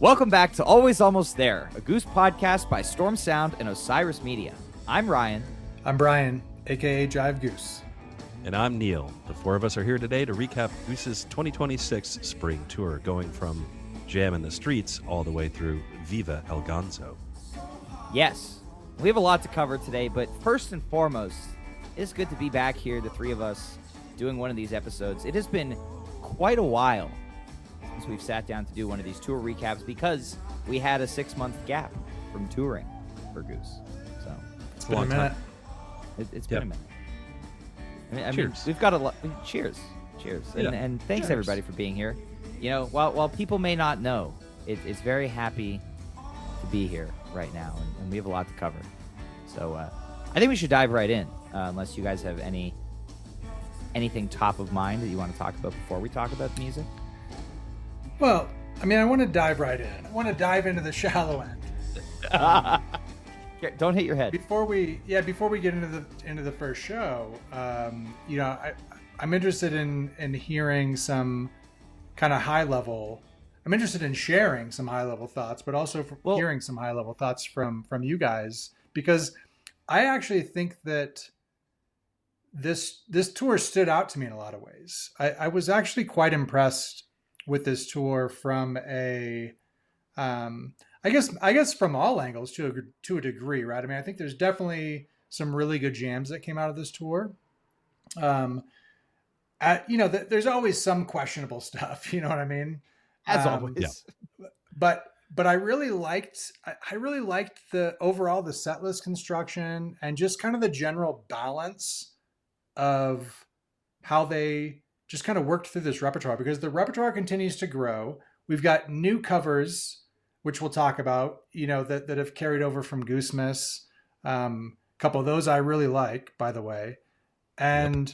Welcome back to Always Almost There, a Goose podcast by Storm Sound and Osiris Media. I'm Ryan. I'm Brian, aka Jive Goose. And I'm Neal. The four of us are here today to recap Goose's 2026 spring tour, going from Jam in the Streets all the way through Viva El Gonzo. Yes, we have a lot to cover today, but first and foremost, it's good to be back here, the three of us, doing one of these episodes. It has been quite a while since we've sat down to do one of these tour recaps because we had a 6-month gap from touring for Goose. So it's been a minute. It's been a minute. I mean, we've got a lot. Cheers. And thanks everybody for being here. You know, while people may not know, it's very happy to be here right now, and we have a lot to cover. So I think we should dive right in, unless you guys have anything top of mind that you want to talk about before we talk about the music. Well, I mean, I want to dive right in. I want to dive into the shallow end. Don't hit your head. Before we get into the first show, I'm interested in hearing some kind of high level. I'm interested in sharing some high level thoughts, but also hearing some high level thoughts from you guys, because I actually think that this tour stood out to me in a lot of ways. I was actually quite impressed with this tour from I guess from all angles to a degree, right? I mean, I think there's definitely some really good jams that came out of this tour. There's always some questionable stuff, you know what I mean? As always. Yeah. But I really liked the overall the set list construction and just kind of the general balance of how they just kind of worked through this repertoire, because the repertoire continues to grow. We've got new covers, which we'll talk about, that have carried over from Goosemas. A couple of those I really like, by the way. And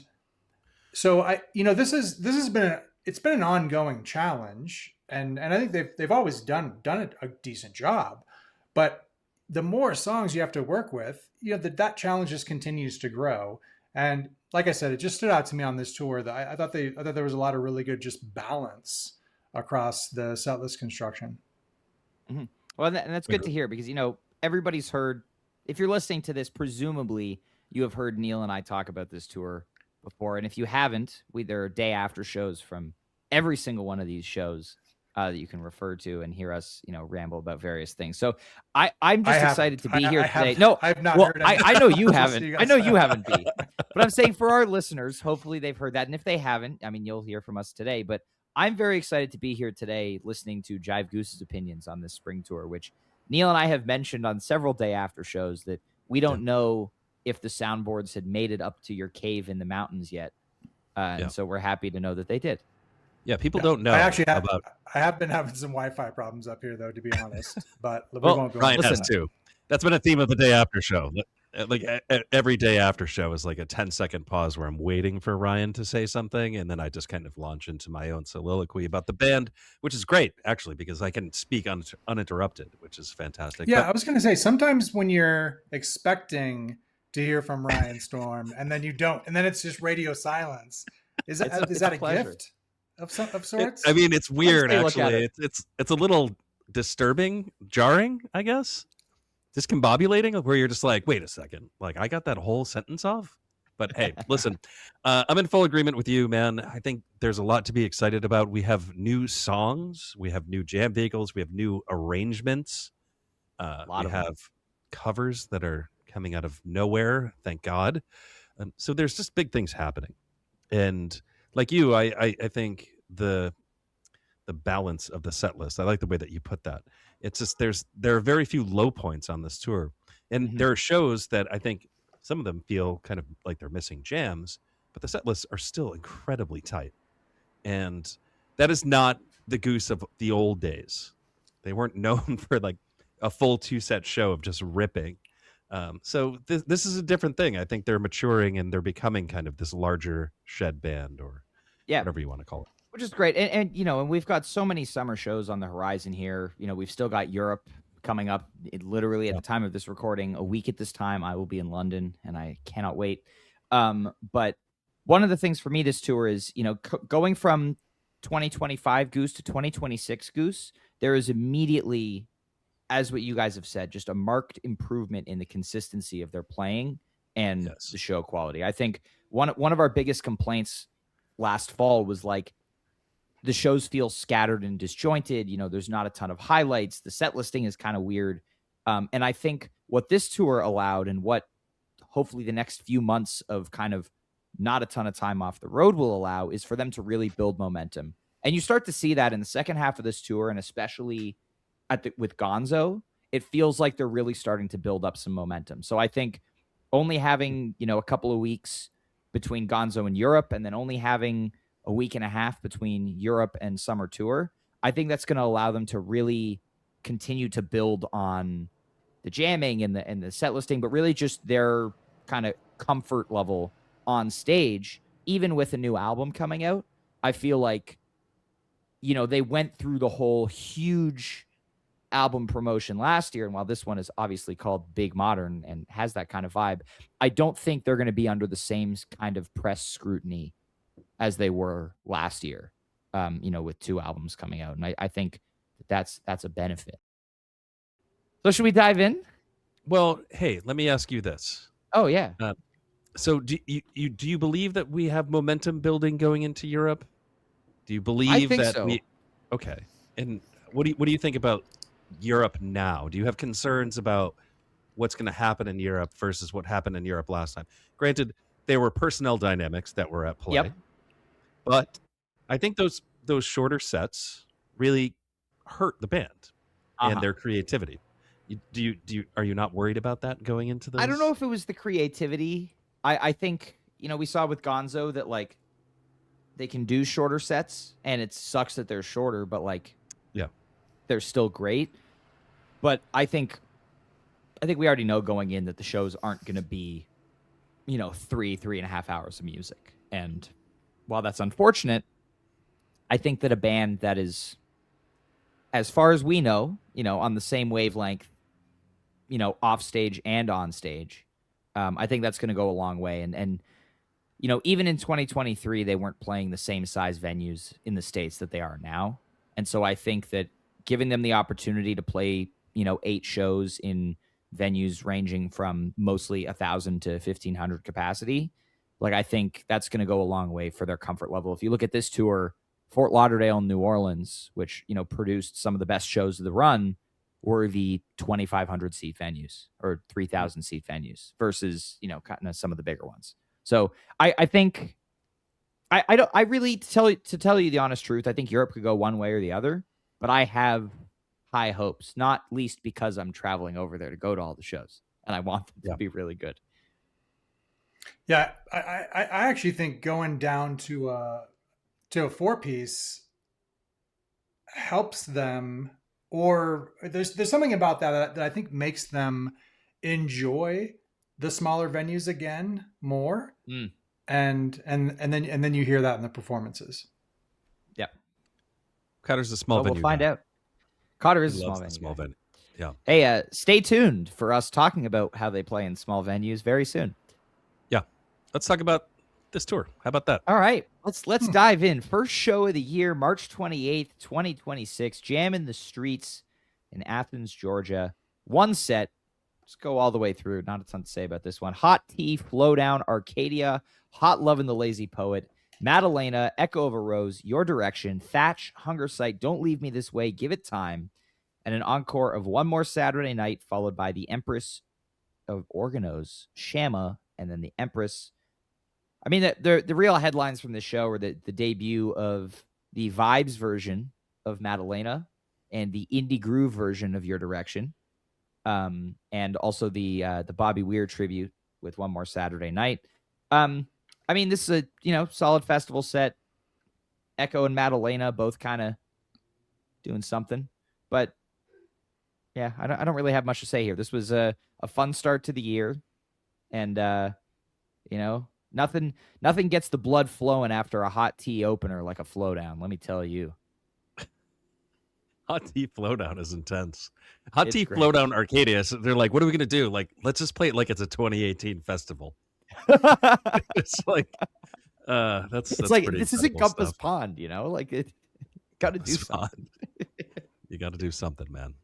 so this has been an ongoing challenge, and I think they've always done a decent job. But the more songs you have to work with, that challenge just continues to grow. And like I said, it just stood out to me on this tour that I thought there was a lot of really good just balance across the set list construction. Mm-hmm. Well, and that's good to hear, because, everybody's heard, if you're listening to this, presumably you have heard Neal and I talk about this tour before. And if you haven't, there are day after shows from every single one of these shows that you can refer to and hear us, ramble about various things. So I'm just excited to be here today. No, I've not heard anything. I know you haven't. I know you haven't, B. But I'm saying for our listeners, hopefully they've heard that. And if they haven't, I mean, you'll hear from us today. But I'm very excited to be here today listening to Jive Goose's opinions on this spring tour, which Neal and I have mentioned on several day after shows that we don't know if the soundboards had made it up to your cave in the mountains yet. And so we're happy to know that they did. Yeah, people don't know. I have been having some Wi-Fi problems up here, though, to be honest. But we won't go. Ryan has too. That's been a theme of the day after show. Like every day after show is like a 10-second pause where I'm waiting for Ryan to say something, and then I just kind of launch into my own soliloquy about the band, which is great, actually, because I can speak uninterrupted, which is fantastic. Yeah, I was going to say, sometimes when you're expecting to hear from Ryan Storm, and then you don't, and then it's just radio silence. Is that a gift of sorts? It's weird, actually. It's a little disturbing, jarring, I guess. Discombobulating, where you're just like, wait a second, like I got that whole sentence off. But hey, listen, I'm in full agreement with you, man. I think there's a lot to be excited about. We have new songs, we have new jam vehicles, we have new arrangements. We have covers that are coming out of nowhere, thank God. So there's just big things happening. And like you, I think the balance of the set list, I like the way that you put that. It's just there are very few low points on this tour, and there are shows that I think some of them feel kind of like they're missing jams, but the set lists are still incredibly tight, and that is not the Goose of the old days. They weren't known for like a full 2-set show of just ripping. So this is a different thing. I think they're maturing and they're becoming kind of this larger shed band, or whatever you want to call it. Which is great. And we've got so many summer shows on the horizon here. We've still got Europe coming up. Literally at the time of this recording, a week at this time, I will be in London, and I cannot wait. But one of the things for me this tour is, going from 2025 Goose to 2026 Goose, there is immediately, as what you guys have said, just a marked improvement in the consistency of their playing and the show quality. I think one of our biggest complaints last fall was like the shows feel scattered and disjointed. You know, there's not a ton of highlights. The set listing is kind of weird. And I think what this tour allowed, and what hopefully the next few months of kind of not a ton of time off the road will allow, is for them to really build momentum. And you start to see that in the second half of this tour, and especially with Gonzo, it feels like they're really starting to build up some momentum. So I think only having, you know, a couple of weeks between Gonzo and Europe, and then only having a week and a half between Europe and Summer Tour, I think that's going to allow them to really continue to build on the jamming and the set listing, but really just their kind of comfort level on stage, even with a new album coming out. I feel like, you know, they went through the whole huge album promotion last year, and while this one is obviously called Big Modern and has that kind of vibe, I don't think they're going to be under the same kind of press scrutiny as they were last year, you know, with 2 albums coming out. And I think that's a benefit. So should we dive in? Well, hey, let me ask you this. Oh, yeah. So do you believe that we have momentum building going into Europe? Do you believe that so. Okay. And what do you think about Europe now? Do you have concerns about what's going to happen in Europe versus what happened in Europe last time? Granted, there were personnel dynamics that were at play. Yep. But I think those shorter sets really hurt the band and their creativity. Are you not worried about that going into those? I don't know if it was the creativity. I think, you know, we saw with Gonzo that like they can do shorter sets, and it sucks that they're shorter, but like, yeah, they're still great. But I think we already know going in that the shows aren't going to be, you know, 3.5 hours of music. And while that's unfortunate, I think that a band that is, as far as we know, you know, on the same wavelength, you know, off stage and on stage, I think that's going to go a long way. And, you know, even in 2023, they weren't playing the same size venues in the States that they are now. And so I think that giving them the opportunity to play, you know, 8 shows in venues ranging from mostly 1,000 to 1,500 capacity, like, I think that's going to go a long way for their comfort level. If you look at this tour, Fort Lauderdale and New Orleans, which, you know, produced some of the best shows of the run, were the 2,500 seat venues or 3,000 seat venues versus, you know, kind of some of the bigger ones. So I think I really, to tell you the honest truth, I think Europe could go one way or the other, but I have high hopes, not least because I'm traveling over there to go to all the shows, and I want them to be really good. Yeah, I actually think going down to a 4-piece helps them, or there's something about that I think makes them enjoy the smaller venues again more. And then you hear that in the performances. Yep. Cotter's a small venue. We'll find out. Cotter is a small venue. Yeah. Hey, stay tuned for us talking about how they play in small venues very soon. Yeah. Let's talk about this tour. How about that? All right. Let's dive in. First show of the year, March 28th, 2026. Jam in the Streets in Athens, Georgia. 1 set. Let's go all the way through. Not a ton to say about this one. Hot Tea, Flowdown, Arcadia, Hot Love and the Lazy Poet, Madalena, Echo of a Rose, Your Direction, Thatch, Hunger Sight, Don't Leave Me This Way, Give It Time, and an encore of One More Saturday Night, followed by the Empress of Organos, Shama, and then the Empress. I mean, the real headlines from this show are the debut of the Vibes version of Madalena and the Indie Groove version of Your Direction, and also the Bobby Weir tribute with One More Saturday Night. I mean, this is a solid festival set. Echo and Madalena both kind of doing something, but yeah, I don't really have much to say here. This was a fun start to the year, and nothing gets the blood flowing after a Hot Tea opener like a Flowdown. Let me tell you. Hot Tea Flowdown is intense. Hot Tea Flowdown Arcadia. So they're like, what are we gonna do? Like, let's just play it like it's a 2018 festival. It's like, that's like pretty this isn't incredible Compass stuff. Pond, like it. Got to do something. You got to do something, man.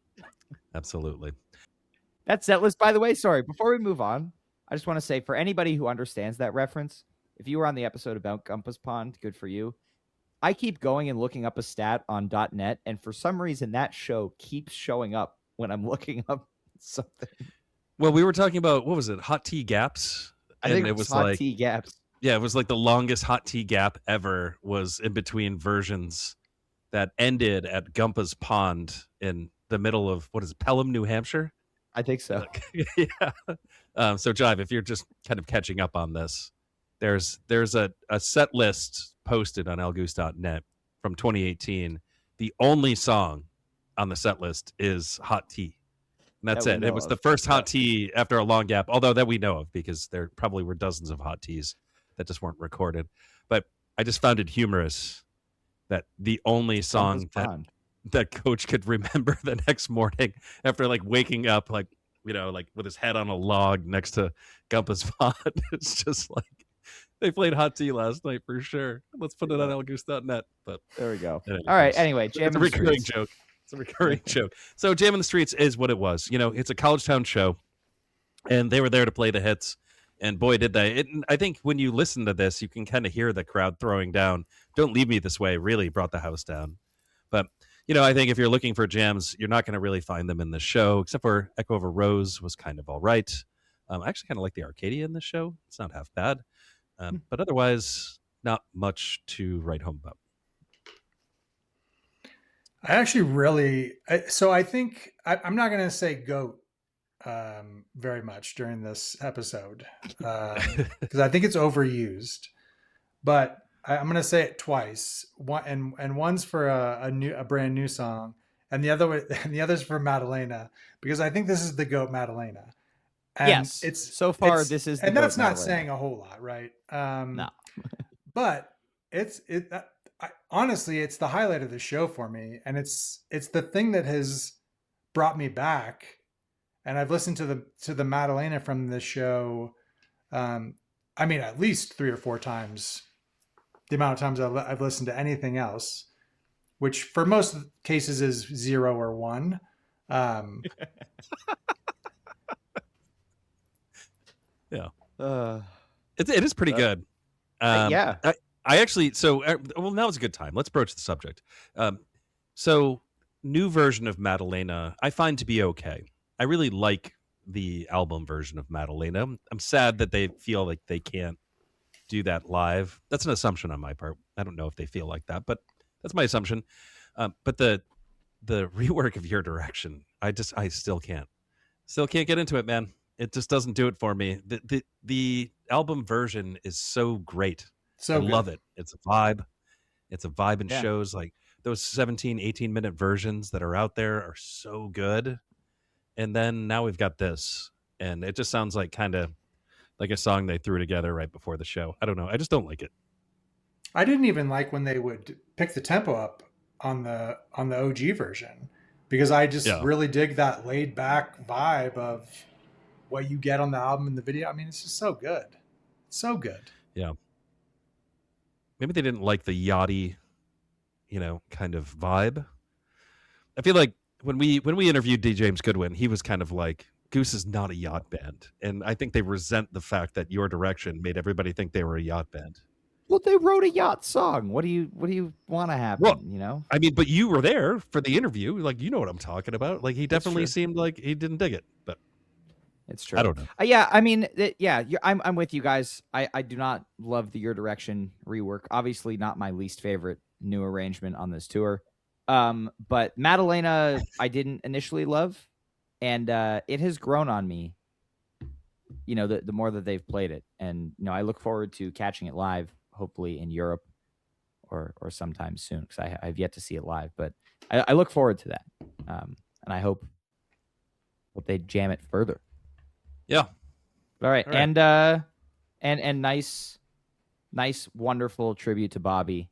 Absolutely. That set list, by the way, sorry, before we move on, I just want to say, for anybody who understands that reference, if you were on the episode about Gumpa's Pond, good for you. I keep going and looking up a stat on .net, and for some reason that show keeps showing up when I'm looking up something. Well, we were talking about, what was it, hot tea gaps? I think it was hot tea gaps. Yeah, it was like the longest hot tea gap ever was in between versions that ended at Gumpa's Pond in the middle of, what is it, Pelham, New Hampshire? I think so. Yeah. So, Jive, if you're just kind of catching up on this, there's a set list posted on elgoose.net from 2018. The only song on the set list is Hot Tea. And that's it. It was the first hot tea after a long gap, although that we know of, because there probably were dozens of hot teas that just weren't recorded. But I just found it humorous that the only song that Coach could remember the next morning after like waking up, like, you know, like with his head on a log next to Gumpa's Pond, it's just like, they played Hot Tea last night for sure. Let's put it on elgoose.net. But there we go. All right. Anyway, it's a recurring joke. It's a recurring joke. So Jam in the Streets is what it was. You know, it's a college town show, and they were there to play the hits. And boy, did they. I think when you listen to this, you can kind of hear the crowd throwing down. Don't Leave Me This Way really brought the house down. But, you know, I think if you're looking for jams, you're not going to really find them in this show, except for Echo of a Rose was kind of all right. I actually kind of like the Arcadia in this show. It's not half bad. But otherwise, not much to write home about. I actually really, so I think I'm not going to say GOAT very much during this episode because I think it's overused, but I'm going to say it twice. One's for a brand new song, and the other's for Madalena, because I think this is the GOAT Madalena. And yes, this is, and that's not saying a whole lot, right? No, but honestly, it's the highlight of the show for me, and it's the thing that has brought me back. And I've listened to the Madalena from the show. I mean, at least 3 or 4 times the amount of times I've listened to anything else, which for most cases is 0 or 1. Yeah, it is pretty good. Yeah, I actually, well, now's a good time. Let's broach the subject. So, new version of Madalena, I find to be okay. I really like the album version of Madalena. I'm sad that they feel like they can't do that live. That's an assumption on my part. I don't know if they feel like that, but that's my assumption. But the rework of Your Direction, I still can't get into it, man. It just doesn't do it for me. The album version is so great. I love it. It's a vibe. And shows like those 17, 18-minute versions that are out there are so good. And then now we've got this, and it just sounds like kind of like a song they threw together right before the show. I don't know. I just don't like it. I didn't even like when they would pick the tempo up on the OG version, because I just really dig that laid back vibe of what you get on the album and the video. I mean, it's just so good. So good. Yeah. Maybe they didn't like the yachty, kind of vibe. I feel like when we interviewed D. James Goodwin, he was kind of like, Goose is not a yacht band. And I think they resent the fact that Your Direction made everybody think they were a yacht band. Well, they wrote a yacht song. What do you want to happen? Well, I mean, but you were there for the interview. Like, you know what I'm talking about. Like, he definitely seemed like he didn't dig it, but it's true. I don't know. Yeah, I mean, I'm with you guys. I do not love the Your Direction rework. Obviously, not my least favorite new arrangement on this tour. But Madalena, I didn't initially love, and it has grown on me. The more that they've played it, and I look forward to catching it live, hopefully in Europe or sometime soon, because I've yet to see it live. But I look forward to that, and I hope they jam it further. Yeah. All right. And nice, wonderful tribute to Bobby.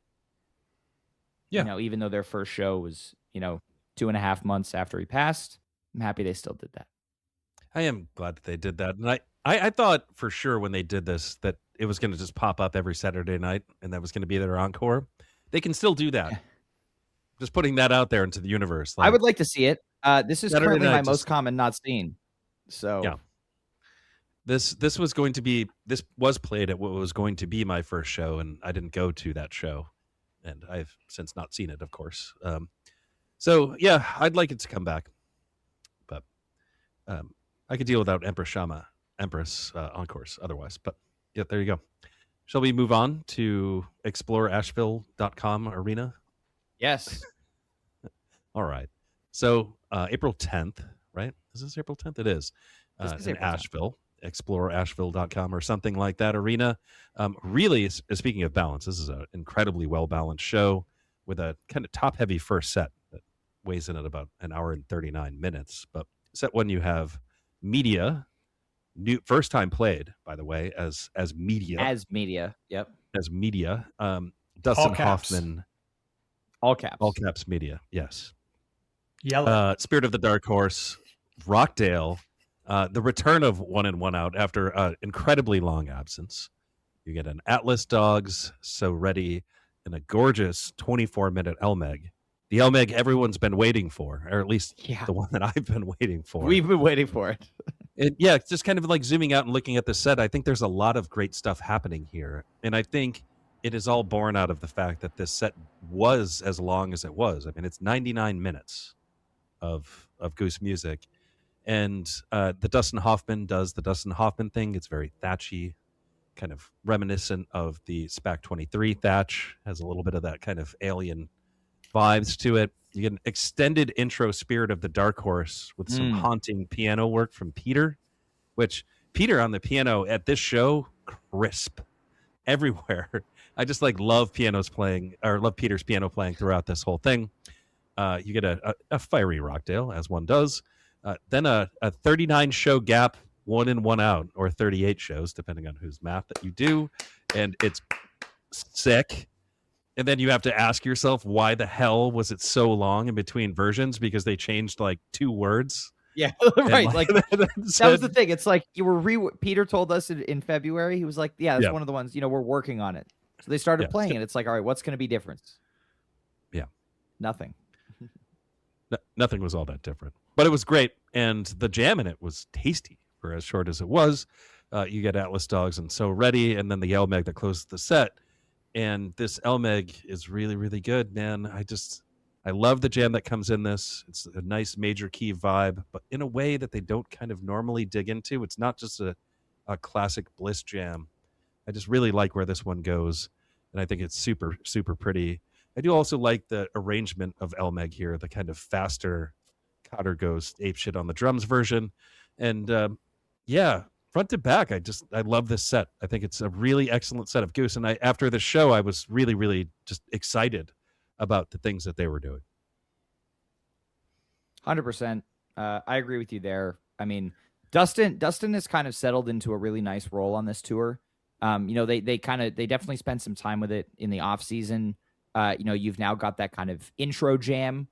Yeah. Even though their first show was, 2.5 months after he passed, I'm happy they still did that. I am glad that they did that. And I thought for sure when they did this that it was going to just pop up every Saturday night and that was going to be their encore. They can still do that. Just putting that out there into the universe. I would like to see it. This is Saturday currently night my most common not seen. So yeah. This was played at what was going to be my first show, and I didn't go to that show, and I've since not seen it, of course. So yeah, I'd like it to come back, but I could deal without Empress Encores otherwise. But yeah, there you go. Shall we move on to exploreasheville.com arena? Yes. All right. So April 10th, right? Is this April 10th? It is. In Asheville. exploreasheville.com or something like that arena. Really, speaking of balance, this is an incredibly well-balanced show with a kind of top-heavy first set that weighs in at about an hour and 39 minutes. But set one, you have Media, first time played, by the way, as Media. As Media, yep. As Media. Dustin Hoffman. All caps. All caps Media, yes. Yellow. Spirit of the Dark Horse, Rockdale, the return of One In, One Out after an incredibly long absence. You get an Atlas Dogs, So Ready, and a gorgeous 24-minute Elmeg. The Elmeg everyone's been waiting for, or at least the one that I've been waiting for. We've been waiting for it. It's just kind of like zooming out and looking at the set. I think there's a lot of great stuff happening here. And I think it is all born out of the fact that this set was as long as it was. I mean, it's 99 minutes of Goose music. And the Dustin Hoffman does the Dustin Hoffman thing. It's very thatchy, kind of reminiscent of the SPAC 23 thatch. Has a little bit of that kind of alien vibes to it. You get an extended intro Spirit of the Dark Horse with some haunting piano work from Peter, which Peter on the piano at this show, crisp everywhere. I just love Peter's piano playing throughout this whole thing. You get a fiery Rockdale, as one does. Then a 39 show gap, 1 In, 1 Out, or 38 shows, depending on whose math that you do. And it's sick. And then you have to ask yourself, why the hell was it so long in between versions? Because they changed 2 words. Yeah, right. That was the thing. It's like Peter told us in February, he was like, that's one of the ones, we're working on it. So they started playing it. It's like, all right, what's going to be different? Yeah. Nothing. Nothing was all that different. But it was great. And the jam in it was tasty for as short as it was. You get Atlas Dogs and So Ready, and then the Elmeg that closes the set. And this Elmeg is really, really good, man. I love the jam that comes in this. It's a nice major key vibe, but in a way that they don't kind of normally dig into. It's not just a classic Bliss jam. I just really like where this one goes, and I think it's super, super pretty. I do also like the arrangement of Elmeg here, the kind of faster Cotter goes apeshit on the drums version. And front to back, I love this set. I think it's a really excellent set of Goose. And after the show, I was really, really just excited about the things that they were doing. 100%. I agree with you there. I mean, Dustin has kind of settled into a really nice role on this tour. They definitely spent some time with it in the off season. You've now got that kind of intro jam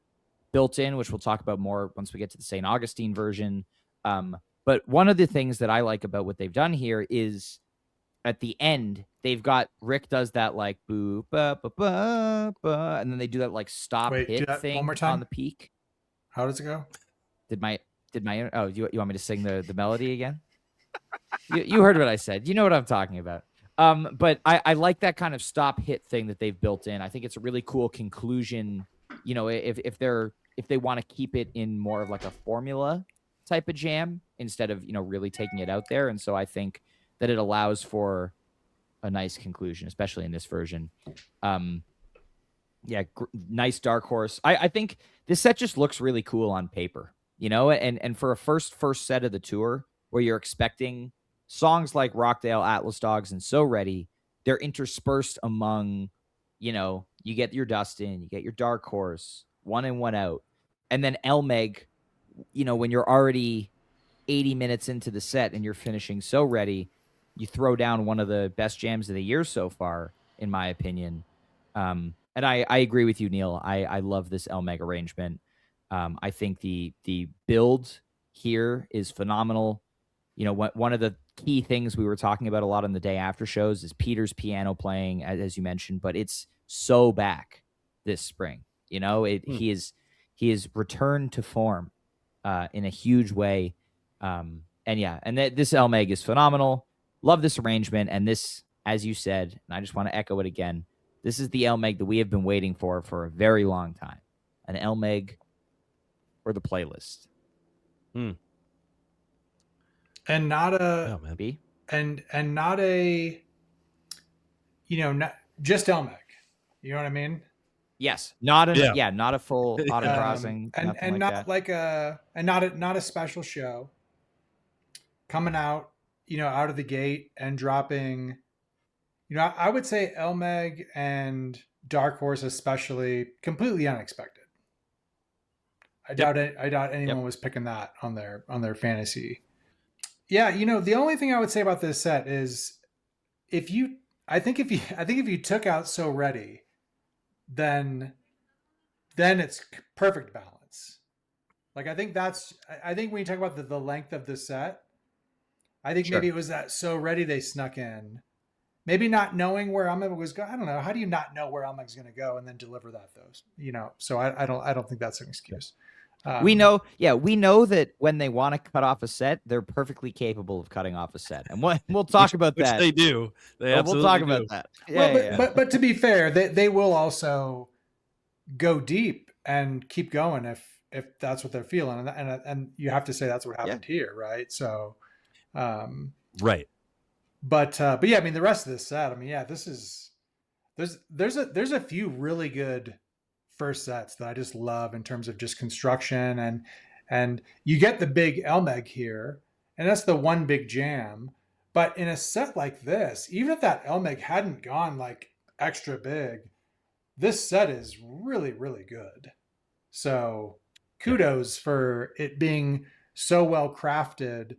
built in, which we'll talk about more once we get to the St. Augustine version. But one of the things that I like about what they've done here is at the end, they've got Rick does that boo, ba, ba, ba, ba, and then they do that stop hit thing one more time on the peak. How does it go? Did my you want me to sing the melody again? you heard what I said. You know what I'm talking about. But I like that kind of stop hit thing that they've built in. I think it's a really cool conclusion. If they want to keep it in more of a formula type of jam instead of really taking it out there. And so I think that it allows for a nice conclusion, especially in this version. Nice Dark Horse. I think this set just looks really cool on paper, and for a first set of the tour where you're expecting songs like Rockdale, Atlas Dogs, and So Ready, they're interspersed among, you get your Dustin, you get your Dark Horse, 1 In, 1 Out, and then Elmeg, when you're already 80 minutes into the set and you're finishing So Ready, you throw down one of the best jams of the year so far, in my opinion. And I agree with you, Neal. I love this Elmeg arrangement. I think the build here is phenomenal. One of the key things we were talking about a lot on the day after shows is Peter's piano playing, as you mentioned, but it's so back this spring. You know, he is returned to form in a huge way. And this Elmeg is phenomenal. Love this arrangement. And this, as you said, and I just want to echo it again, this is the Elmeg that we have been waiting for a very long time. An Elmeg for the playlist. And not a and not a, not just Elmeg. You know what I mean? Yes, not a full Autumn Crossing, and not not a special show coming out, out of the gate and dropping. I would say Elmeg and Dark Horse especially completely unexpected. I doubt anyone was picking that on their fantasy. Yeah, the only thing I would say about this set is if you took out So Ready, then it's perfect balance. Like I think when you talk about the length of the set, I think maybe it was that So Ready they snuck in. Maybe not knowing where Elmeg was going. I don't know. How do you not know where Elmeg's going to go and then deliver that though? So I don't think that's an excuse. We know that when they want to cut off a set, they're perfectly capable of cutting off a set, and we'll talk about that. Which they do. We'll talk about that. But to be fair, they will also go deep and keep going if that's what they're feeling, and you have to say that's what happened here, right? So, right. But yeah, I mean the rest of this set. I mean, this is there's a few really good first sets that I just love in terms of just construction and you get the big Elmeg here, and that's the one big jam. But in a set like this, even if that Elmeg hadn't gone like extra big, this set is really, really good. So kudos for it being so well crafted,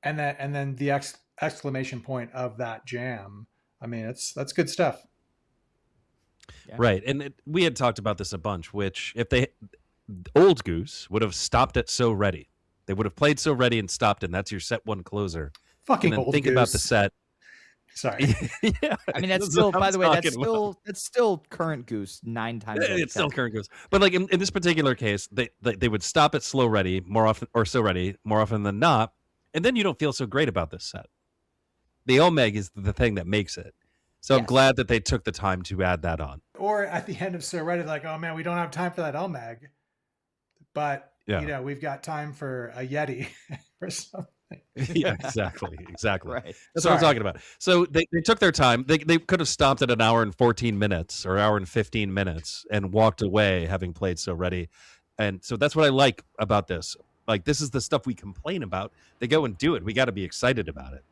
and then the exclamation point of that jam. I mean, that's good stuff. Yeah. Right. And we had talked about this a bunch, which if old Goose would have stopped at So Ready. They would have played So Ready and stopped, and that's your set one closer. Fucking old think Goose. About the set. Sorry. Yeah. I mean, that's still, by the way, that's still current Goose 9 times. It's still current Goose. But like in this particular case, they would stop at Slow Ready more often, or So Ready more often than not. And then you don't feel so great about this set. The Elmeg is the thing that makes it. So I'm glad that they took the time to add that on. Or at the end of So Ready, like, oh man, we don't have time for that Elmeg, but we've got time for a Yeti or something. Yeah, exactly. Right. That's what I'm talking about. So they took their time. They could have stopped at an hour and 14 minutes or hour and 15 minutes and walked away having played So Ready. And so that's what I like about this. Like, this is the stuff we complain about. They go and do it. We got to be excited about it.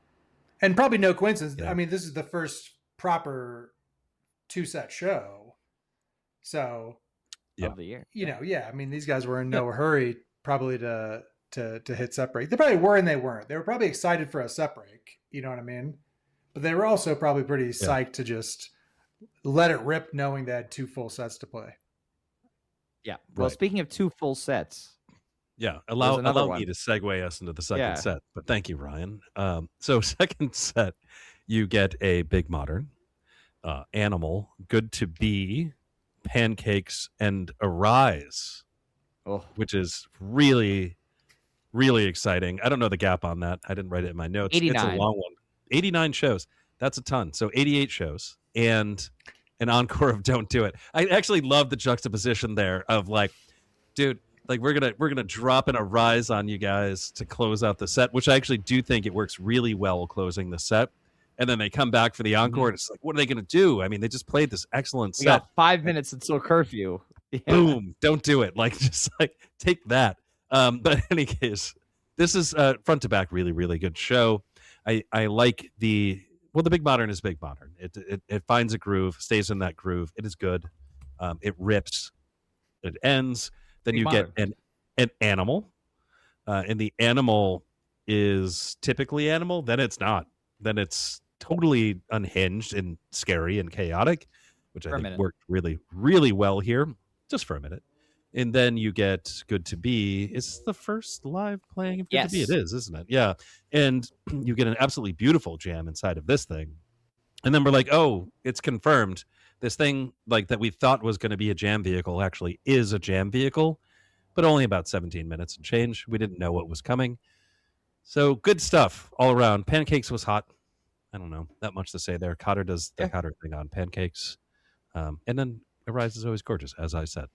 And probably no coincidence. Yeah. I mean, this is the first proper 2-set show. So, of the year. I mean, these guys were in no hurry probably to hit set break. They probably were and they weren't. They were probably excited for a set break. You know what I mean? But they were also probably pretty psyched to just let it rip, knowing they had 2 full sets to play. Yeah. Well, speaking of 2 full sets. Yeah, allow me to segue us into the second set. But thank you, Ryan. So second set, you get a Big Modern, Animal, Good to Be, Pancakes, and Arise, which is really, really exciting. I don't know the gap on that. I didn't write it in my notes. 89. It's a long one. 89 shows. That's a ton. So 88 shows and an encore of Don't Do It. I actually love the juxtaposition there of like, dude, like we're gonna drop in a Rise on you guys to close out the set, which I actually do think it works really well closing the set. And then they come back for the encore, and it's like, what are they gonna do? I mean, they just played this excellent set. We got 5 minutes until curfew. Yeah. Boom! Don't do it. Like, just like take that. But in any case, this is front to back, really, really good show. I like the Big Modern is Big Modern. It finds a groove, stays in that groove. It is good. It rips. It ends. Then you get an Animal, and the Animal is typically Animal. Then it's not. Then it's totally unhinged and scary and chaotic, which I think worked really, really well here, just for a minute. And then you get Good to Be. It's the first live playing of Good to Be. It is, isn't it? Yeah. And you get an absolutely beautiful jam inside of this thing. And then we're like, oh, it's confirmed. this thing like that we thought was going to be a jam vehicle actually is a jam vehicle, but only about 17 minutes and change. We didn't know what was coming. So good stuff all around. Pancakes was hot. I don't know, not much to say there. Cotter does the Cotter thing on Pancakes. And then Arise is always gorgeous, as I said.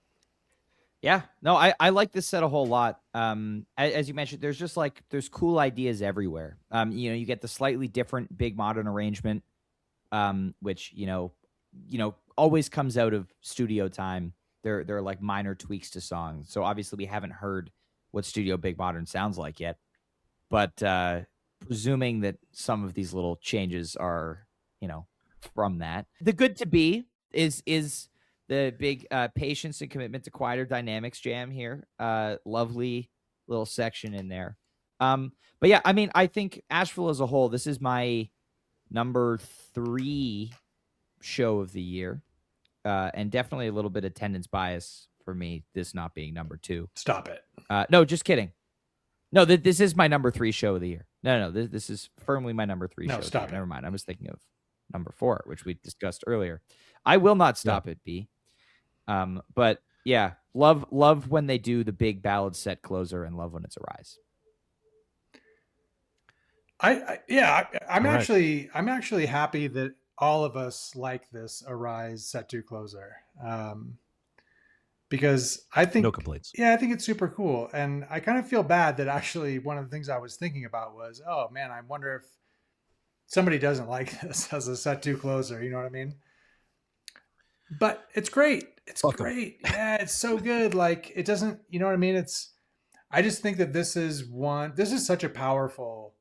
Yeah, no, I like this set a whole lot. As you mentioned, there's cool ideas everywhere. You get the slightly different big modern arrangement, which always comes out of studio time. There are like minor tweaks to songs. So obviously we haven't heard what studio big modern sounds like yet, but presuming that some of these little changes are from that. The Good to Be is the big Patience and Commitment to Quieter Dynamics jam here. Lovely little section in there. But yeah, I mean, I think Asheville as a whole, this is my number 3 show of the year. And definitely a little bit of attendance bias for me, this not being number 2. Stop it. No, just kidding. No, this is my number 3 show of the year. No, this is firmly my number 3 show. No, stop it. Never mind. I was thinking of number 4, which we discussed earlier. I will not stop it, B. But yeah, love when they do the big ballad set closer, and love when it's Arise. I'm actually happy that all of us like this Arise set 2 closer. Because I think no complaints. Yeah, I think it's super cool. And I kind of feel bad that actually one of the things I was thinking about was, oh man, I wonder if somebody doesn't like this as a set 2 closer, you know what I mean? But it's great. It's great. Yeah, it's so good. Like it doesn't, you know what I mean? I just think that this is such a powerful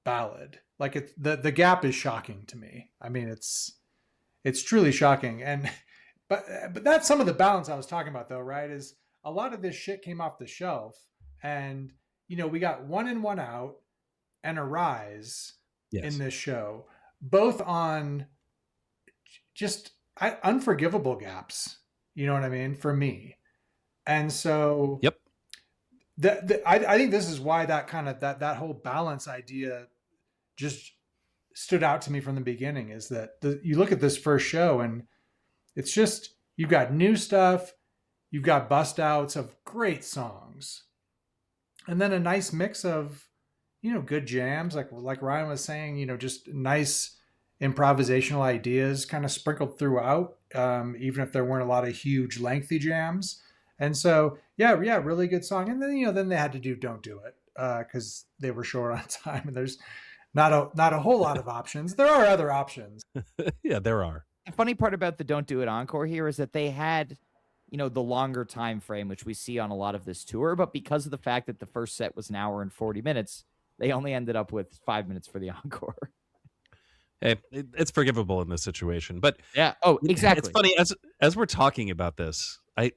ballad. Like the gap is shocking to me. I mean, it's truly shocking. And but that's some of the balance I was talking about though, right? Is a lot of this shit came off the shelf and we got One In, One Out and Arise in this show, both on just unforgivable gaps. You know what I mean? For me. And so yep. I think this is why that kind of that whole balance idea just stood out to me from the beginning, is that you look at this first show and it's just, you've got new stuff, you've got bust outs of great songs, and then a nice mix of, good jams, like Ryan was saying, just nice improvisational ideas kind of sprinkled throughout, even if there weren't a lot of huge lengthy jams. And so, yeah, really good song. And then, then they had to do Don't Do It because they were short on time and there's not a whole lot of options. There are other options. Yeah, there are. The funny part about the Don't Do It encore here is that they had, the longer time frame, which we see on a lot of this tour. But because of the fact that the first set was an hour and 40 minutes, they only ended up with 5 minutes for the encore. Hey, it's forgivable in this situation, but yeah. Oh, exactly. It's funny as we're talking about this. I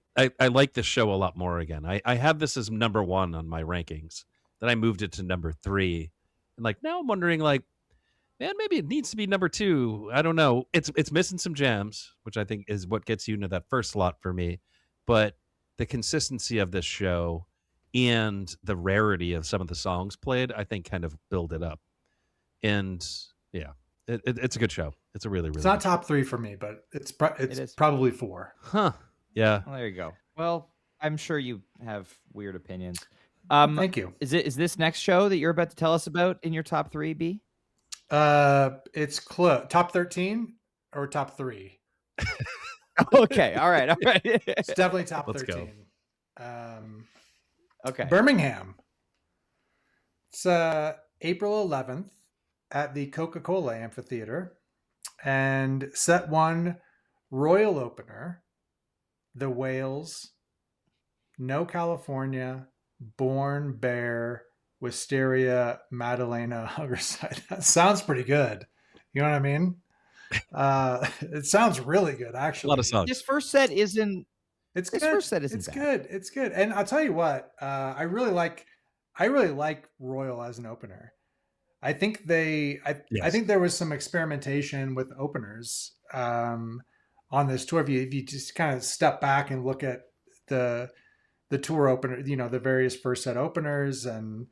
like this show a lot more again. I have this as number 1 on my rankings. Then I moved it to number 3, and now I'm wondering man, maybe it needs to be number 2. I don't know. It's missing some jams, which I think is what gets you into that first slot for me. But the consistency of this show and the rarity of some of the songs played, I think, kind of build it up. And yeah. It's a good show. It's a really, really. It's not top 3 for me, but it's probably 4. Huh? Yeah. Well, there you go. Well, I'm sure you have weird opinions. Thank you. Is this next show that you're about to tell us about in your top 3, B? It's top 13 or top 3. Okay. All right. It's definitely top 13. Let's go. Okay. Birmingham. It's April 11th. At the Coca-Cola Amphitheater, and set 1, Royal Opener, The Whales, No California, Born, Bear, Wisteria, Madalena, Hungerside. That sounds pretty good. You know what I mean? It sounds really good, actually. A lot of songs. This first set isn't. It's good. First set isn't it's bad. good. It's good. And I'll tell you what, I really like Royal as an opener. I think I think there was some experimentation with openers on this tour. If you just kind of step back and look at the tour opener, the various first set openers and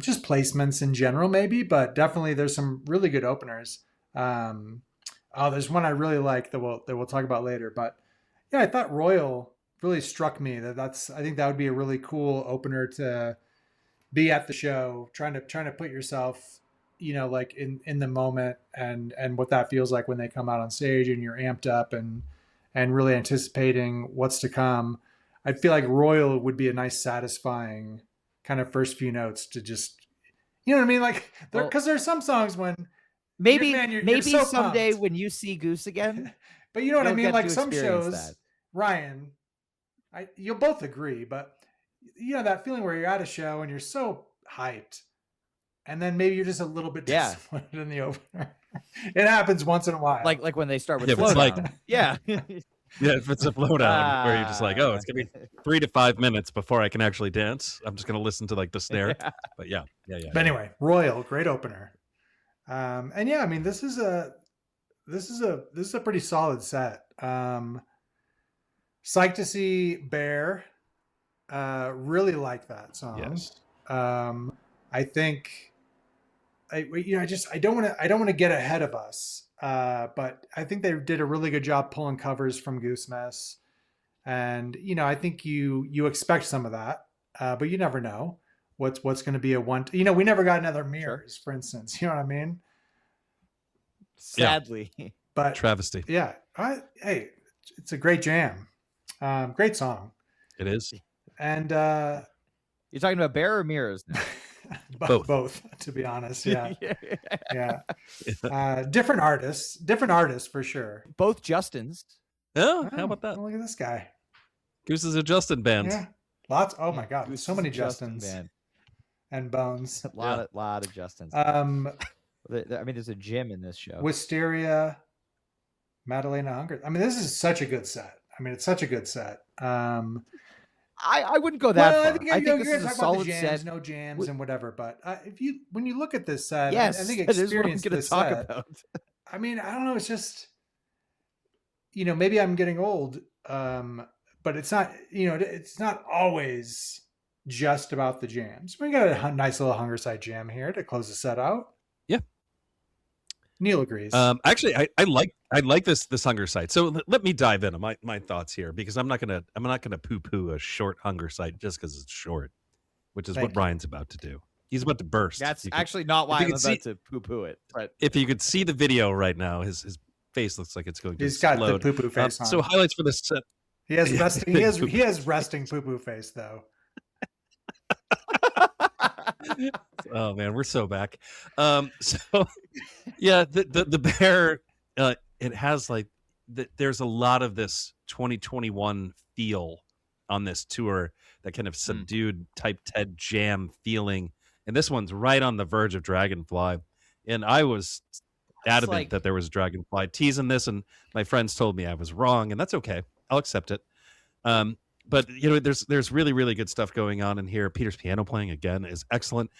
just placements in general, maybe, but definitely there's some really good openers. Oh, there's one I really like that we'll talk about later. But yeah, I thought Royal really struck me. I think that would be a really cool opener to be at the show, trying to put yourself, like in the moment and what that feels like when they come out on stage and you're amped up and really anticipating what's to come. I feel like Royal would be a nice, satisfying kind of first few notes to just, you know what I mean? Like, because there's some songs when maybe you're so someday pumped. when you see Goose again. But you know what I mean? Like some shows, that. Ryan, you'll both agree, but that feeling where you're at a show and you're so hyped, and then maybe you're just a little bit disappointed in the opener. It happens once in a while. Like when they start with Flow Down. Yeah. Yeah, if it's a flow down where you're just like, oh, it's gonna be 3 to 5 minutes before I can actually dance. I'm just gonna listen to like the snare. Yeah. But yeah. But anyway, Royal, great opener. And yeah, I mean, this is a pretty solid set. Psyched to see Bear. Really like that song. Yes. I think I don't want to get ahead of us. But I think they did a really good job pulling covers from Goose Mess. And, I think you expect some of that, but you never know what's going to be a one. We never got another Mirrors, for instance. You know what I mean? Sadly. Yeah. But travesty. Yeah. Hey, it's a great jam. Great song. It is. And you're talking about Bear or Mirrors now? Both, to be honest. Yeah. Yeah. Different artists for sure. Both Justins. Oh, how about that? Look at this guy. Goose is a Justin band. Yeah. Lots. Oh my God. Goose So many Justin Justins band. And Bones. A lot of Justins. There's a gym in this show. Wisteria, Madalena Hunger. I mean, this is such a good set. It's such a good set. I wouldn't go that far. I think this is a solid set. No jams and whatever. But when you look at this set, yes, I think experience this talk set. About. I mean, I don't know. It's just, maybe I'm getting old, but it's not. It's not always just about the jams. We got a nice little Hunger Side jam here to close the set out. Yeah. Neal agrees. Actually, I like this Hunger Site. So let me dive into my thoughts here, because I'm not gonna poo poo a short Hunger Site just because it's short, which is what Brian's about to do. He's about to burst. That's actually not why I'm about to poo poo it. But if you could see the video right now, his face looks like it's going to explode. He's got the poo poo face on. So highlights for this set. He has resting. he has resting poo poo face though. Oh man, we're so back. So yeah, the Bear, it has like there's a lot of this 2021 feel on this tour, that kind of subdued Type Ted jam feeling, and this one's right on the verge of Dragonfly. And I was adamant that there was Dragonfly teasing this, and my friends told me I was wrong, and that's okay. I'll accept it. But there's really, really good stuff going on in here. Peter's piano playing again is excellent.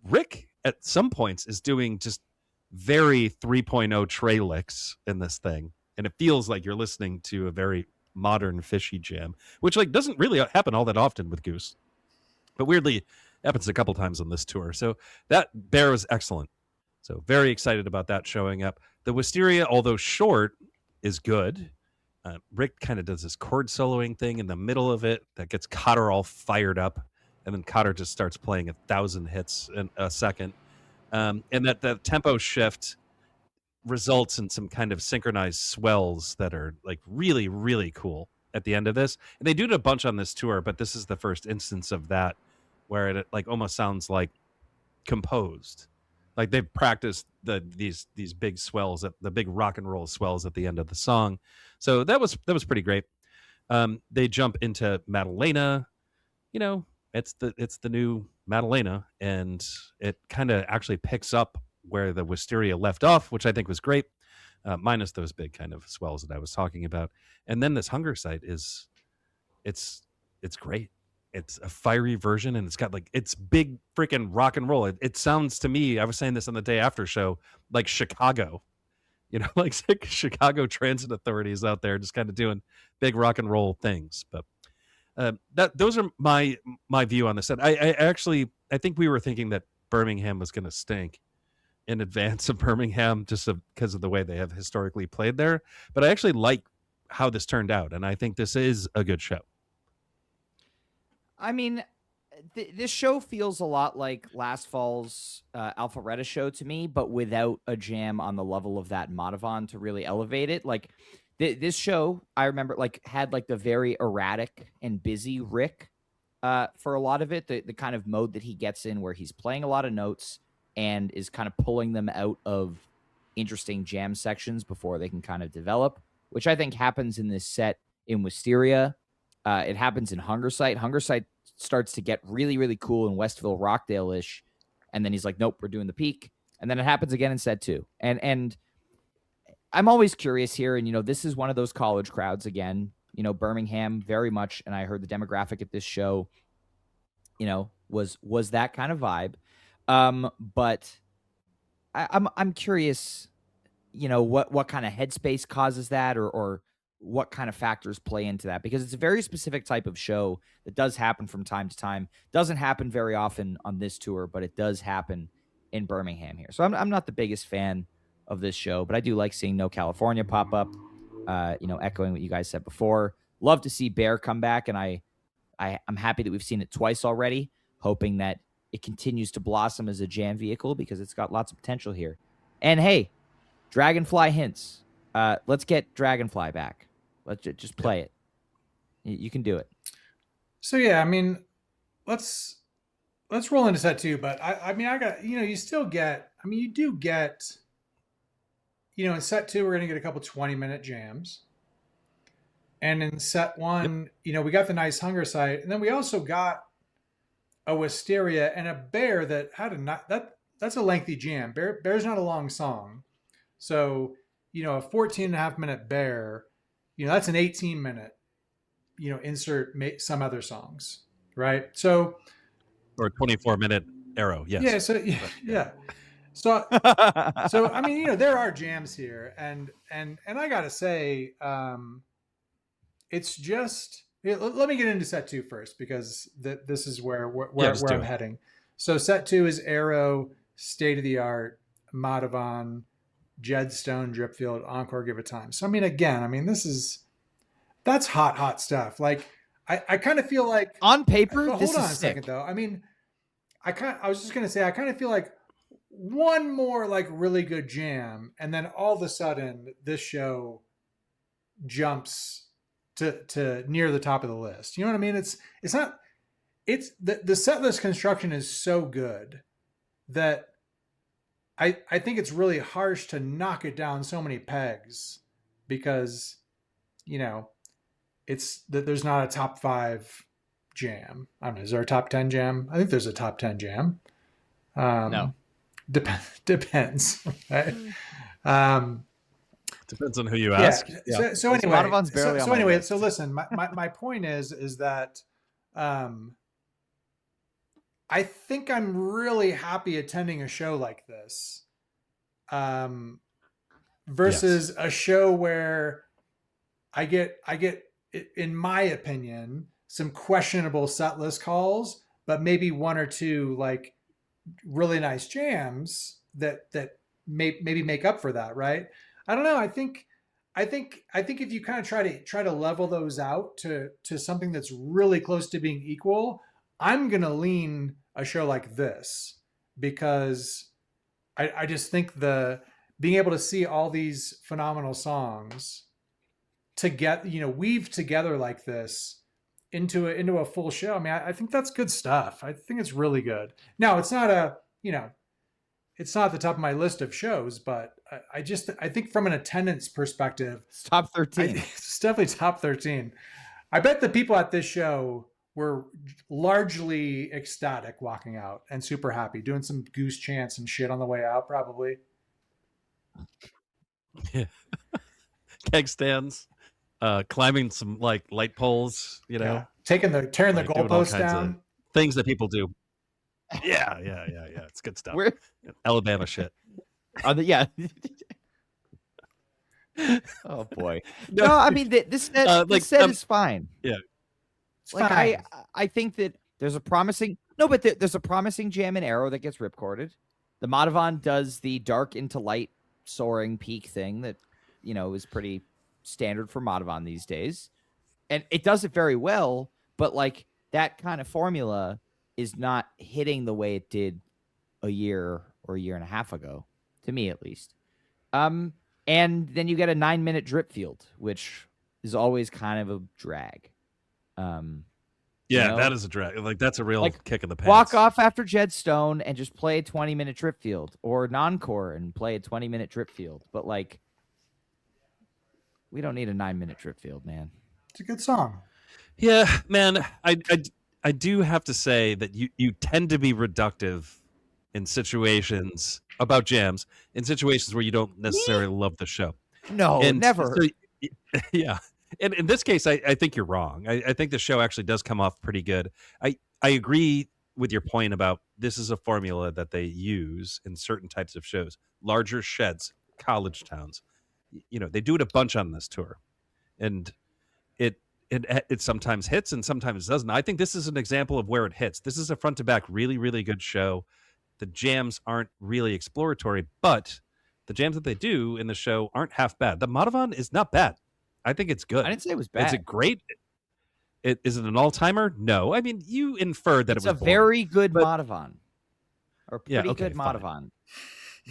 Rick at some points is doing just very 3.0 Trey licks in this thing, and it feels like you're listening to a very modern Fishy jam, which doesn't really happen all that often with Goose, but weirdly happens a couple times on this tour. So that Bear was excellent. So very excited about that showing up. The Wisteria, although short, is good. Rick kind of does this chord soloing thing in the middle of it that gets Cotter all fired up, and then Cotter just starts playing 1,000 hits in a second. And that tempo shift results in some kind of synchronized swells that are really, really cool at the end of this. And they do it a bunch on this tour, but this is the first instance of that where it almost sounds like composed. Like they've practiced these big swells, the big rock and roll swells at the end of the song. So that was pretty great. They jump into Madalena. It's the new Madalena, and it kind of actually picks up where the Wisteria left off, which I think was great, minus those big kind of swells that I was talking about. And then this Hunger Site it's great. It's a fiery version, and it's got it's big freaking rock and roll. It sounds to me, I was saying this on the day after show, like Chicago, like Chicago transit authorities out there just kind of doing big rock and roll things. But those are my view on this set. I think we were thinking that Birmingham was going to stink, in advance of Birmingham just because of the way they have historically played there. But I actually like how this turned out, and I think this is a good show. I mean, this show feels a lot like last fall's Alpharetta show to me, but without a jam on the level of that Madhavan to really elevate it. Like this show, I remember had the very erratic and busy Rick for a lot of it. The kind of mode that he gets in where he's playing a lot of notes and is kind of pulling them out of interesting jam sections before they can kind of develop, which I think happens in this set in Wisteria. It happens in Hunger Sight. Hunger Sight starts to get really, really cool in Westville, Rockdale-ish, and then he's like, nope, we're doing the peak. And then it happens again in set 2. And I'm always curious here, and, this is one of those college crowds again, Birmingham very much, and I heard the demographic at this show, was that kind of vibe. But I'm curious, what kind of headspace causes that or what kind of factors play into that, because it's a very specific type of show that does happen from time to time. Doesn't happen very often on this tour, but it does happen in Birmingham here. So I'm not the biggest fan of this show, but I do like seeing No California pop up, echoing what you guys said before. Love to see Bear come back, and I'm happy that we've seen it twice already, hoping that it continues to blossom as a jam vehicle because it's got lots of potential here. And hey, Dragonfly hints. Let's get Dragonfly back. Let's just play it. You can do it. So yeah, I mean, let's roll into set 2. But I got, you still get, you do get, in set 2 we're gonna get a couple 20-minute jams, and in set 1, we got the nice Hunger Sight, and then we also got a Wisteria and a Bear that had that's a lengthy jam. Bear's not a long song, so a 14.5-minute Bear. That's an 18-minute, insert some other songs, right? So, or a 24-minute Arrow, yes. Yeah. So yeah. So there are jams here, and I gotta say, it's just. Let me get into set 2 first, because this is where I'm heading. So set 2 is Arrow, State of the Art, Madhavan, Jedstone, Dripfield, Encore, Give It Time. So that's hot stuff. Like I kind of feel like on paper, hold on a second though. I was just gonna say I kind of feel like one more really good jam, and then all of a sudden this show jumps to near the top of the list. You know what I mean? It's the set list construction is so good that I think it's really harsh to knock it down so many pegs, because it's that there's not a top 5 jam. I don't know, is there a top 10 jam? I think there's a top 10 jam. No. Depends. Right? Depends on who you ask. Yeah. So anyway, so listen, my point is that I think I'm really happy attending a show like this, versus a show where I get, in my opinion, some questionable set list calls, but maybe one or two really nice jams that maybe make up for that, right? I don't know. I think if you kind of try to level those out to something that's really close to being equal, I'm gonna lean a show like this, because I just think being able to see all these phenomenal songs weave together like this into a full show. I think that's good stuff. I think it's really good. Now, it's not it's not the top of my list of shows, but I think from an attendance perspective, it's top 13. It's definitely top 13. I bet the people at this show were largely ecstatic walking out and super happy, doing some Goose chants and shit on the way out, probably. Yeah. Keg stands, climbing some light poles, tearing the goalposts down. Things that people do. Yeah. It's good stuff. Alabama shit. Yeah. Oh boy. No, this set is fine. Yeah. I think that there's a promising jam in Arrow that gets ripcorded. The Madhavan does the dark into light soaring peak thing that, is pretty standard for Madhavan these days. And it does it very well, but like that kind of formula is not hitting the way it did a year or a year and a half ago, to me at least. And then you get a 9-minute drip field, which is always kind of a drag. That is a drag. Like that's a real kick in the pants. Walk off after Jedstone and just play a 20-minute drip field, or non-core and play a 20-minute drip field. But like, we don't need a 9-minute drip field, man. It's a good song. Yeah, man. I do have to say that you tend to be reductive in situations about jams, in situations where you don't necessarily love the show. No, never. So, yeah. And in this case, I think you're wrong. I think the show actually does come off pretty good. I agree with your point about this is a formula that they use in certain types of shows. Larger sheds, college towns. They do it a bunch on this tour. And it sometimes hits and sometimes doesn't. I think this is an example of where it hits. This is a front-to-back really, really good show. The jams aren't really exploratory, but the jams that they do in the show aren't half bad. The Madhavan is not bad. I think it's good. I didn't say it was bad. Is it great? Is it an all-timer? No. I mean, you inferred that it's it was a very good Madhavan. Or pretty good Madhavan. Fine.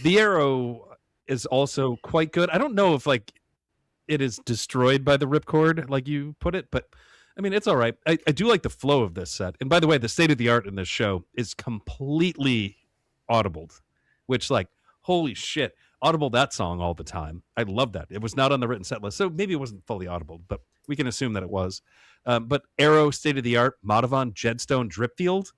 The Arrow is also quite good. I don't know if it is destroyed by the ripcord, like you put it, but I mean, it's all right. I do like the flow of this set. And by the way, the state of the art in this show is completely audibled, which holy shit. Audible that song all the time. I love that. It was not on the written set list, so maybe it wasn't fully audible, but we can assume that it was. But Arrow, State of the Art, Madhavan, Jedstone, Dripfield,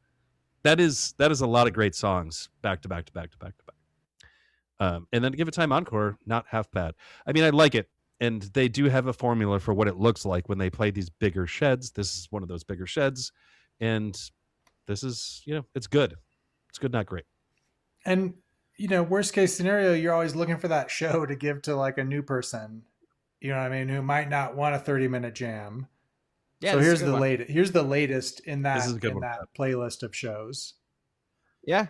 that is a lot of great songs back to back to back to back to back. And then Give It Time Encore, not half bad. I mean, I like it, and they do have a formula for what it looks like when they play these bigger sheds. This is one of those bigger sheds, and this is, it's good. It's good, not great. And worst case scenario, you're always looking for that show to give to a new person, you know what I mean, who might not want a 30-minute jam. Yeah. So here's the latest. Here's the latest in that playlist of shows. Yeah.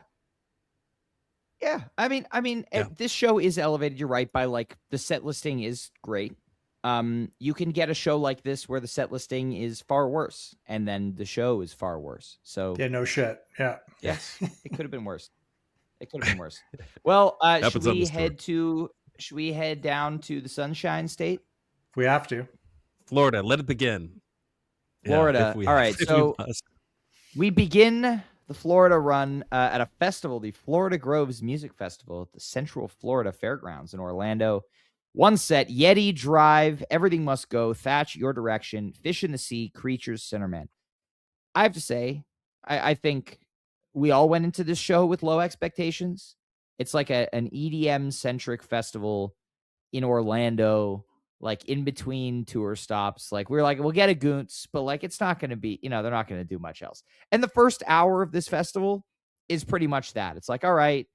Yeah. I mean, this show is elevated. You're right. By the set listing is great. You can get a show like this where the set listing is far worse, and then the show is far worse. So yeah, no shit. Yeah. Yes, it could have been worse. It could have been worse. Well, should we head down to the Sunshine State? We have to. Florida, let it begin. Florida. All right. So we begin the Florida run at a festival, the Florida Groves Music Festival at the Central Florida Fairgrounds in Orlando. One set, Yeti, Drive, Everything Must Go, Thatch, Your Direction, Fish in the Sea, Creatures, Sinnerman. I have to say, I think we all went into this show with low expectations. It's like an EDM-centric festival in Orlando, in between tour stops. We're we'll get a Goose, but it's not going to be, they're not going to do much else. And the first hour of this festival is pretty much that. It's all right,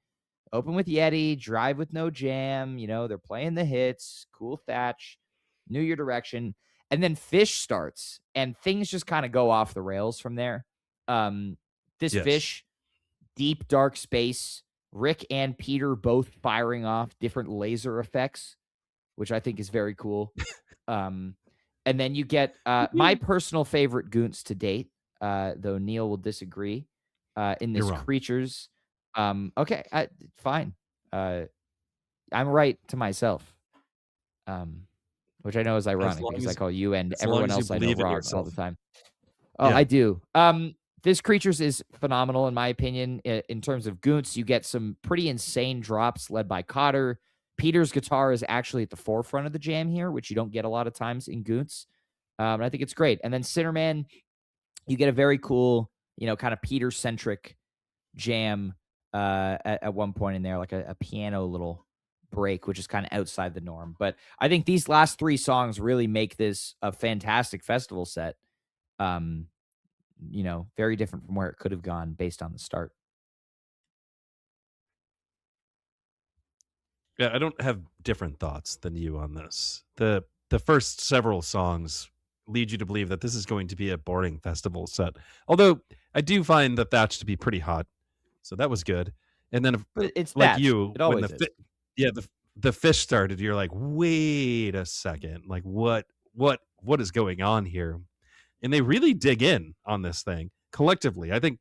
open with Yeti, Drive with no jam. They're playing the hits, cool Thatch, New Your Direction. And then Fish starts, and things just kind of go off the rails from there. Fish, deep, dark space, Rick and Peter both firing off different laser effects, which I think is very cool. And then you get my personal favorite Goose to date, though Neal will disagree, in this Creatures. Okay, fine. I'm right to myself, which I know is ironic because I call you and everyone else I know wrong all the time. Oh, yeah. I do. This Creatures is phenomenal in my opinion. In terms of Goose, you get some pretty insane drops led by Cotter. Peter's guitar is actually at the forefront of the jam here, which you don't get a lot of times in Goose. And I think it's great. And then Sinnerman, you get a very cool, kind of Peter-centric jam at one point in there, a piano little break, which is kind of outside the norm. But I think these last three songs really make this a fantastic festival set. Very different from where it could have gone based on the start. Yeah, I don't have different thoughts than you on this. The first several songs lead you to believe that this is going to be a boring festival set. Although I do find the Thatch to be pretty hot. So that was good. And then, But it's like that. you, It when always is. the fish started, you're like, wait a second, like what is going on here? And they really dig in on this thing collectively. I think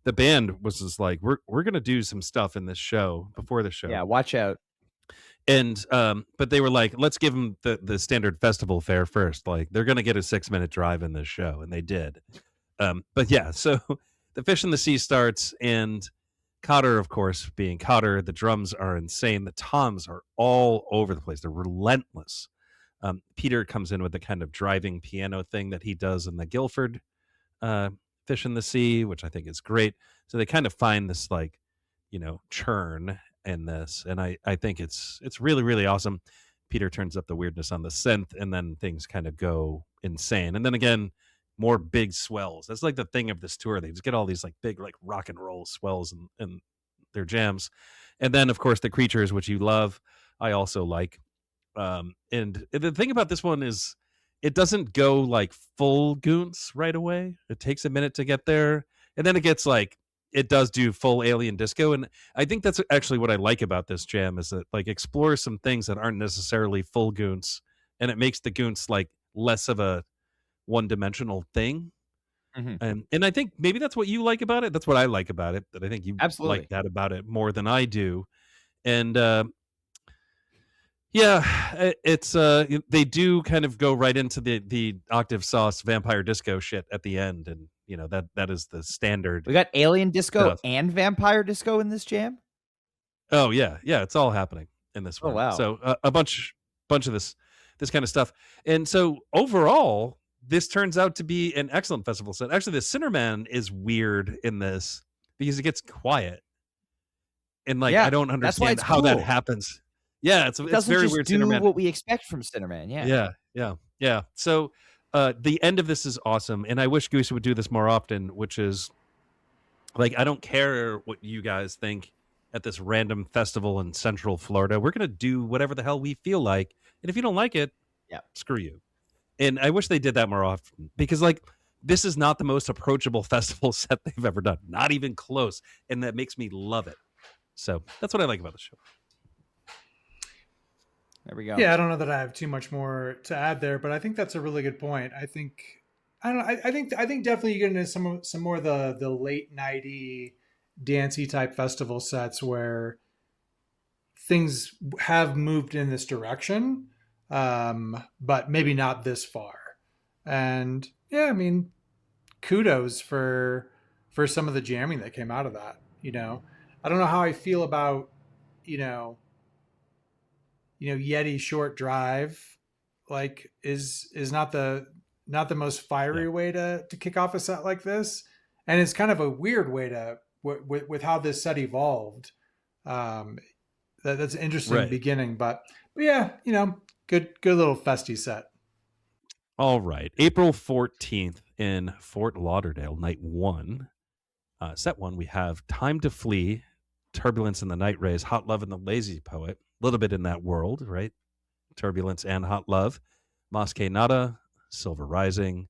the band was just like, we're gonna do some stuff in this show before the show. Yeah, watch out. And but they were like, let's give them the standard festival fare first. Like they're gonna get a 6-minute drive in this show, and they did. But yeah, so the Fish in the Sea starts, and Cotter, of course, being Cotter, the drums are insane. The toms are all over the place. They're relentless. Peter comes in with the kind of driving piano thing that he does in the Guilford Fish in the Sea, which I think is great. So they kind of find this like, churn in this, and I think it's really, really awesome. Peter turns up the weirdness on the synth, and then things kind of go insane. And then again, more big swells. That's like the thing of this tour. They just get all these like big like rock and roll swells and their jams. And then of course the Creatures, which you love, I also like. And the thing about this one is it doesn't go like full Goons right away. It takes a minute to get there, and then it gets like it does do full alien disco. And I think that's actually what I like about this jam, is that like explores some things that aren't necessarily full Goons, and it makes the Goons like less of a one-dimensional thing. And I think maybe that's what you like about it. That's what I like about it. That I think you Absolutely like that about it more than I do. And yeah, it's they do kind of go right into the octave sauce vampire disco shit at the end, and that is the standard. We got alien disco stuff. and vampire disco in this jam. Oh yeah, it's all happening in this one. Oh wow! So a bunch of this kind of stuff, and so overall, this turns out to be an excellent festival set. Actually, the Cinderman is weird in this because it gets quiet, and like I don't understand how that happens. Yeah, it's very weird. Do what we expect from Cinderman. Yeah. So the end of this is awesome, and I wish Goose would do this more often. Which is like, I don't care what you guys think at this random festival in Central Florida. We're gonna do whatever the hell we feel like, and if you don't like it, screw you. And I wish they did that more often, because like this is not the most approachable festival set they've ever done, not even close, and that makes me love it. So that's what I like about the show. There we go. Yeah, I don't know that I have too much more to add there, but I think that's a really good point. I think definitely you get into some more of the late nighty, dancey type festival sets where things have moved in this direction, but maybe not this far. And yeah, I mean, kudos for some of the jamming that came out of that. I don't know how I feel about Yeti Short Drive, like is not the most fiery way to kick off a set like this, and it's kind of a weird way to with how this set evolved. That's an interesting beginning, but yeah, good little festy set. All right, April 14th in Fort Lauderdale, night 1. Set 1, we have Time to Flee, Turbulence in the Night Rays, Hot Love and the Lazy Poet. A little bit in that world, right? Turbulence and Hot Love. Mosque Nada, Silver Rising.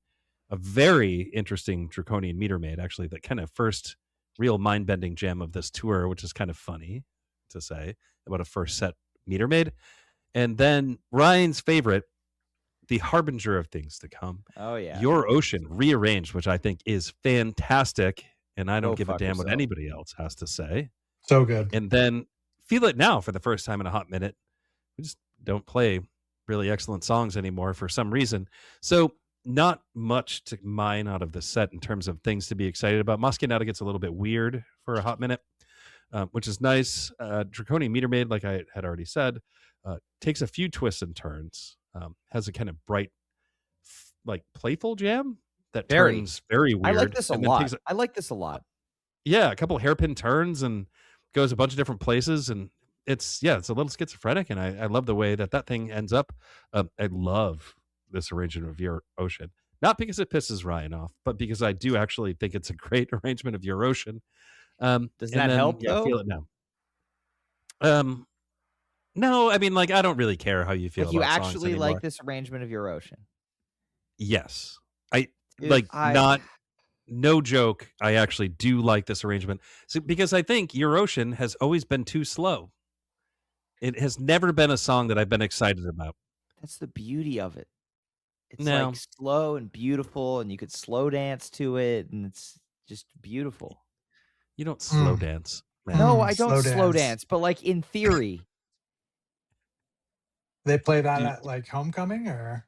A very interesting Draconian Meter Maid, actually, that kind of first real mind-bending jam of this tour, which is kind of funny to say about a first set Meter Maid. And then Ryan's favorite, The Harbinger of Things to Come. Oh, yeah. Your Ocean, rearranged, which I think is fantastic, and I don't give a damn what anybody else has to say. So good. And then Feel It Now for the first time in a hot minute. We just don't play really excellent songs anymore for some reason. So not much to mine out of the set in terms of things to be excited about. Mosque Nada gets a little bit weird for a hot minute, which is nice. Draconian Meter Maid, like I had already said, takes a few twists and turns, has a kind of bright, like playful jam that turns very weird. I like this a lot. I like this a lot. Yeah, a couple hairpin turns and goes a bunch of different places, and it's a little schizophrenic, and I love the way that thing ends up. I love this arrangement of Your Ocean, not because it pisses Ryan off, but because I do actually think it's a great arrangement of Your Ocean. Does that help? Yeah, Feel It Now. No, I mean, like, I don't really care how you feel. Like, you about actually songs like this arrangement of Your Ocean? Yes, not no joke, I actually do like this arrangement. So, because I think Your Ocean has always been too slow. It has never been a song that I've been excited about. That's the beauty of it. It's No. like slow and beautiful, and you could slow dance to it, and it's just beautiful. You don't slow dance, man. No, I don't slow dance, but like in theory. They play that at like homecoming, or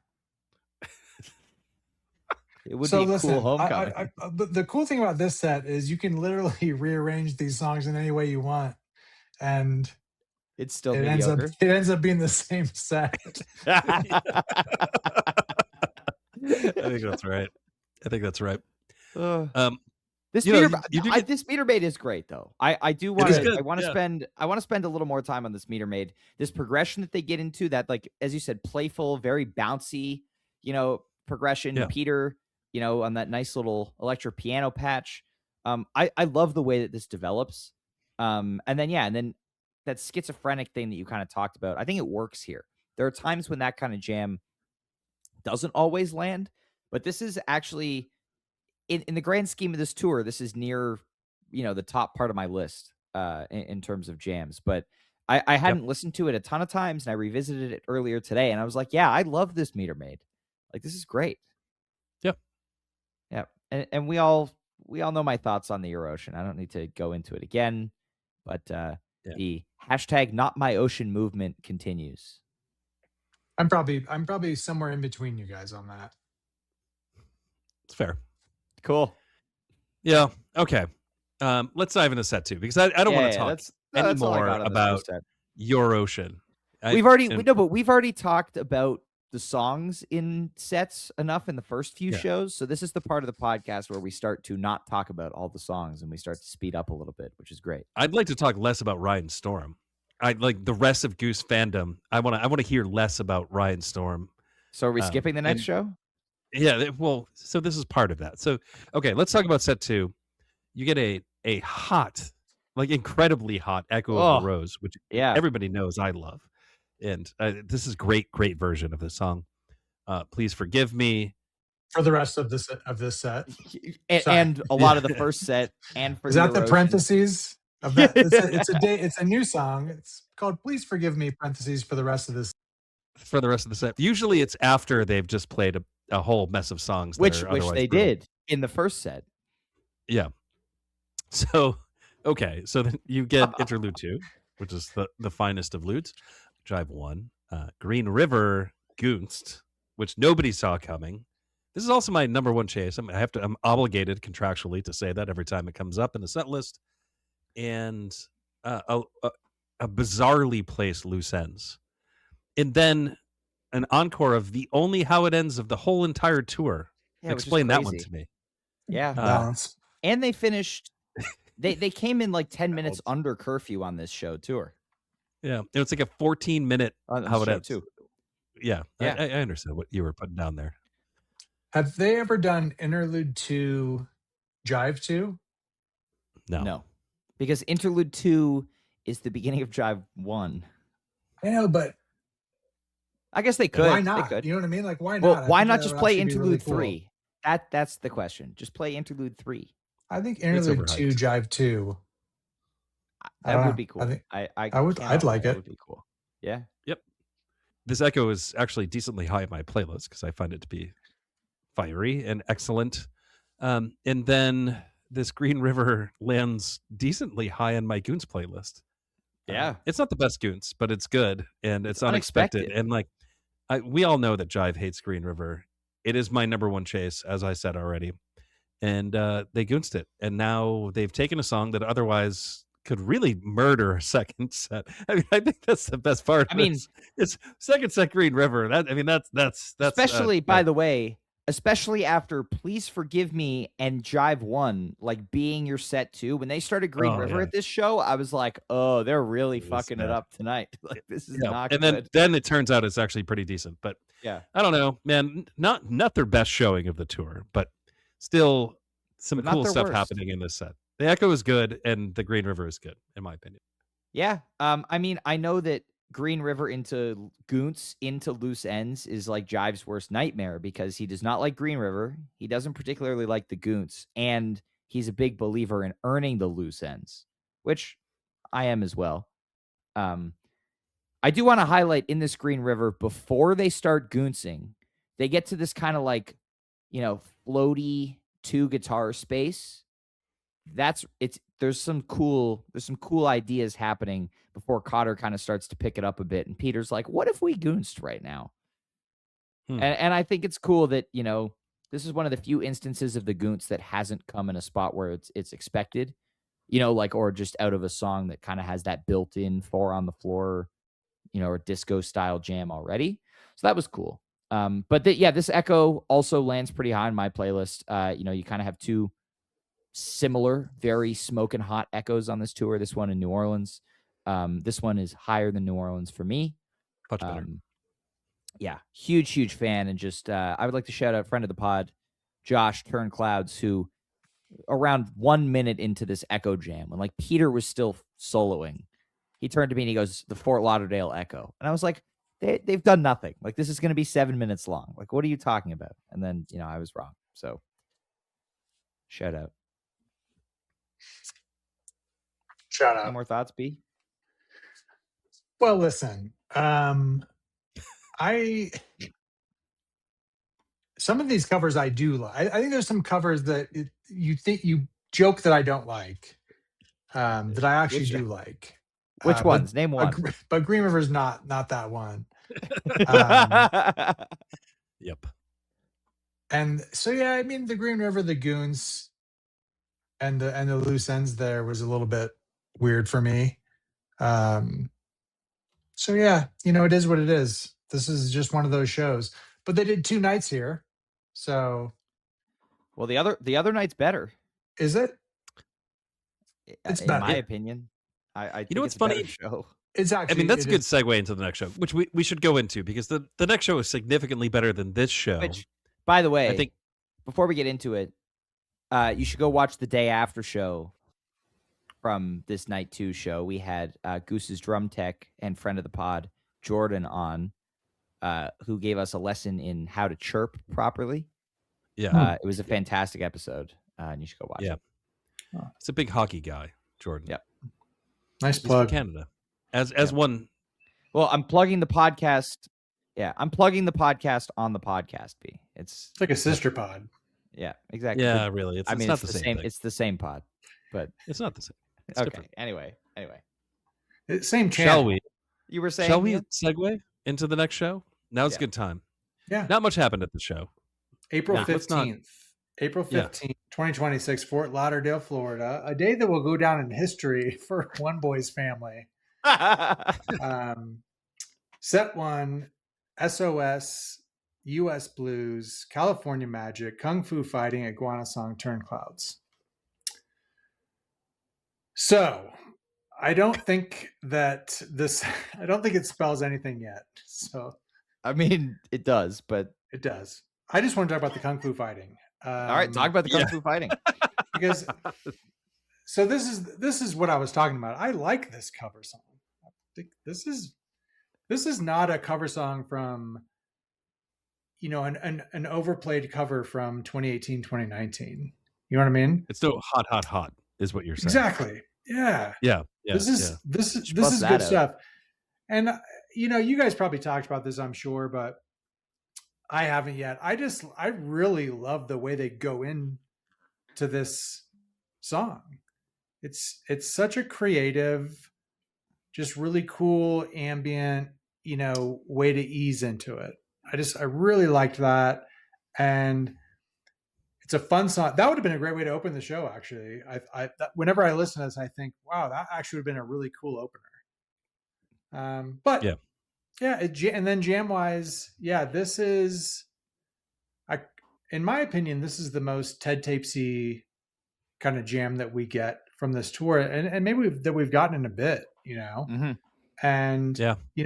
it would be a cool homecoming. But the cool thing about this set is you can literally rearrange these songs in any way you want, and it's still mediocre. It ends up being the same set. I think that's right. This meter maid is great, though. I do want to. I want to spend. I want to spend a little more time on this meter maid. This progression that they get into, that, like, as you said, playful, very bouncy, progression. Yeah. Peter, on that nice little electric piano patch. I love the way that this develops. And then that schizophrenic thing that you kind of talked about, I think it works here. There are times when that kind of jam doesn't always land, but this is actually, in the grand scheme of this tour, this is near, the top part of my list in terms of jams. But I hadn't listened to it a ton of times, and I revisited it earlier today, and I was like, yeah, I love this meter maid. Like, this is great. Yep. Yeah. And we all know my thoughts on the Your Ocean. I don't need to go into it again, but the hashtag Not My Ocean movement continues. I'm probably somewhere in between you guys on that. It's fair. Cool. Yeah. Okay. Let's dive into set 2, because I don't want to talk anymore about Your Ocean. We've already talked about the songs in sets enough in the first few shows. So this is the part of the podcast where we start to not talk about all the songs, and we start to speed up a little bit, which is great. I'd like to talk less about Ryan Storm. I like the rest of Goose fandom. I want to hear less about Ryan Storm. So are we skipping the next show? Yeah. Well, so this is part of that. So, okay, let's talk about set 2. You get a hot, like incredibly hot Echo of the Rose, which everybody knows I love. And this is great version of the song. Please Forgive Me. For the rest of this set. And a lot of the first set. And for is that the parentheses of that? It's a new song. It's called Please Forgive Me, parentheses, for the rest of this. For the rest of the set. Usually it's after they've just played a whole mess of songs. Which they did in the first set. Yeah. So, okay. So then you get Interlude 2, which is the finest of lutes. Jive 1. Green River, Goose, which nobody saw coming. This is also my number one chase. I'm obligated contractually to say that every time it comes up in the set list. And a bizarrely placed Loose Ends. And then an encore of the only How It Ends of the whole entire tour. Explain that one to me. Yeah. And they finished, they came in like 10 minutes under curfew on this show tour. Yeah. It's like a 14-minute How It Ends too. Yeah. I understand what you were putting down there. Have they ever done Interlude 2 Jive 2? No. Because Interlude 2 is the beginning of Jive 1. I know, but I guess they could. Why not? They could. You know what I mean? Like, why not? Well, why not just play Interlude 3? Cool. That's the question. Just play Interlude 3. I think Interlude 2 Jive 2. That would be cool. I'd like it. That would be cool. Yeah. Yep. This Echo is actually decently high in my playlist because I find it to be fiery and excellent. And then this Green River lands decently high in my Goons playlist. Yeah. It's not the best Goons, but it's good and it's unexpected. And like, we all know that Jive hates Green River. It is my number one chase, as I said already. And they goonsed it. And now they've taken a song that otherwise could really murder a second set. I mean, I think that's the best part. It's second set Green River. That's especially, by the way, especially after Please Forgive Me and Jive 1, like being your set 2. When they started Green River at this show, I was like, oh, they're really fucking it up tonight. Like, this is not good. And then it turns out it's actually pretty decent. But yeah, I don't know, man. Not their best showing of the tour, but still some cool stuff happening in this set. The Echo is good and the Green River is good, in my opinion. Yeah. I know that Green River into Goose into Loose Ends is like Jive's worst nightmare because he does not like Green River. He doesn't particularly like the Goose, and he's a big believer in earning the loose ends, which I am as well. I do want to highlight in this Green River, before they start goonsing, they get to this kind of like, floaty 2-guitar space. There's some cool ideas happening before Cotter kind of starts to pick it up a bit. And Peter's like, what if we goonsed right now? And I think it's cool that, this is one of the few instances of the goons that hasn't come in a spot where it's expected, or just out of a song that kind of has that built-in 4 on the floor, or disco style jam already. So that was cool. But this Echo also lands pretty high on my playlist. You kind of have two similar, very smoking hot Echoes on this tour. This one in New Orleans. This one is higher than New Orleans for me. Much better. Huge fan. And just, I would like to shout out a friend of the pod, Josh Turn Clouds, who around 1 minute into this Echo jam, when like Peter was still soloing, he turned to me and he goes, the Fort Lauderdale Echo. And I was like, they've done nothing. Like, this is going to be 7 minutes long. Like, what are you talking about? And then, I was wrong. So shout out. Shout out. Any more thoughts, B? Well, listen, some of these covers I do like. I think there's some covers that you joke that I don't like, that I actually do like. Which ones? Name one. But Green River's not that one. Yep. And so I mean, the Green River, the Goons, and the loose ends there was a little bit weird for me. So it is what it is. This is just one of those shows. But they did 2 nights here, so. Well, the other night's better. Is it? It's better. In my opinion. I think what's funny? Show. It's actually. I mean, that's a good segue into the next show, which we should go into, because the next show is significantly better than this show. Which, by the way, I think before we get into it, you should go watch the day after show from this night 2 show. We had Goose's drum tech and friend of the pod, Jordan, on, who gave us a lesson in how to chirp properly. Yeah. It was a fantastic episode, and you should go watch it. Oh. It's a big hockey guy, Jordan. Yep. Nice He's plug. from Canada. As one. Well, I'm plugging the podcast. Yeah, I'm plugging the podcast on the podcast, B. It's like a sister pod. Yeah, exactly. Yeah, really. It's not the same thing. It's the same pod, but it's not the same. It's okay. Different. Anyway. Same channel. Shall we? You were saying? Shall we segue into the next show? Now's a good time. Yeah. Not much happened at the show. April 15th. April 15th, 2026, Fort Lauderdale, Florida. A day that will go down in history for One Boy's family. Set 1, SOS, US Blues, California Magic, Kung Fu Fighting, Iguana Song, Turn Clouds. So, I don't think it spells anything yet. So, I mean, it does, but it does. I just want to talk about the Kung Fu Fighting. All right, talk about the Kung Fu Fighting. Because so this is what I was talking about. I like this cover song. I think this is not a cover song from an overplayed cover from 2018, 2019. You know what I mean? It's no hot is what you're saying. Exactly. Yeah. Yeah. This is good stuff. And you guys probably talked about this, I'm sure, but I haven't yet. I really love the way they go in to this song. It's such a creative, just really cool ambient, way to ease into it. I really liked that. And it's a fun song. That would have been a great way to open the show, actually. Whenever I listen to this, I think, wow, that actually would have been a really cool opener. But and then jam-wise, this is, in my opinion, this is the most Ted Tapesy kind of jam that we get from this tour, and maybe that we've gotten in a bit, Mm-hmm. And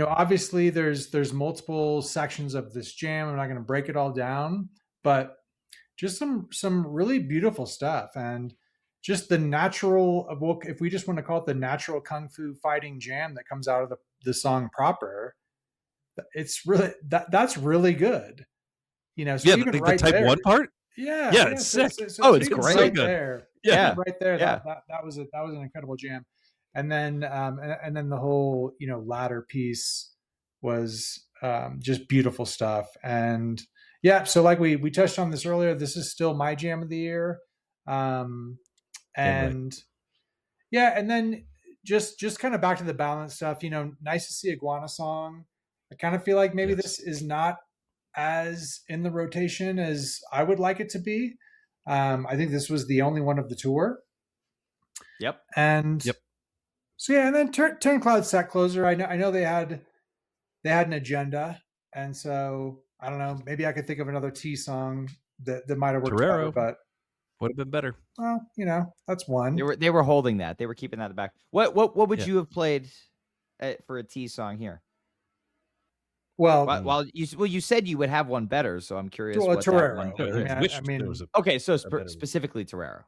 obviously there's multiple sections of this jam. I'm not going to break it all down, but just some really beautiful stuff, and just the natural, if we just want to call it the natural Kung Fu Fighting jam that comes out of the song proper, it's really that's really good. So yeah, even the right type there, 1 part. yeah, It's sick. It's even great. right So there, Yeah. right there, Yeah. that was an incredible jam. And then and then the whole ladder piece was just beautiful stuff. And yeah, so like we touched on this earlier, this is still my jam of the year. And yeah, and then just kind of back to the balance stuff, nice to see Iguana Song. I kind of feel like maybe this is not as in the rotation as I would like it to be. I think this was the only one of the tour. Yep. And so yeah, and then Turn Cloud Set Closer. I know they had an agenda, and so I don't know. Maybe I could think of another T song that might have worked better, but would have been better. Well, that's one. They were holding that. They were keeping that in the back. What would you have played for a T song here? Well, you said you would have one better, so I'm curious. Well, what Torero. That one okay, so specifically Torero.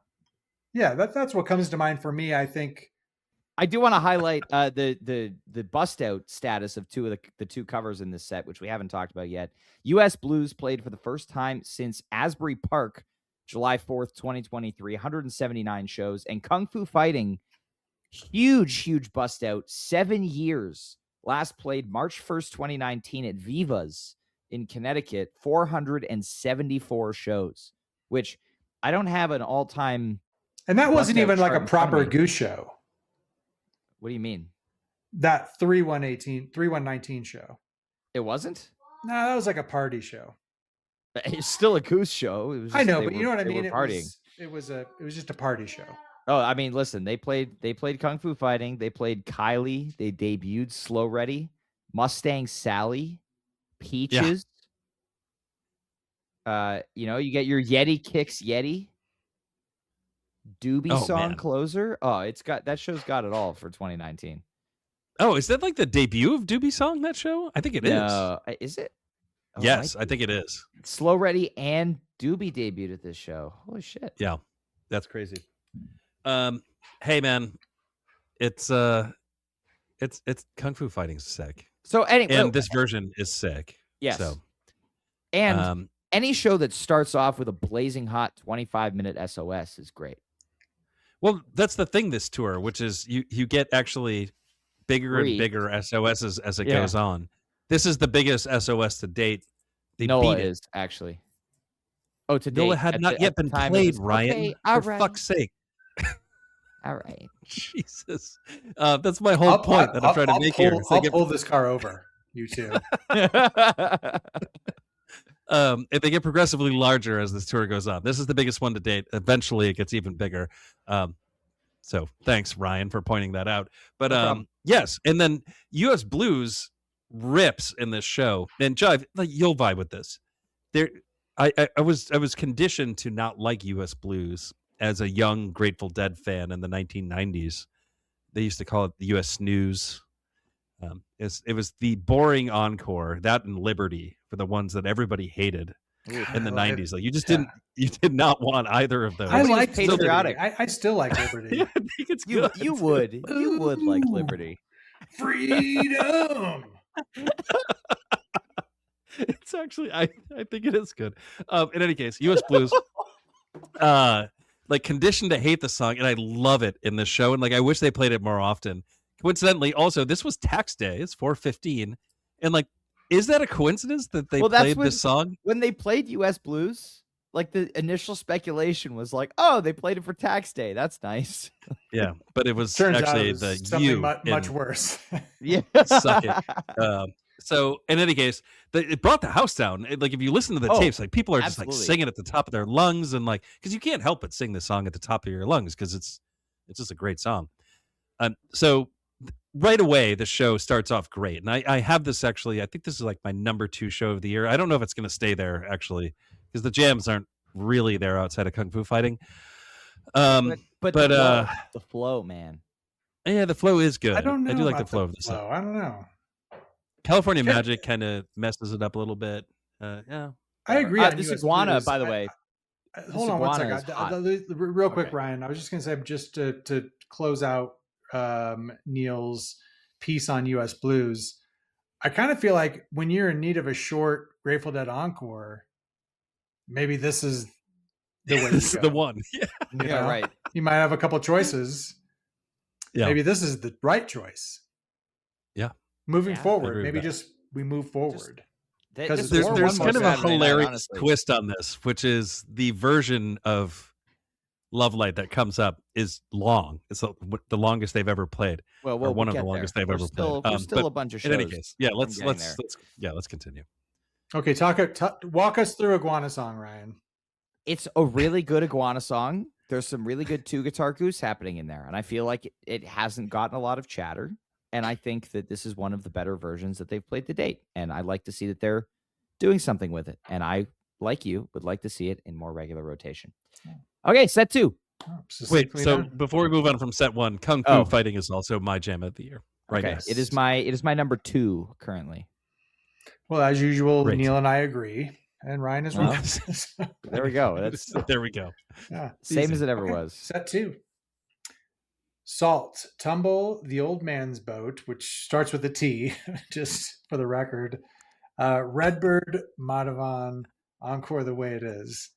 Yeah, that's what comes to mind for me. I think I do want to highlight the bust out status of the two covers in this set, which we haven't talked about yet. U.S. Blues played for the first time since Asbury Park, July 4th, 2023, 179 shows, and Kung Fu Fighting, huge bust out, 7 years. Last played March 1st, 2019 at Viva's in Connecticut, 474 shows, which I don't have an all-time. And that wasn't even like a proper Goose show. What do you mean? That 3/119 show. It wasn't? No, that was like a party show. It's still a Goose show. It was just, I know, but you know what I mean? It was just a party show. Oh, I mean, listen, they played Kung Fu Fighting. They played Kylie. They debuted Slow Ready, Mustang Sally, Peaches. Yeah. You get your Yeti Kicks Yeti. Doobie Song Closer. Oh, that show's got it all for 2019. Oh, is that like the debut of Doobie Song, that show? I think it is. Is it? Oh, yes, I think it is. Slow Ready and Doobie debuted at this show. Holy shit. Yeah. That's crazy. Hey man, it's Kung Fu Fighting's sick. So anyway, and this version is sick. Yes. So, and any show that starts off with a blazing hot 25-minute SOS is great. Well, that's the thing this tour, which is you get actually bigger and bigger SOSs as it goes on. This is the biggest SOS to date. They beat it. Actually. Oh, to date. Nola had not yet been played, Ryan. Okay, for fuck's sake. All right. Jesus. That's my whole point that I'm trying to make here. I'll pull this car over, you two. And they get progressively larger as this tour goes on. This is the biggest one to date. Eventually, it gets even bigger. So thanks, Ryan, for pointing that out. But yes, and then U.S. Blues rips in this show. And Jive, like, you'll vibe with this. I was conditioned to not like U.S. Blues as a young Grateful Dead fan in the 1990s. They used to call it the U.S. Snooze. It was the boring encore, that and Liberty, for the ones that everybody hated in the 90s. Like you did not want either of those. I like patriotic. I still like Liberty. Yeah, I think it's good. You would like Liberty. Freedom. It's actually I think it is good. In any case, U.S. Blues like conditioned to hate the song, and I love it in this show, and like I wish they played it more often. Coincidentally, also, this was tax day. It's 4/15, and like, is that a coincidence that they played this song? When they played U.S. Blues, like the initial speculation was like, "Oh, they played it for tax day. That's nice." Yeah, but it was Turns actually out it was something much worse. Yeah, suck it. So, in any case, it brought the house down. Like, if you listen to the tapes, like people are just like singing at the top of their lungs, and like, because you can't help but sing this song at the top of your lungs because it's just a great song. So right away, the show starts off great, and I have this actually. I think this is like my number 2 show of the year. I don't know if it's going to stay there actually, because the jams aren't really there outside of Kung Fu Fighting. But the flow, man. Yeah, the flow is good. I don't know. I do like the flow of the song. I don't know. California Magic kind of messes it up a little bit. Yeah, I agree. This iguana, by the way. Hold on one second. Real quick, Ryan. I was just going to say, just to close out Neal's piece on US Blues. I kind of feel like when you're in need of a short Grateful Dead encore, maybe this is the way This to is go. the one. Yeah. Yeah, right. You might have a couple choices. Yeah. Maybe this is the right choice. Yeah. Moving Yeah, forward, maybe we move forward. Because there's kind of a hilarious twist on this, which is the version of Love Light that comes up is long. It's the longest they've ever played. Well, or one of the longest they've ever played. We're still a bunch of shows. In any case, yeah, let's continue. Okay, walk us through Iguana song, Ryan. It's a really good Iguana song. There's some really good 2-guitar Goose happening in there, and I feel like it hasn't gotten a lot of chatter. And I think that this is one of the better versions that they've played to date. And I like to see that they're doing something with it. And I, like you, would like to see it in more regular rotation. Okay, set 2. Wait, so before we move on from set 1, Kung Fu Fighting is also my jam of the year. Right. Okay. It is my number 2 currently. Well, as usual, Neal and I agree. And Ryan is wrong. There we go. There we go. Yeah, same as it ever was. Set 2. Salt, Tumble, The Old Man's Boat, which starts with a T, just for the record. Redbird, Madhavan, Encore the Way It Is.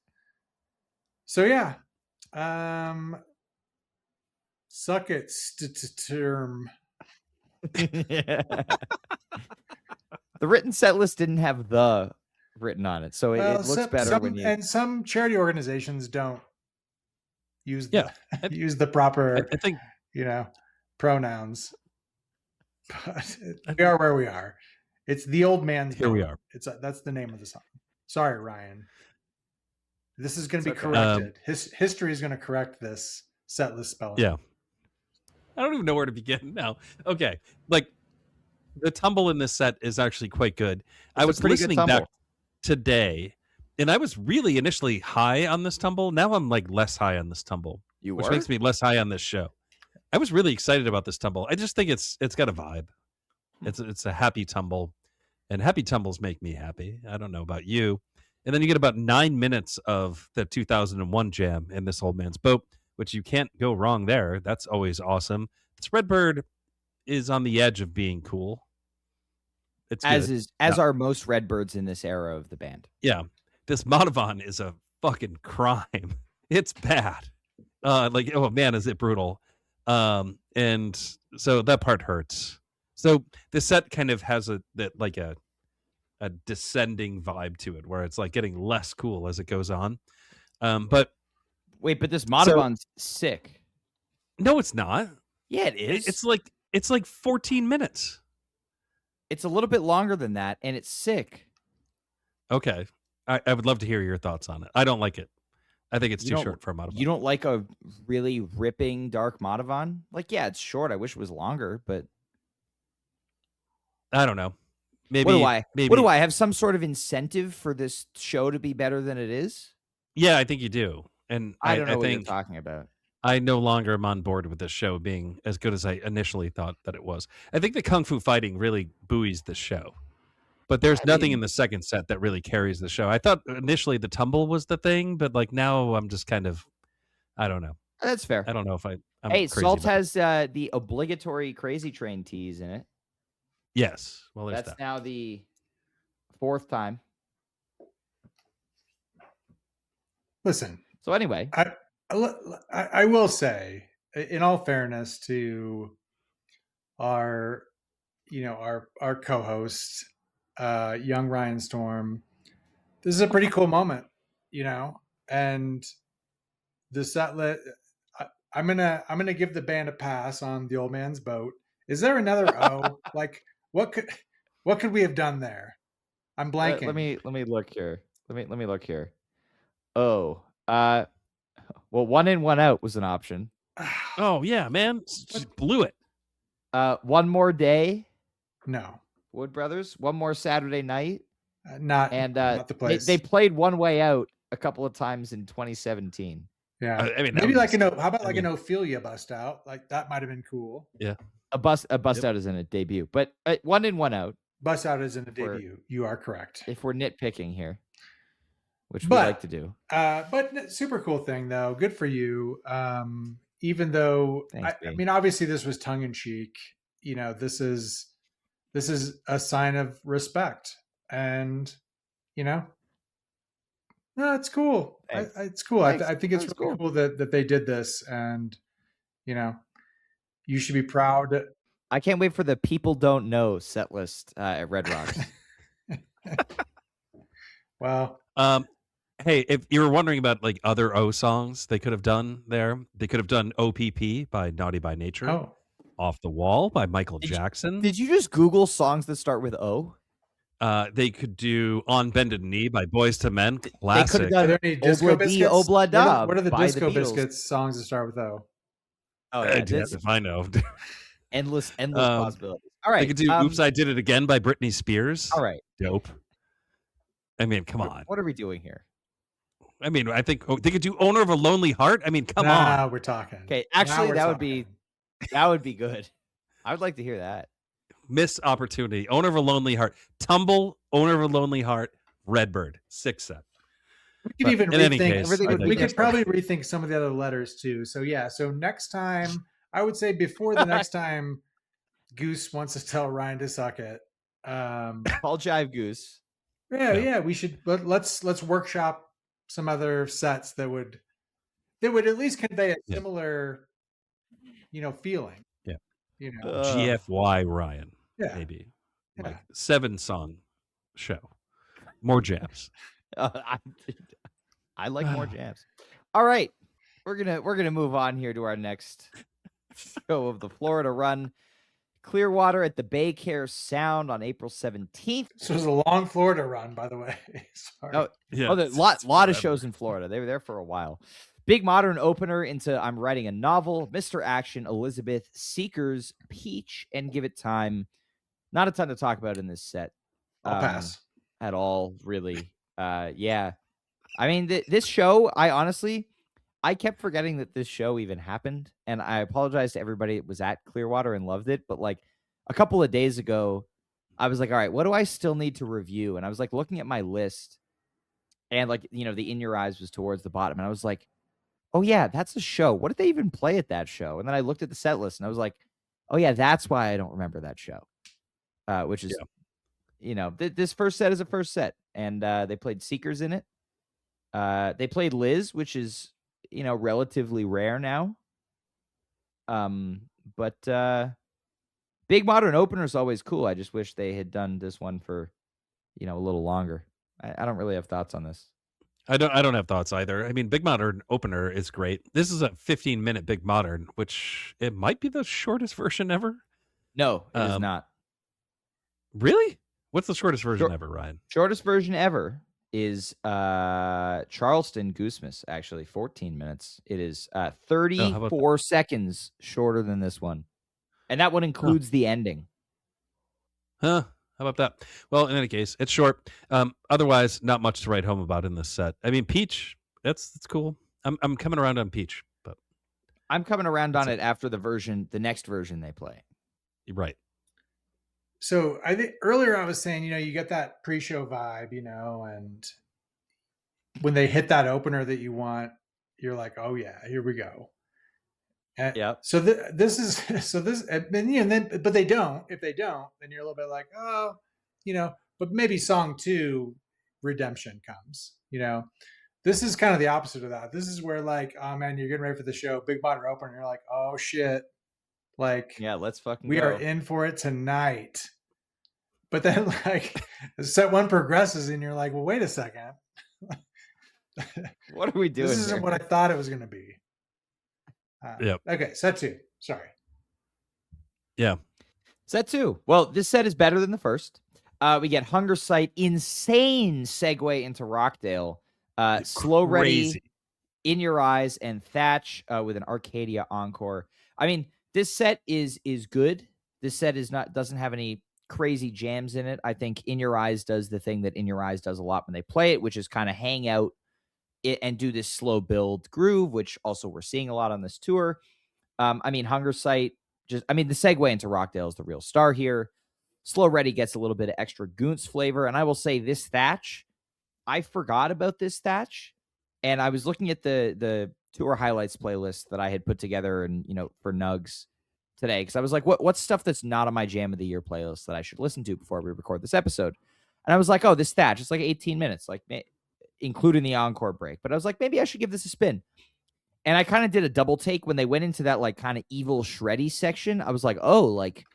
So yeah. Suck it, term. The written set list didn't have the written on it, so it looks better when you. And some charity organizations don't use the proper. I think pronouns. But we are where we are. It's The Old Man's Boat. Here we are. That's the name of the song. Sorry, Ryan. This is going to be corrected. History is going to correct this set list spelling. Yeah. I don't even know where to begin now. Okay. Like, the tumble in this set is actually quite good. I was listening back today, and I was really initially high on this tumble. Now I'm like less high on this tumble, which makes me less high on this show. I was really excited about this tumble. I just think it's got a vibe. It's a happy tumble, and happy tumbles make me happy. I don't know about you. And then you get about 9 minutes of the 2001 jam in This Old Man's Boat, which you can't go wrong there. That's always awesome. This Redbird is on the edge of being cool. It's as are most Redbirds in this era of the band. Yeah, this Madhavan is a fucking crime. It's bad. Oh man, is it brutal. And so that part hurts. So the set kind of has a descending vibe to it, where it's like getting less cool as it goes on. But this Madhavan's sick. No, it's not. Yeah, it is. It's like 14 minutes. It's a little bit longer than that, and it's sick. Okay. I would love to hear your thoughts on it. I don't like it. I think it's too short for a Madhavan. You don't like a really ripping dark Madhavan? Like, yeah, it's short. I wish it was longer, but I don't know. Maybe what do I have some sort of incentive for this show to be better than it is? Yeah, I think you do. And I don't know what you're talking about. I no longer am on board with this show being as good as I initially thought that it was. I think the Kung Fu Fighting really buoys the show. But there's nothing in the second set that really carries the show. I thought initially the tumble was the thing, but like now I'm just kind of, I don't know. That's fair. I don't know if I'm Hey, crazy Salt has the obligatory Crazy Train tease in it. Yes. Well, there's That's now the 4th time. Listen. So anyway, I will say, in all fairness to our co-host, young Ryan Storm, this is a pretty cool moment, and the set list. I'm gonna give the band a pass on The Old Man's Boat. Is there another O? Like, what could we have done there? I'm blanking. Let me look here. Let me look here. Oh, well, One In, One Out was an option. Oh yeah, man, just blew it. One More Day. No. Wood Brothers. One More Saturday Night. Not the place. They played One Way Out a couple of times in 2017. Yeah, I mean, maybe how about an Ophelia bust out? Like that might have been cool. Yeah, a bust out is in a debut, but One In, One Out. Bust out is in a debut. You are correct. If we're nitpicking here, which we like to do. But super cool thing though. Good for you. Even though Thanks, I mean, obviously this was tongue in cheek, this is a sign of respect, and no, it's cool. It's cool. I think it's really cool that they did this, and you should be proud. I can't wait for the people don't know set list at Red Rocks. Well, hey, if you were wondering about like other O songs they could have done there, they could have done OPP by Naughty by Nature. Oh. Off the Wall by Michael Jackson. Did you just Google songs that start with O? They could do On Bended Knee by Boys to Men. Classic. They could have done any Disco Biscuits. What are the Disco Biscuits songs that start with O? Oh, yeah, if I know. endless possibilities. All right. They could do Oops, I Did It Again by Britney Spears. All right. Dope. I mean, come on. What are we doing here? I mean, I think they could do Owner of a Lonely Heart. I mean, come on. We're talking. Okay, actually, that would be good. I would like to hear that. Missed opportunity. Owner of a Lonely Heart. Tumble. Owner of a Lonely Heart. Redbird. 6-7. We could even rethink. We could probably rethink some of the other letters too. So yeah. So next time, I would say before the next time, Goose wants to tell Ryan to suck it. Call Jive Goose. Yeah. We should. Let's workshop some other sets that would at least convey a similar, feeling. Yeah. GFY Ryan. Yeah. Maybe. Like 7-song show. More jabs. I like more jabs. All right, we're gonna move on here to our next show of the Florida Run. Clearwater at the Bay Care Sound on April 17th. So it was a long Florida run, by the way. Sorry. Oh, yeah. Lot of shows in Florida. They were there for a while. Big Modern opener into I'm Writing a Novel, Mr. Action, Elizabeth, Seekers, Peach, and Give It Time. Not a ton to talk about in this set. I'll pass. At all, really. Yeah. I mean, this show, I kept forgetting that this show even happened, and I apologize to everybody that was at Clearwater and loved it, but like a couple of days ago, I was like, all right, what do I still need to review? And I was like looking at my list, and like, the In Your Eyes was towards the bottom, and I was like, oh yeah, that's a show. What did they even play at that show? And then I looked at the set list, and I was like, oh yeah, that's why I don't remember that show, which is, this first set is a first set, and they played Seekers in it. They played Liz, which is, relatively rare now. But Big Modern opener is always cool. I just wish they had done this one for, a little longer. I don't really have thoughts on this. I don't have thoughts either. I mean, Big Modern opener is great. This is a 15-minute Big Modern, which it might be the shortest version ever. No, it is not. Really? What's the shortest version ever, Ryan? Shortest version ever is Charleston Goosemas, actually 14 minutes. It is 34 seconds shorter than this one, and that one includes the ending. How about that? Well, in any case, it's short. Otherwise, not much to write home about in this set. I mean, Peach, that's cool. I'm coming around on Peach, but I'm coming around on it after the next version they play. Right. So I think earlier I was saying, you get that pre-show vibe, and when they hit that opener that you want, you're like, oh yeah, here we go. Yeah. So but they don't. If they don't, then you're a little bit like, oh, but maybe song 2, Redemption comes. This is kind of the opposite of that. This is where like, oh man, you're getting ready for the show, Big Modern opener. You're like, oh shit. Like, yeah, let's fucking we go. are in for it tonight. But then like set 1 progresses and you're like, well, wait a second. What are we doing? This isn't what I thought it was going to be. Yep. Okay, set 2. Sorry. Yeah. Set 2. Well, this set is better than the first. We get Hunger Sight, insane segue into Rockdale. Slow Ready, In Your Eyes, and Thatch with an Arcadia encore. I mean, this set is good. This set doesn't have any crazy jams in it. I think In Your Eyes does the thing that In Your Eyes does a lot when they play it, which is kind of hang out and do this slow build groove, which also we're seeing a lot on this tour. I mean, Hunger Sight, the segue into Rockdale is the real star here. Slow Ready gets a little bit of extra Goose flavor. And I will say this Thatch, I forgot about this Thatch. And I was looking at the tour highlights playlist that I had put together and, for Nugs today because I was like, what's stuff that's not on my Jam of the Year playlist that I should listen to before we record this episode? And I was like, oh, this Thatch, it's like 18 minutes, like including the encore break. But I was like, maybe I should give this a spin. And I kind of did a double take when they went into that like kind of evil shreddy section. I was like, oh, like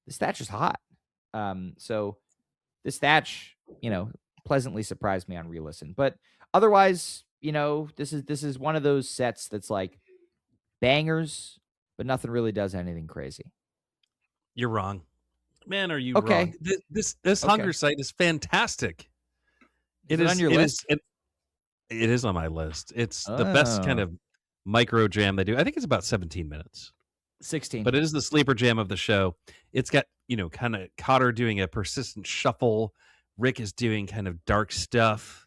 this Thatch is hot. So this Thatch, pleasantly surprised me on re-listen. But otherwise, this is one of those sets that's like bangers, but nothing really does anything crazy. You're wrong. Man, are you wrong? This Hunger Site is fantastic. Is it on your list? It is on my list. It's the best kind of micro jam they do. I think it's about 17 minutes. 16. But it is the sleeper jam of the show. It's got, kind of Cotter doing a persistent shuffle. Rick is doing kind of dark stuff.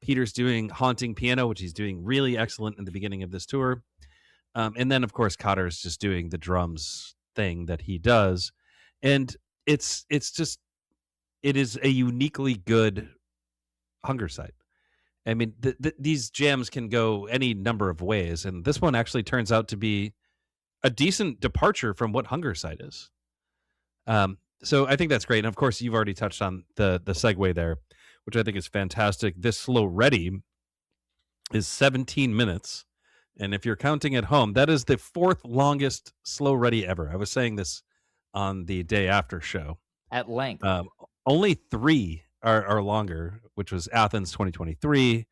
Peter's doing haunting piano, which he's doing really excellent in the beginning of this tour. And then, of course, Cotter's just doing the drums thing that he does. And it is a uniquely good Hunger Site. I mean, these jams can go any number of ways. And this one actually turns out to be a decent departure from what Hunger Site is. So I think that's great. And of course, you've already touched on the segue there, which I think is fantastic. This Slow Ready is 17 minutes. And if you're counting at home, that is the 4th longest Slow Ready ever. I was saying this on the day after show. At length. Only 3 are longer, which was Athens 2023,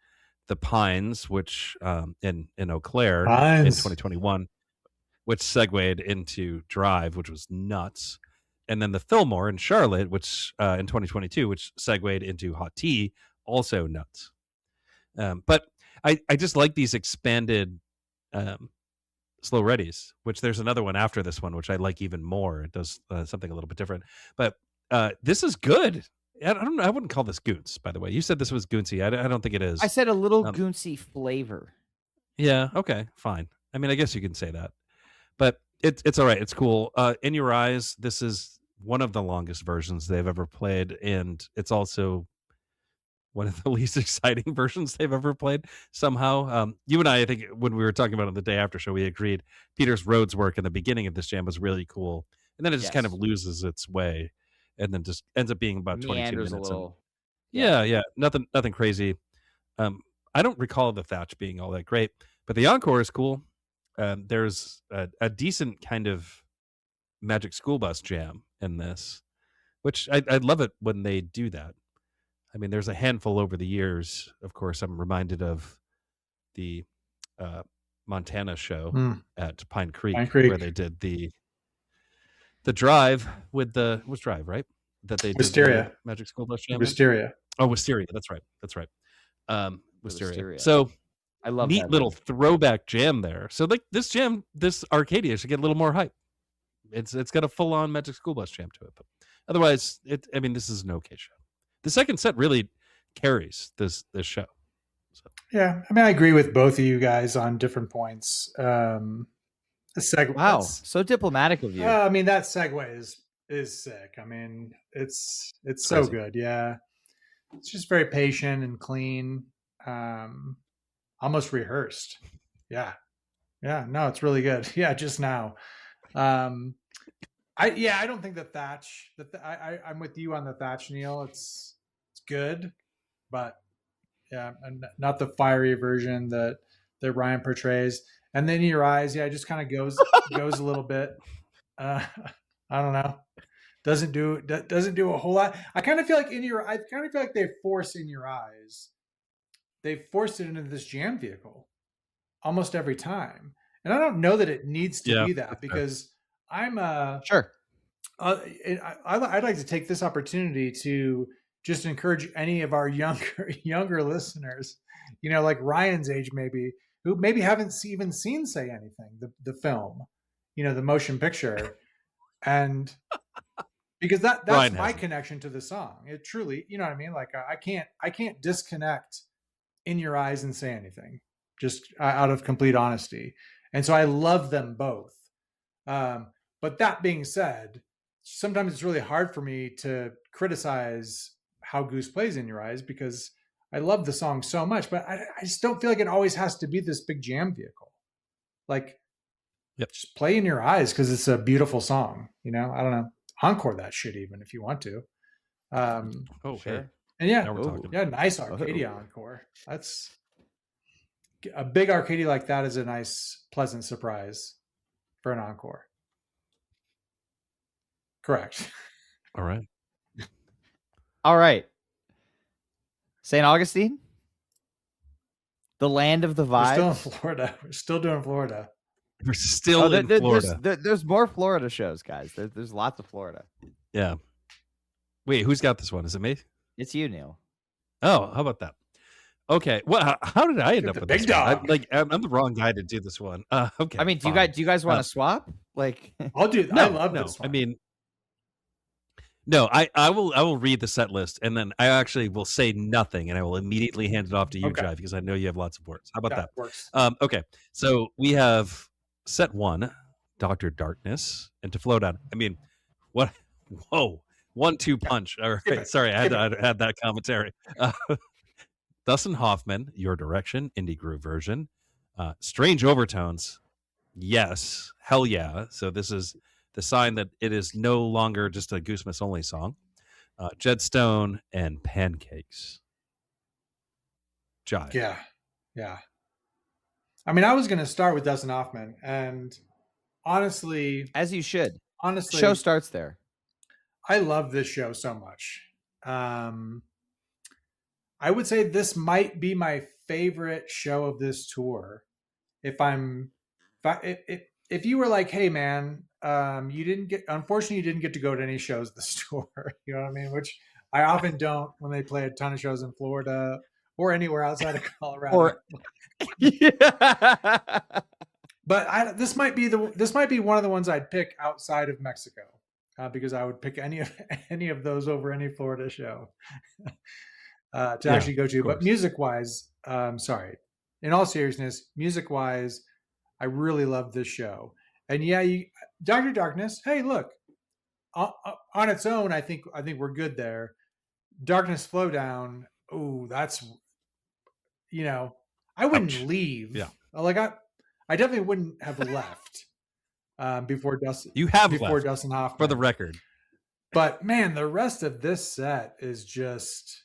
the Pines, which in Eau Claire in 2021, which segued into Drive, which was nuts. And then the Fillmore in Charlotte, which in 2022, which segued into Hot Tea, also nuts. But I just like these expanded Slow Readies, which there's another one after this one, which I like even more. It does something a little bit different. But this is good. I don't know. I wouldn't call this Goons, by the way. You said this was Goonsy. I don't think it is. I said a little Goonsy flavor. Yeah. Okay. Fine. I mean, I guess you can say that. But it's all right. It's cool. In Your Eyes, this is one of the longest versions they've ever played, and it's also one of the least exciting versions they've ever played somehow. You and I think when we were talking about it the day after show, we agreed Peter's Rhodes work in the beginning of this jam was really cool, and then it just kind of loses its way, and then just ends up being about 22 minutes. A little. Yeah, nothing crazy. I don't recall the Thatch being all that great, but the encore is cool. There's a decent kind of Magic School Bus jam in this, which I love it when they do that. I mean, there's a handful over the years. Of course, I'm reminded of the Montana show at Pine Creek, where they did the Drive with the Drive, right? That they did Wisteria. Magic School Bus jam. Wisteria. Oh, Wisteria. That's right. Wisteria. So I love neat little throwback jam there. So like this Arcadia should get a little more hype. It's got a full on Magic School Bus jam to it, but otherwise, this is an okay show. The second set really carries this show. So. Yeah, I mean, I agree with both of you guys on different points. The segue. Wow, so diplomatic of you. I mean, that segue is sick. I mean, it's so good. Yeah, it's just very patient and clean, almost rehearsed. Yeah. No, it's really good. Yeah, just now. I don't think the Thatch. I'm with you on the Thatch, Neal. It's good, but yeah, not the fiery version that Ryan portrays. And then In Your Eyes, it just kind of goes a little bit. I don't know. Doesn't do a whole lot. I kind of feel like they force In Your Eyes. They forced it into this jam vehicle almost every time, and I don't know that it needs to be that because I'm sure. I'd like to take this opportunity to just encourage any of our younger listeners, like Ryan's age, maybe, who maybe haven't even seen Say Anything, the film, the motion picture, and because that's Ryan my connection to the song. It truly, you know what I mean? Like I can't disconnect In Your Eyes and Say Anything, just out of complete honesty. And so I love them both. But that being said, sometimes it's really hard for me to criticize how Goose plays In Your Eyes because I love the song so much, but I just don't feel like it always has to be this big jam vehicle. Like Yep. Just play In Your Eyes because it's a beautiful song. I don't know. Encore that shit even if you want to. Oh, Sure. hey. And yeah, Now we're talking. Yeah, nice Arcadia encore. That's a big Arcadia like that is a nice, pleasant surprise for an encore. Correct. All right. All right. St. Augustine, the land of the vibes. We're still in Florida. We're still doing Florida. We're still in Florida. There's more Florida shows, guys. There's lots of Florida. Yeah. Wait, who's got this one? Is it me? It's you, Neal. Oh, how about that? Okay. Well, how did I end up with big this dog? One? I'm the wrong guy to do this one. Okay. I mean, do you guys want to swap? Like, I'll do. No, I love this one. I mean, no. I will read the set list and then I actually will say nothing and I will immediately hand it off to you, Jive, because I know you have lots of words. How about that? Works. Okay. So we have set 1, Dr. Darkness, and to flow down. I mean, what? Whoa. 1-2 punch. All right. Sorry, I had to add that commentary. Dustin Hoffman, Your Direction, Indie Groove version. Strange Overtones. Yes. Hell yeah. So this is the sign that it is no longer just a Goose Miss only song. Jed Stone and Pancakes. Jive. Yeah. Yeah. I mean, I was going to start with Dustin Hoffman, and honestly, as you should. Honestly, show starts there. I love this show so much. I would say this might be my favorite show of this tour. If you were like, hey man, unfortunately you didn't get to go to any shows this tour. You know what I mean? Which I often don't when they play a ton of shows in Florida or anywhere outside of Colorado. But this might be one of the ones I'd pick outside of Mexico. Because I would pick any of those over any Florida show to actually go to. But music-wise, sorry. In all seriousness, music-wise, I really love this show. And yeah, Dr. Darkness. Hey, look, on its own, I think we're good there. Darkness Flow Down. Oh, that's I wouldn't leave. Yeah, like I definitely wouldn't have left. Before Dustin, Dustin Hoffman, for the record. But man, the rest of this set is just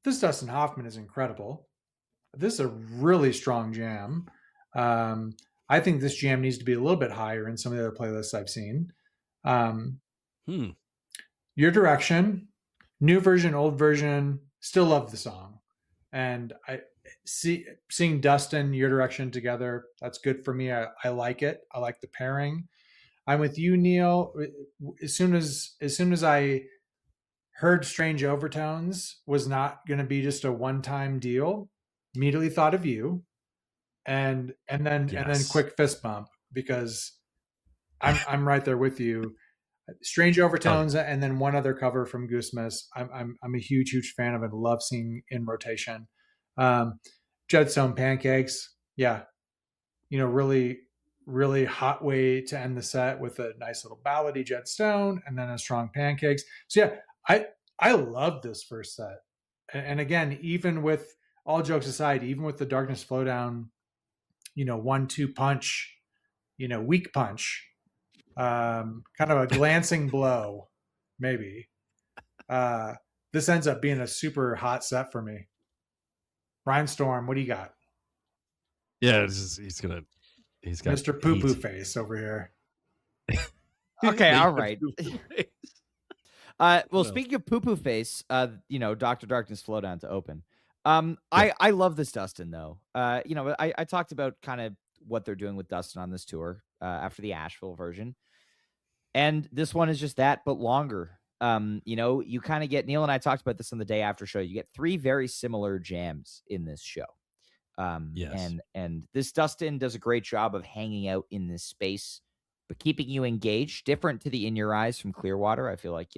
this. Dustin Hoffman is incredible. This is a really strong jam. I think this jam needs to be a little bit higher in some of the other playlists I've seen. Your Direction, new version, old version, still love the song, and I seeing Dustin, Your Direction together, that's good for me. I like it. I like the pairing. I'm with you, Neal. As soon as I heard Strange Overtones was not going to be just a one-time deal, immediately thought of you, and then quick fist bump, because I'm right there with you. Strange Overtones, and then one other cover from Goose Miss. I'm a huge fan of it. Love seeing in rotation. Jed Stone Pancakes, yeah, really hot way to end the set with a nice little ballady Jed Stone, and then a strong Pancakes. So yeah, I love this first set, and again, even with all jokes aside, even with the Darkness Flow Down, 1-2 punch, weak punch, kind of a glancing blow, maybe. This ends up being a super hot set for me. Rhymestorm, what do you got? Yeah, he's got Mr. Poo Poo Face over here. Okay, all right. Well, speaking of Poo Poo Face, Dr. Darkness Flow Down to open. I love this Dustin though. I talked about kind of what they're doing with Dustin on this tour after the Asheville version, and this one is just that, but longer. You kind of get, Neal and I talked about this on the day after show. You get 3 very similar jams in this show. Yes. And this Dustin does a great job of hanging out in this space, but keeping you engaged, different to the In Your Eyes from Clearwater. I feel like,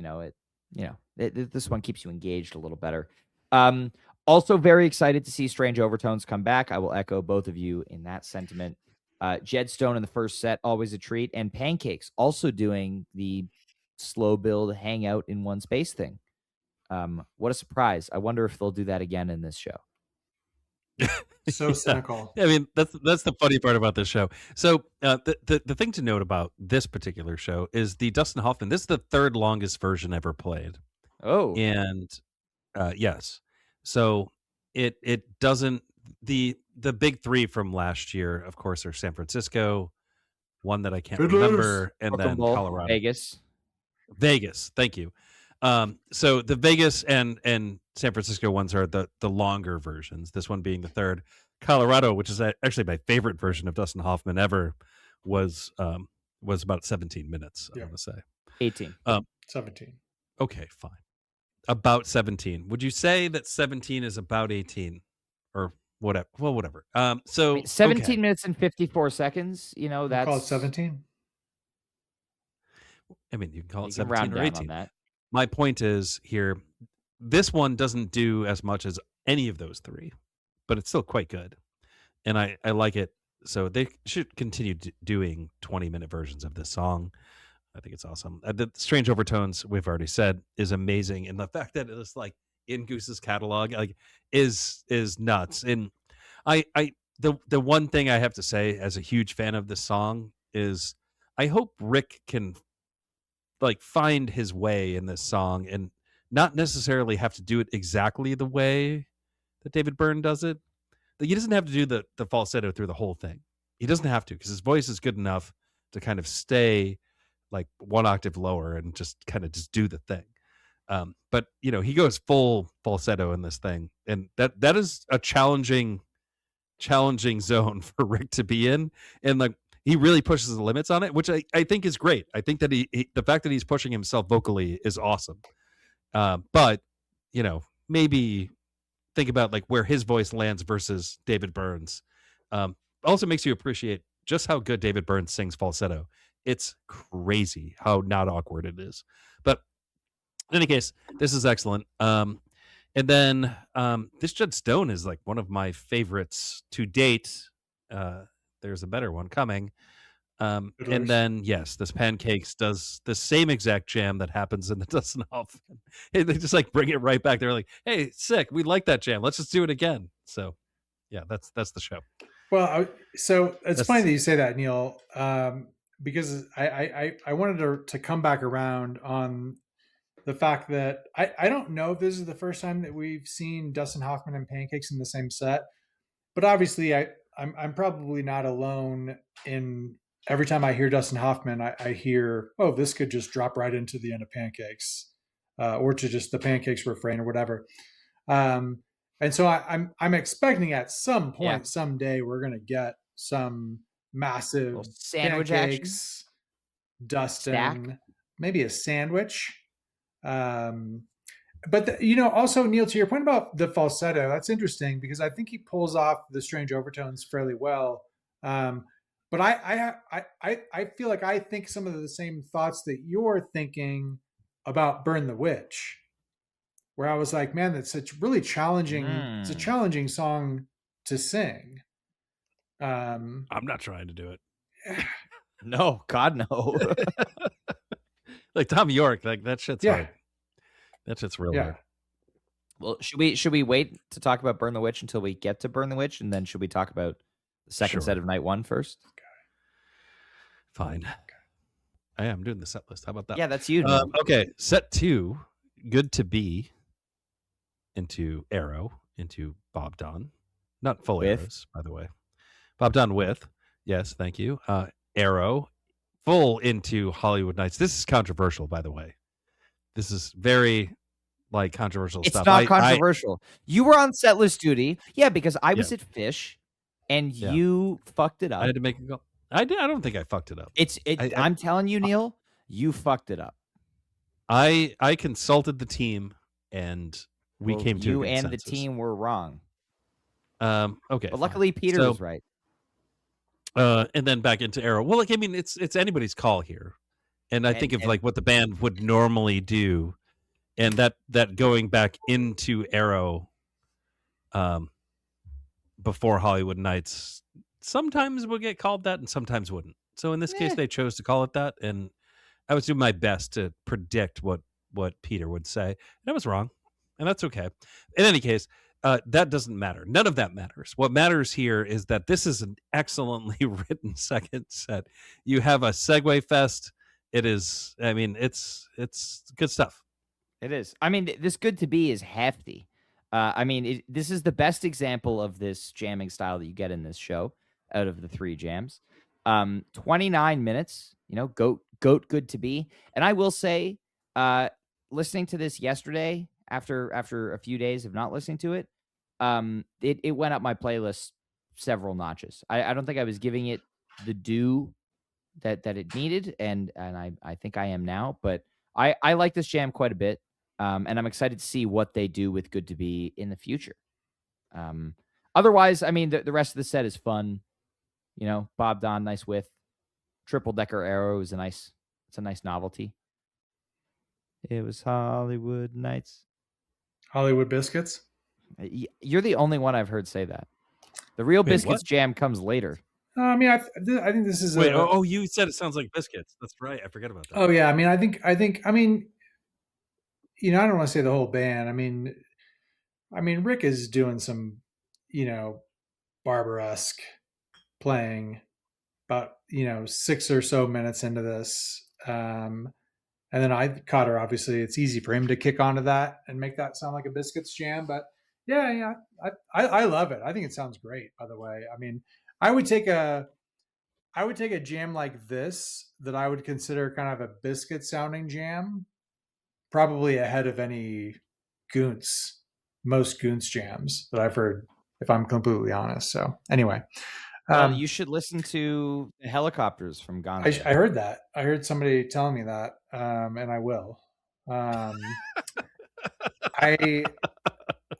this one keeps you engaged a little better. Also very excited to see Strange Overtones come back. I will echo both of you in that sentiment. Jed Stone in the first set, always a treat. And Pancakes also doing the slow build hangout in one space thing. What a surprise. I wonder if they'll do that again in this show. So cynical. I mean, that's the funny part about this show. So the thing to note about this particular show is the Dustin Hoffman. This is the third longest version ever played. Oh, And yes, so it doesn't the big three from last year, of course, are San Francisco, one that I can't remember, and then Colorado, Vegas. Thank you. So the Vegas and San Francisco ones are the longer versions. This one being the third. Colorado, which is actually my favorite version of Dustin Hoffman ever, was about 17 minutes. I want to say 18. 17. Okay, fine. About 17. Would you say that 17 is about 18, or whatever? Well, whatever. So 17 minutes and 54 seconds. You know, that's call it 17. I mean, you can call it can 17 or 18. On that. My point is here, this one doesn't do as much as any of those three, but it's still quite good, and I like it. So they should continue doing 20-minute versions of this song. I think it's awesome. The Strange Overtones, we've already said, is amazing, and the fact that it is like in Goose's catalog, like, is nuts. And the one thing I have to say as a huge fan of this song is I hope Rick can like find his way in this song and not necessarily have to do it exactly the way that David Byrne does it. He doesn't have to do the falsetto through the whole thing. He doesn't have to, because his voice is good enough to kind of stay like one octave lower and just kind of just do the thing. But you know, he goes full falsetto in this thing, and that is a challenging zone for Rick to be in, and like he really pushes the limits on it, which I think is great. I think that he the fact that he's pushing himself vocally is awesome. But you know, maybe think about like where his voice lands versus David Byrne's. Also makes you appreciate just how good David Byrne sings falsetto. It's crazy how not awkward it is. But in any case, this is excellent. And then this Judd Stone is like one of my favorites to date. There's a better one coming. And then, yes, this Pancakes does the same exact jam that happens in the Dustin Hoffman. They just like bring it right back. They're like, hey, sick, we like that jam. Let's just do it again. So, yeah, that's the show. Well, so it's funny that you say that, Neal, because I wanted to come back around on the fact that I don't know if this is the first time that we've seen Dustin Hoffman and Pancakes in the same set, but obviously I'm probably not alone in every time I hear Dustin Hoffman, I hear, oh, this could just drop right into the end of Pancakes, or to just the Pancakes refrain or whatever. And so I'm expecting at some point, someday, we're going to get some massive sandwich Pancakes, Dustin, stack. Maybe a sandwich. But you know, also, Neal, to your point about the falsetto, that's interesting because I think he pulls off the strange overtones fairly well. But I feel like I think some of the same thoughts that you're thinking about Burn the Witch, where I was like, man, that's such really challenging. It's a challenging song to sing. I'm not trying to do it. No, God, no. Like Tom York, like that shit's hard. That shit's real hard. Well, should we wait to talk about Burn the Witch until we get to Burn the Witch, and then should we talk about the second set of night one first? Okay. Fine. I am doing the set list. How about that? Yeah, that's you. Okay, set 2, Good to Be, into Arrow, into Bob Don. Not full arrows, by the way. Bob Don with. Yes, thank you. Arrow, full into Hollywood Nights. This is controversial, by the way. This is very like controversial stuff. It's not controversial. You were on set list duty. Yeah, because I was at Fish and you fucked it up. I had to make it go. I don't think I fucked it up. I'm telling you, Neal, you fucked it up. I consulted the team and we came to you a and consensus. The team were wrong. Okay. But luckily Peter was right. And then back into Arrow. Well, like, I mean, it's anybody's call here. And I think of like what the band would normally do, and that going back into Arrow before Hollywood Nights sometimes would get called that and sometimes wouldn't. So in this case, they chose to call it that, and I was doing my best to predict what Peter would say, and I was wrong, and that's okay. In any case, That doesn't matter. None of that matters. What matters here is that this is an excellently written second set. You have a segue fest. It is. I mean, it's good stuff. It is. I mean, this Good to Be is hefty. I mean, this is the best example of this jamming style that you get in this show out of the 3 jams. 29 minutes, goat Good to Be. And I will say, listening to this yesterday, after a few days of not listening to it, it went up my playlist several notches. I don't think I was giving it the due that it needed, and I think I am now. But I like this jam quite a bit, and I'm excited to see what they do with Good to Be in the future. Otherwise, I mean, the rest of the set is fun. Bob Don, nice with triple decker arrow is it's a nice novelty. It was Hollywood Nights. Hollywood Biscuits. You're the only one I've heard say that. The real Biscuits jam comes later. I mean, I think this is. Wait, you said it sounds like Biscuits. That's right. I forget about that. Oh yeah, I mean, I think, I mean, I don't want to say the whole band. I mean, Rick is doing some, Barber-esque playing about 6 or so minutes into this. And then I caught her. Obviously, it's easy for him to kick onto that and make that sound like a Biscuits jam. But yeah, I love it. I think it sounds great. By the way, I mean, I would take a jam like this that I would consider kind of a Biscuit sounding jam, probably ahead of any most Goose jams that I've heard, if I'm completely honest. So anyway. You should listen to the Helicopters from Gonzo. I heard that. I heard somebody telling me that, and I will. I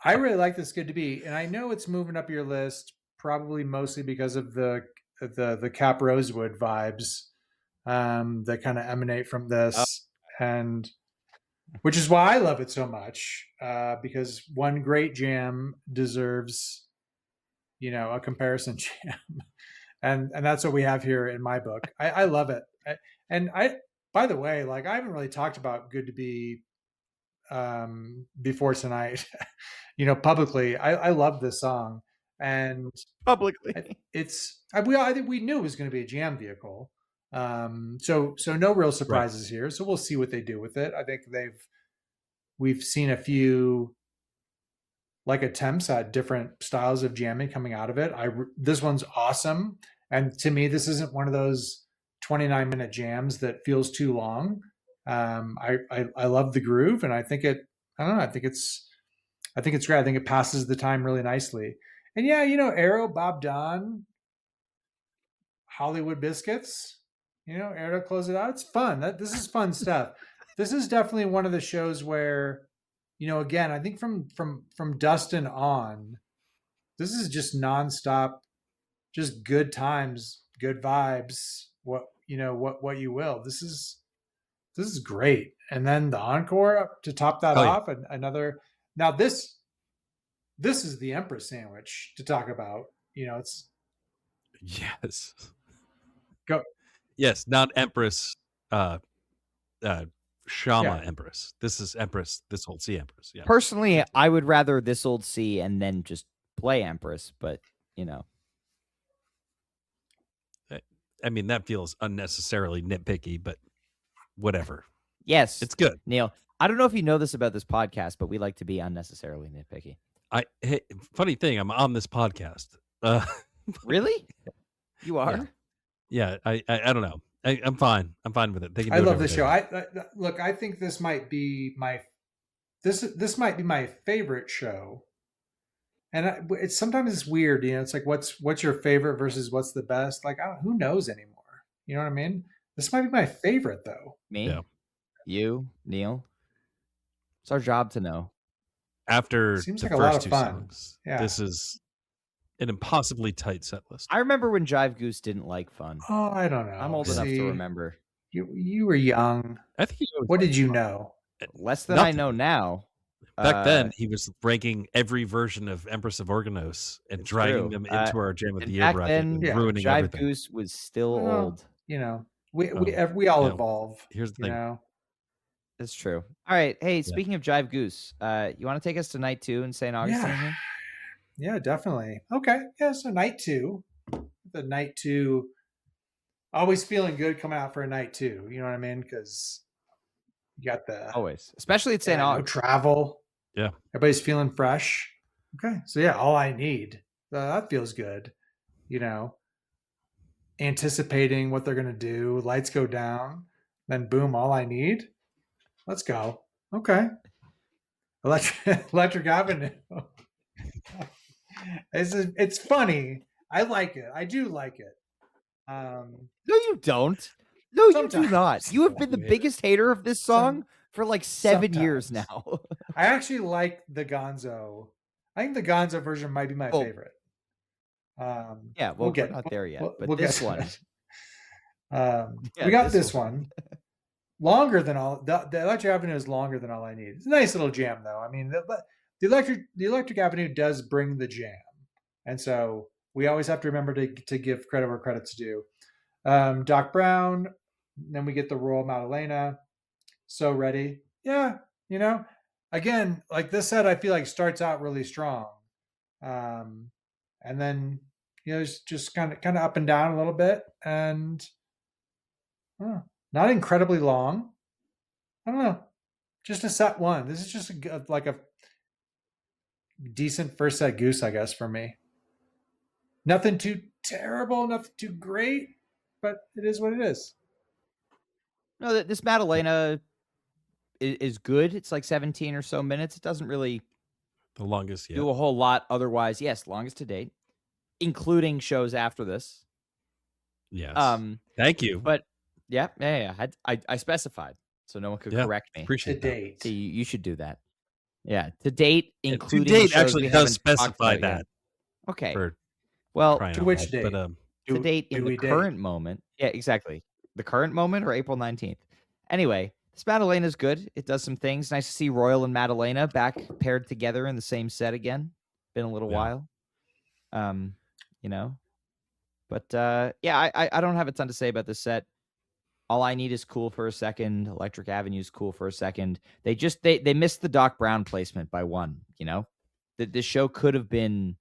really like this Good to Be, and I know it's moving up your list probably mostly because of the Cap Rosewood vibes that kind of emanate from this, and which is why I love it so much, because one great jam deserves a comparison jam. And that's what we have here in my book. I love it. And by the way, like, I haven't really talked about Good to Be before tonight, publicly. I love this song, and publicly I think we knew it was going to be a jam vehicle. So no real surprises here. So we'll see what they do with it. I think we've seen a few attempts at different styles of jamming coming out of it. This one's awesome. And to me, this isn't one of those 29-minute jams that feels too long. I love the groove, and I think it's great. I think it passes the time really nicely. And yeah, Arrow, Bob Don, Hollywood Biscuits, Arrow to close it out. It's fun. This is fun stuff. This is definitely one of the shows where, again, I think from Dustin on, this is just nonstop, just good times, good vibes. What you will. This is great. And then the encore to top that off, and another. Now this is the Empress sandwich to talk about. It's yes, go yes, not Empress. Shama Empress. This is Empress. This Old C Empress. Yeah. Personally, I would rather This Old C and then just play Empress, but I mean, that feels unnecessarily nitpicky, but whatever. Yes, it's good. Neal, I don't know if you know this about this podcast, but we like to be unnecessarily nitpicky. Hey, funny thing, I'm on this podcast. Really? You are? Yeah. I don't know. I'm fine. I'm fine with it. I love this show. I think this might be my favorite show. And sometimes it's weird, it's like, what's your favorite versus what's the best? Like, who knows anymore? You know what I mean? This might be my favorite, though. Me, you, Neal. It's our job to know. After seems the like first a lot of two fun. songs, this is an impossibly tight set list. I remember when Jive Goose didn't like fun. Oh, I don't know. I'm old enough to remember. You were young. I think. What did you know? Less than I know now. Back then, he was ranking every version of Empress of Organos and dragging them into our Jam of the Year bracket and ruining Jive everything. Goose was still old. We all evolve. Here's the thing. It's true. All right. Hey, speaking of Jive Goose, you want to take us to night 2 in St. Augustine? Yeah, definitely. Okay. Yeah, so night 2. The night 2, always feeling good coming out for a night 2. You know what I mean? Because you got the Always, especially at St. no Aug. travel. Yeah. Everybody's feeling fresh. Okay. So yeah, all I need. That feels good. You know, anticipating what they're going to do. Lights go down. Then boom, all I need. Let's go. Okay. Electric Avenue. It's funny. I like it. I do like it. No, you don't. No, you do not. Sometimes. You have been the biggest hater of this song for like 7 years now. I actually like the Gonzo. I think the Gonzo version might be my favorite. Yeah, well, we're not there yet. But this one. We got this one. Longer than all the Electric Avenue is longer than All I Need. It's a nice little jam, though. I mean, the Electric Avenue does bring the jam, and so we always have to remember to give credit where credit's due. Doc Brown, then we get the Royal Madalena. So Ready, yeah, you know, again, like this set, I feel like starts out really strong, and then it's just kind of up and down a little bit, and not incredibly long. I don't know. Just a set 1. This is just like a decent first set Goose, I guess, for me. Nothing too terrible, nothing too great, but it is what it is. No, this Madalena is good. It's like 17 or so minutes. It doesn't really the longest do a whole lot otherwise. Yes, longest to date, including shows after this. Yes. Thank you. But yeah. I specified, so no one could correct me. Appreciate to date. See, you should do that. Yeah, to date, including to date actually does specify that. Okay. Well, to which date? But, to date in the current moment. Yeah, exactly. The current moment or April 19th. Anyway, this Madalena is good. It does some things. Nice to see Royal and Madalena back paired together in the same set again. Been a little while. But I don't have a ton to say about this set. All I Need is cool for a second. Electric Avenue is cool for a second. They missed the Doc Brown placement by 1, This show could have been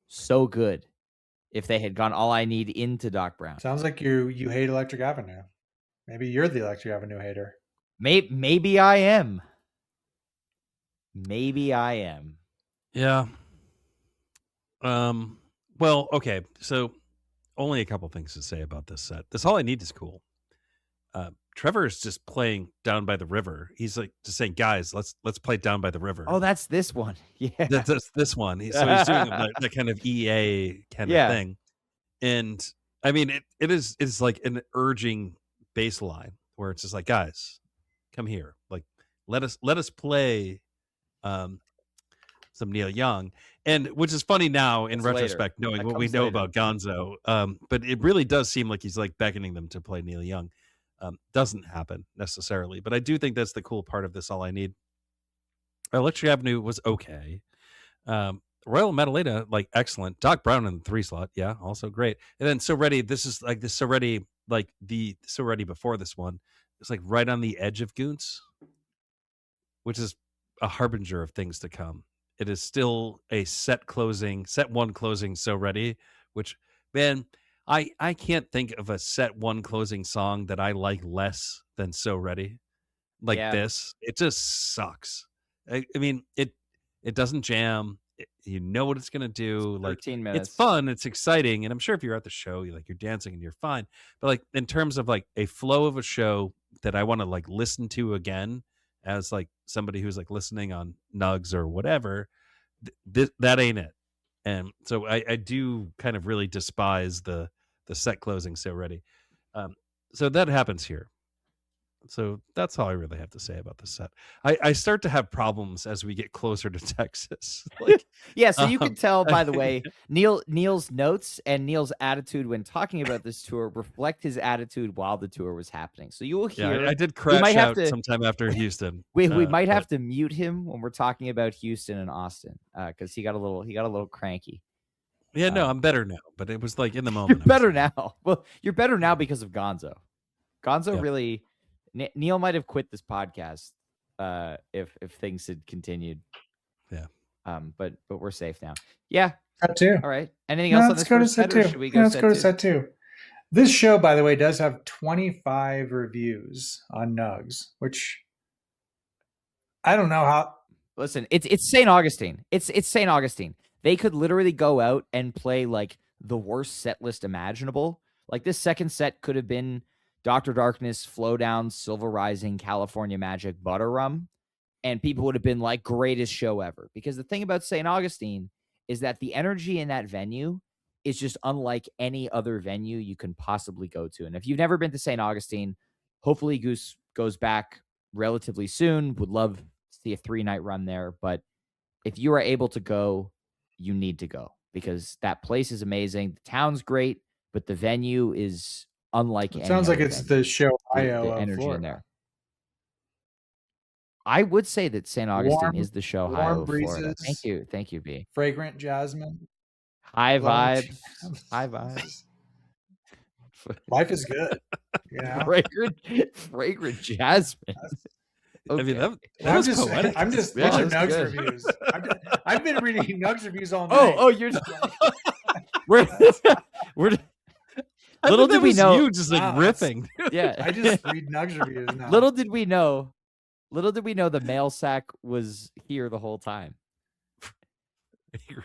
so good if they had gone All I Need into Doc Brown. Sounds like you hate Electric Avenue. Maybe you're the Electric Avenue hater. Maybe I am. Maybe I am. Yeah. Well, okay. So only a couple things to say about this set. This All I Need is cool. Trevor is just playing Down by the River. He's like just saying, guys, let's play Down by the River. Oh, that's this one. Yeah, that's this one. So he's doing that kind of EA kind of thing. And I mean, it's like an urging bass line where it's just like, guys, come here. Like, let us play some Neal Young. And which is funny now in retrospect, knowing what we know about Gonzo. But it really does seem like he's like beckoning them to play Neal Young. Doesn't happen necessarily, but I do think that's the cool part of this All I Need. Electric Avenue was okay. Royal Madalena, like excellent. Doc Brown in the 3 slot, yeah, also great. And then So Ready, this is like this So Ready, like the So Ready before this one. It's like right on the edge of Goose, which is a harbinger of things to come. It is still a set 1 closing So Ready, which, man, I can't think of a set 1 closing song that I like less than So Ready. Like this. It just sucks. I mean, it doesn't jam. You know what it's gonna do. It's 13 minutes. It's fun. It's exciting, and I'm sure if you're at the show, you're dancing and you're fine. But like in terms of like a flow of a show that I want to like listen to again as like somebody who's like listening on Nugs or whatever, that ain't it. And so I do kind of really despise the set closing So Ready. So that happens here. So that's all I really have to say about this set. I start to have problems as we get closer to Texas. Like, yeah, so you can tell, by the way, Neal's notes and Neal's attitude when talking about this tour reflect his attitude while the tour was happening. So you will hear. Yeah, I did crash out sometime after Houston. We might have to mute him when we're talking about Houston and Austin because he got a little cranky. Yeah, no, I'm better now, but it was like in the moment. You're better now. Well, you're better now because of Gonzo. Gonzo really. Neal might have quit this podcast if things had continued. Yeah. But we're safe now. Yeah. Set 2. All right. Anything else on this first set, or should we go let's go to set 2. This show, by the way, does have 25 reviews on Nugs, which I don't know how. Listen, it's St. Augustine. It's St. Augustine. They could literally go out and play like the worst set list imaginable. Like this second set could have been Dr. Darkness, Flow Down, Silver Rising, California Magic, Butter Rum, and people would have been like, greatest show ever. Because the thing about St. Augustine is that the energy in that venue is just unlike any other venue you can possibly go to. And if you've never been to St. Augustine, hopefully Goose goes back relatively soon. Would love to see a 3-night run there. But if you are able to go, you need to go, because that place is amazing. The town's great, but the venue is unlike any. Sounds like it's venue. the show the energy Florida. In there. I would say that St. Augustine is the show high of Florida. Thank you, B. Fragrant jasmine. High vibes. High vibes. Life is good. Yeah. Fragrant jasmine. Okay. I mean, that was poetic. I'm just these are Nugs reviews. I've been reading Nugs reviews all night. Oh, you're we're little did we know you just like riffing. Yeah, I just read Nugs reviews now. Little did we know the mail sack was here the whole time.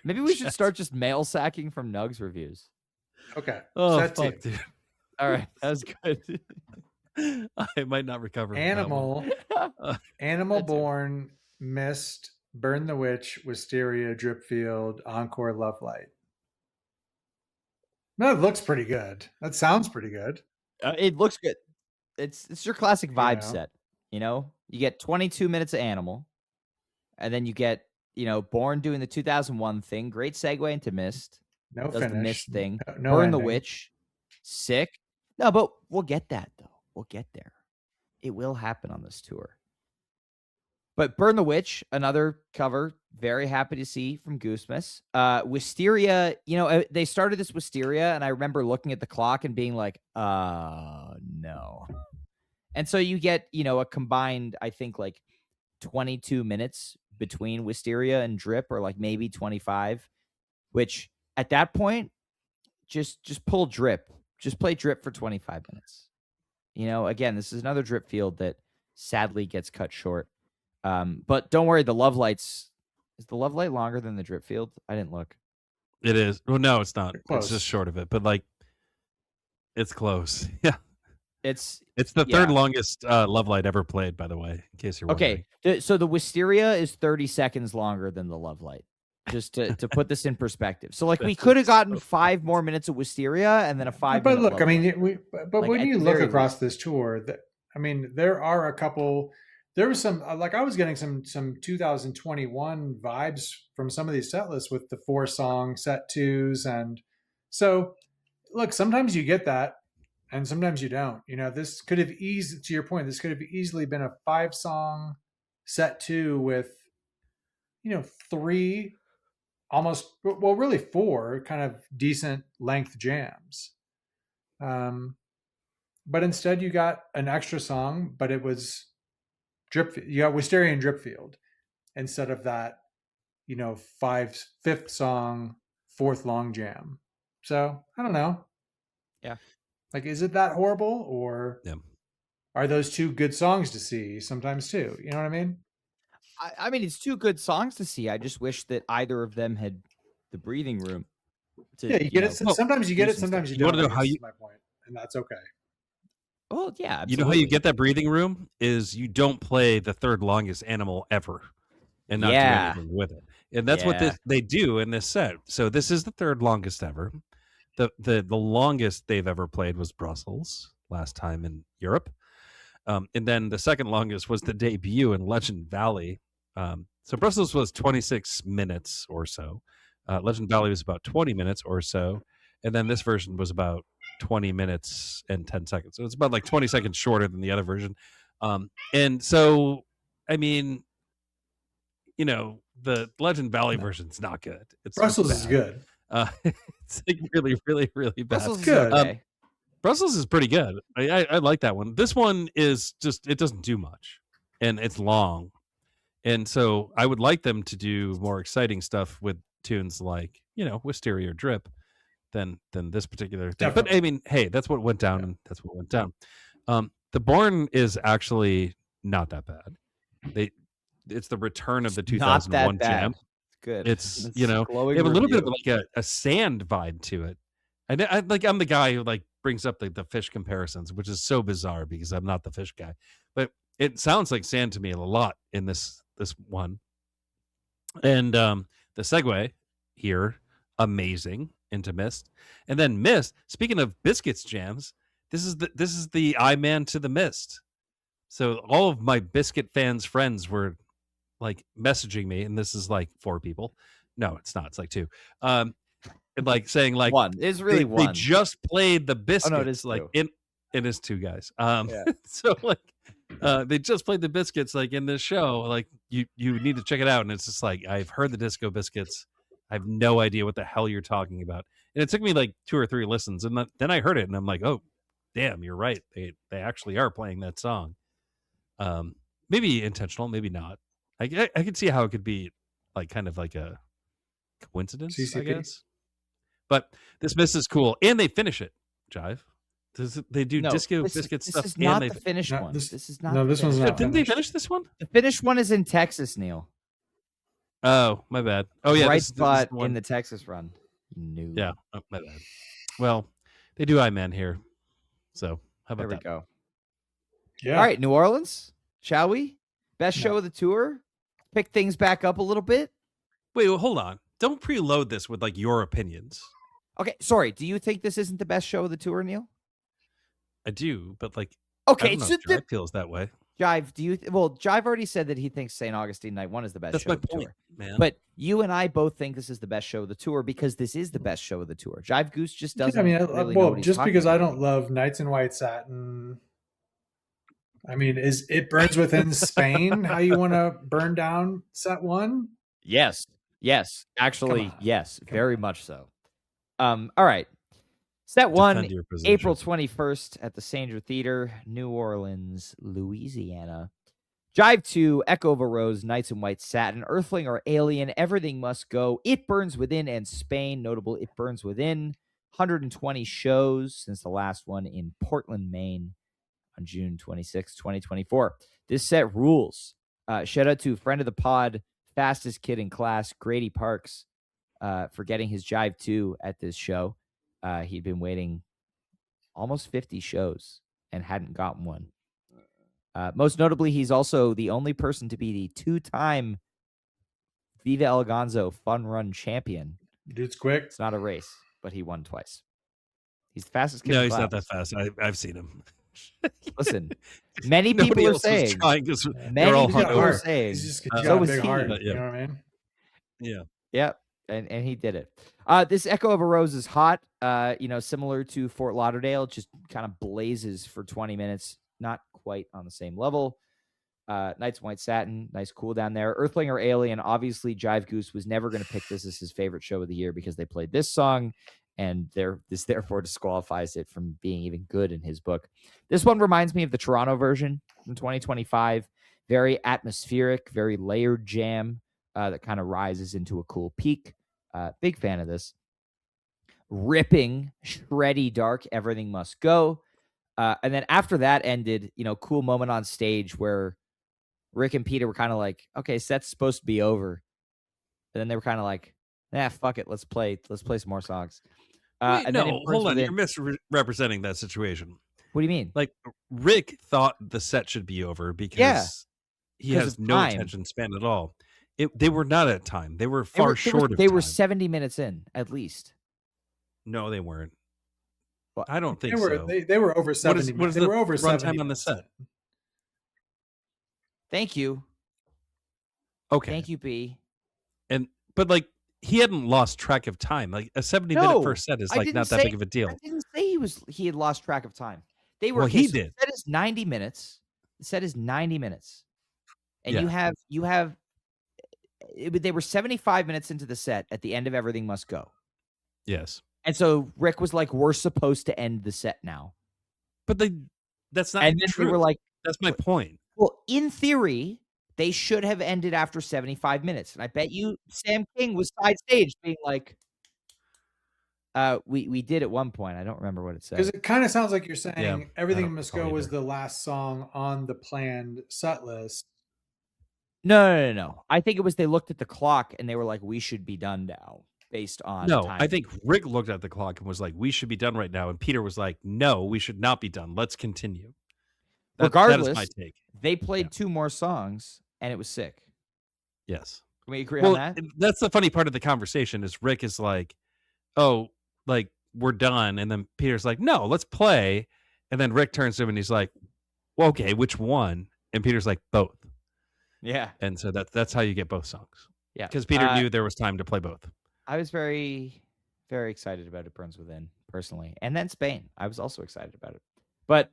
Maybe we should start just mail sacking from Nugs reviews. Okay. Oh, fuck, dude. All right, that was good. I might not recover. Animal Born, Mist, Burn the Witch, Wisteria, Dripfield, Encore, Love Light. That looks pretty good. That sounds pretty good. It looks good. It's your classic vibe set. You know, you get 22 minutes of Animal, and then you get Born doing the 2001 thing. Great segue into Mist. No does finish. The Mist thing. No Burn ending. the Witch. Sick. No, but we'll get that though. We'll get there. It will happen on this tour. But Burn the Witch, another cover, very happy to see from Goosemas. Wisteria, they started this Wisteria, and I remember looking at the clock and being like, no. And so you get, a combined, I think, like 22 minutes between Wisteria and Drip, or like maybe 25, which at that point, just pull Drip. Just play Drip for 25 minutes. Again, this is another Drip field that sadly gets cut short. But don't worry, the Love Lights, is the Love Light longer than the Drip field? I didn't look. It is. Well, no, it's not. It's just short of it, but like it's close. Yeah. It's the third longest Love Light ever played, by the way, in case you're wondering. Okay. So the Wisteria is 30 seconds longer than the Love Light. Just to put this in perspective. So like we could have gotten 5 more minutes of Wisteria and then a 5 But look, I mean, when you look across this tour, there are a couple. There was some, like I was getting some 2021 vibes from some of these set lists with the 4-song set 2s, and so look, sometimes you get that, and sometimes you don't. This could have to your point, this could have easily been a 5-song set 2 with 3. Really 4 kind of decent length jams. But instead you got an extra song, but it was you got Wisteria and Dripfield instead of that, 5th song, 4th long jam. So I don't know. Yeah. Like, is it that horrible, or are those 2 good songs to see sometimes too? You know what I mean? I mean, it's 2 good songs to see. I just wish that either of them had the breathing room. You get it. Sometimes you get it. Sometimes you don't. Want to know how my point, and that's okay. Well, yeah. Absolutely. You know how you get that breathing room is you don't play the third longest Animal ever, and not do anything with it. And that's what they do in this set. So this is the third longest ever. The longest they've ever played was Brussels last time in Europe. And then the second longest was the debut in Legend Valley. So Brussels was 26 minutes or so. Legend Valley was about 20 minutes or so. And then this version was about 20 minutes and 10 seconds. So it's about like 20 seconds shorter than the other version. And so, I mean, the Legend Valley version's not good. Brussels is good. It's like really, really, really bad. Brussels is good. Brussels is pretty good. I like that one. This one is just, it doesn't do much, and it's long, And so I would like them to do more exciting stuff with tunes like, Wisteria or Drip than this particular thing. Definitely. But I mean, hey, that's what went down, and that's what went down. The Born is actually not that bad. It's the return of the 2001 jam. Good. It's they have a little bit of like a sand vibe to it. I'm the guy who like brings up the fish comparisons, which is so bizarre because I'm not the fish guy. But it sounds like sand to me a lot in this one. And the segue here, amazing into Mist. And then Mist, speaking of Biscuits jams, this is the I Man to the Mist. So all of my Biscuit fans friends were like messaging me, and this is like 4 people. No, it's not. It's like 2. And like saying like one is really one. They just played the Biscuits. Oh, no, it is like two. it is 2 guys. So like they just played the Biscuits like in this show. Like you need to check it out. And it's just like, I've heard the Disco Biscuits. I have no idea what the hell you're talking about. And it took me like 2 or 3 listens, and then I heard it, and I'm like, oh, damn, you're right. They actually are playing that song. Maybe intentional, maybe not. I could see how it could be like kind of like a coincidence, CCP. I guess. But this Mist is cool, and they finish it. Jive. They do Disco Biscuit stuff. This is not the finished one. This is not. No, this one's not. Didn't they finish this one? The finished one is in Texas, Neal. Oh, my bad. Oh yeah, right spot in the Texas run. No. Yeah, my bad. Well, they do I Man here, so how about that? There we go. Yeah. All right, New Orleans, shall we? Best show of the tour. Pick things back up a little bit. Wait, well, hold on. Don't preload this with like your opinions. Okay, sorry. Do you think this isn't the best show of the tour, Neal? I do, but like, okay, I don't know if Jive feels that way. Jive, Jive already said that he thinks St. Augustine Night 1 is the best show of the tour. Man. But you and I both think this is the best show of the tour because this is the best show of the tour. Jive Goose just doesn't. Really know what just because about. I don't love Nights in White Satin. I mean, is It Burns Within Spain how you want to burn down set 1? Yes. Actually, yes, very much so. All right. Set 1, April 21st at the Sanger Theater, New Orleans, Louisiana. Jive 2, Echo of a Rose, Nights in White Satin, Earthling or Alien, Everything Must Go, It Burns Within, and Spain. Notable It Burns Within. 120 shows since the last one in Portland, Maine on June 26, 2024. This set rules. Shout out to friend of the pod, fastest kid in class, Grady Parks, for getting his Jive 2 at this show. He'd been waiting almost 50 shows and hadn't gotten one. Most notably, he's also the only person to be the 2-time Viva El Gonzo Fun Run champion. Dude's quick. It's not a race, but he won twice. He's the fastest kid. No, in he's class. not that fast. I've seen him. Listen, many people are saying. Many people are saying. He's just got a big heart. You know what I mean? Yeah. Yep. And he did it. This Echo of a Rose is hot. Similar to Fort Lauderdale, just kind of blazes for 20 minutes. Not quite on the same level. Nights in White Satin, nice cool down there. Earthling or Alien, obviously Jive Goose was never going to pick this as his favorite show of the year because they played this song, and this therefore disqualifies it from being even good in his book. This one reminds me of the Toronto version from 2025. Very atmospheric, very layered jam that kind of rises into a cool peak. Big fan of this. Ripping, shreddy dark, Everything Must Go. And then after that ended, cool moment on stage where Rick and Peter were kind of like, okay, set's supposed to be over. And then they were kind of like, fuck it. Let's play some more songs. Wait, no, hold on. You're misrepresenting that situation. What do you mean? Like, Rick thought the set should be over because he has no attention span at all. They were not at time. They were short of time. They were 70 minutes in, at least. No, they weren't. Well, I don't think so. They were over 70 minutes. They were over 70 time on the set. Thank you. Okay. Thank you, B. But like, he hadn't lost track of time. Like a 70-minute first set is like not that big of a deal. I didn't say he had lost track of time. They were. Well, he did. The set is 90 minutes. The set is 90 minutes, and you have. They were 75 minutes into the set at the end of Everything Must Go. Yes. And so Rick was like, "We're supposed to end the set now," but that's not. And then true. they were like, "That's my point." Well, in theory, They should have ended after 75 minutes. And I bet you Sam King was side stage being like, we did at one point. I don't remember what it said. Because it kind of sounds like you're saying Yeah, Everything Must Go was the last song on the planned set list. No. I think it was they looked at the clock and they were like, we should be done now based on time. I think Rick looked at the clock and was like, we should be done right now. And Peter was like, no, we should not be done. Let's continue. Regardless, that is my take. They played 2 more songs and it was sick. Yes. Can we agree on that? That's the funny part of the conversation is Rick is like, oh, like we're done. And then Peter's like, no, let's play. And then Rick turns to him and he's like, well, okay, which one? And Peter's like, both. Yeah. And so that's how you get both songs. Yeah. Because Peter knew there was time to play both. I was very, very excited about It Burns Within, personally. And then Spain. I was also excited about it. But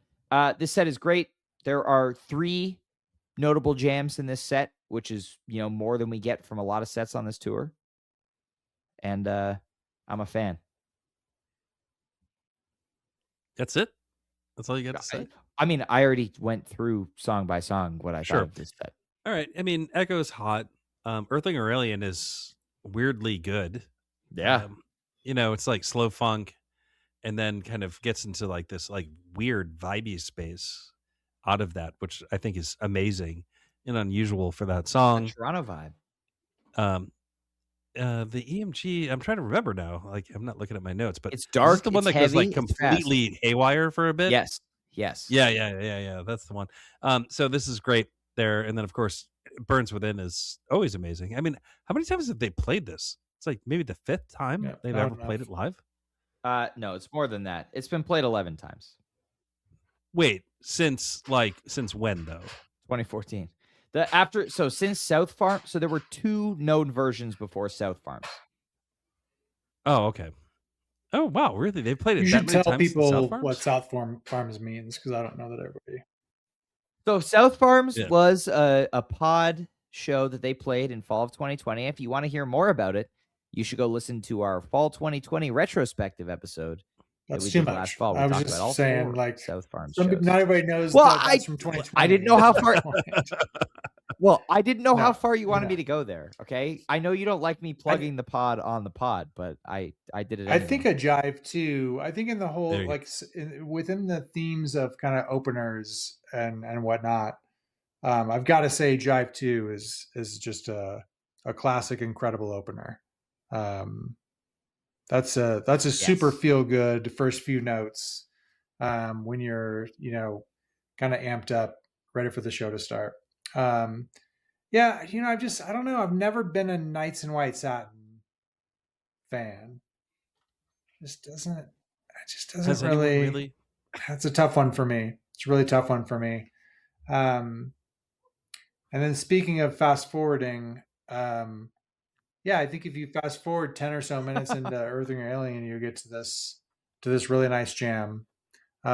this set is great. There are 3 notable jams in this set, which is, more than we get from a lot of sets on this tour. And I'm a fan. That's it? That's all you got to say? I mean, I already went through song by song what I thought of this set. All right. I mean, Echo's hot. Earthling or Alien is weirdly good. Yeah. It's like slow funk and then kind of gets into like this like weird vibey space out of that, which I think is amazing and unusual for that song. Toronto vibe. The EMG, I'm trying to remember now. Like, I'm not looking at my notes, but it's dark. Is this the one that heavy, goes like completely haywire for a bit? Yes. Yeah. That's the one. So this is great there, and then of course, Burns Within is always amazing. I mean, how many times have they played this? It's like maybe the 5th time they've ever played it live. No, it's more than that. It's been played 11 times. Wait, since when though? 2014. Since South Farm, so there were 2 known versions before South Farms. Oh, okay. Oh, wow, really? They played it. You that should many tell times people what South Farms means because I don't know that everybody. So South Farms was a pod show that they played in fall of 2020. If you want to hear more about it, you should go listen to our fall 2020 retrospective episode. That's too much. Last fall. I was just saying, like, South Farms. Not everybody knows. That's from 2020. I didn't know how far. Well, I didn't know how far you wanted me to go there. Okay, I know you don't like me plugging the pod on the pod, but I did it. Anyway. I think a Jive too. I think in the whole within the themes of kind of openers and whatnot, I've got to say Jive 2 is just a classic, incredible opener. That's a super feel good first few notes when you're kind of amped up, ready for the show to start. I don't know. I've never been a Knights in White Satin fan. It just doesn't really. That's a tough one for me. It's a really tough one for me. And then speaking of fast forwarding, I think if you fast forward 10 or so minutes into Earthling or Alien, you get to this really nice jam,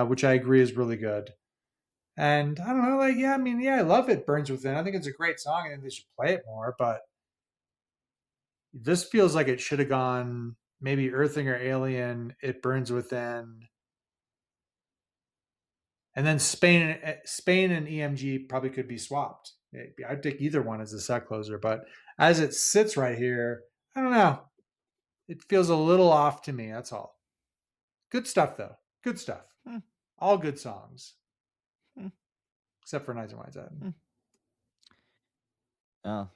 which I agree is really good. And I don't know, I love It Burns Within. I think it's a great song. I think they should play it more, but this feels like it should have gone maybe Earthling or Alien, It Burns Within. And then Spain and EMG probably could be swapped. I'd take either one as a set closer, but as it sits right here, I don't know. It feels a little off to me. That's all. Good stuff, though. Good stuff. All good songs. Except for Knights in White Satin. Oh,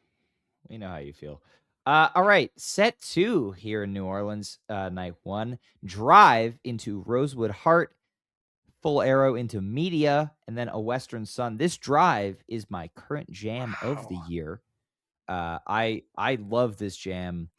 we know how you feel. All right. Set 2 here in New Orleans, night 1. Drive into Rosewood Heart. Full Arrow into Media, and then A Western Sun. This Drive is my current jam of the year. I love this jam.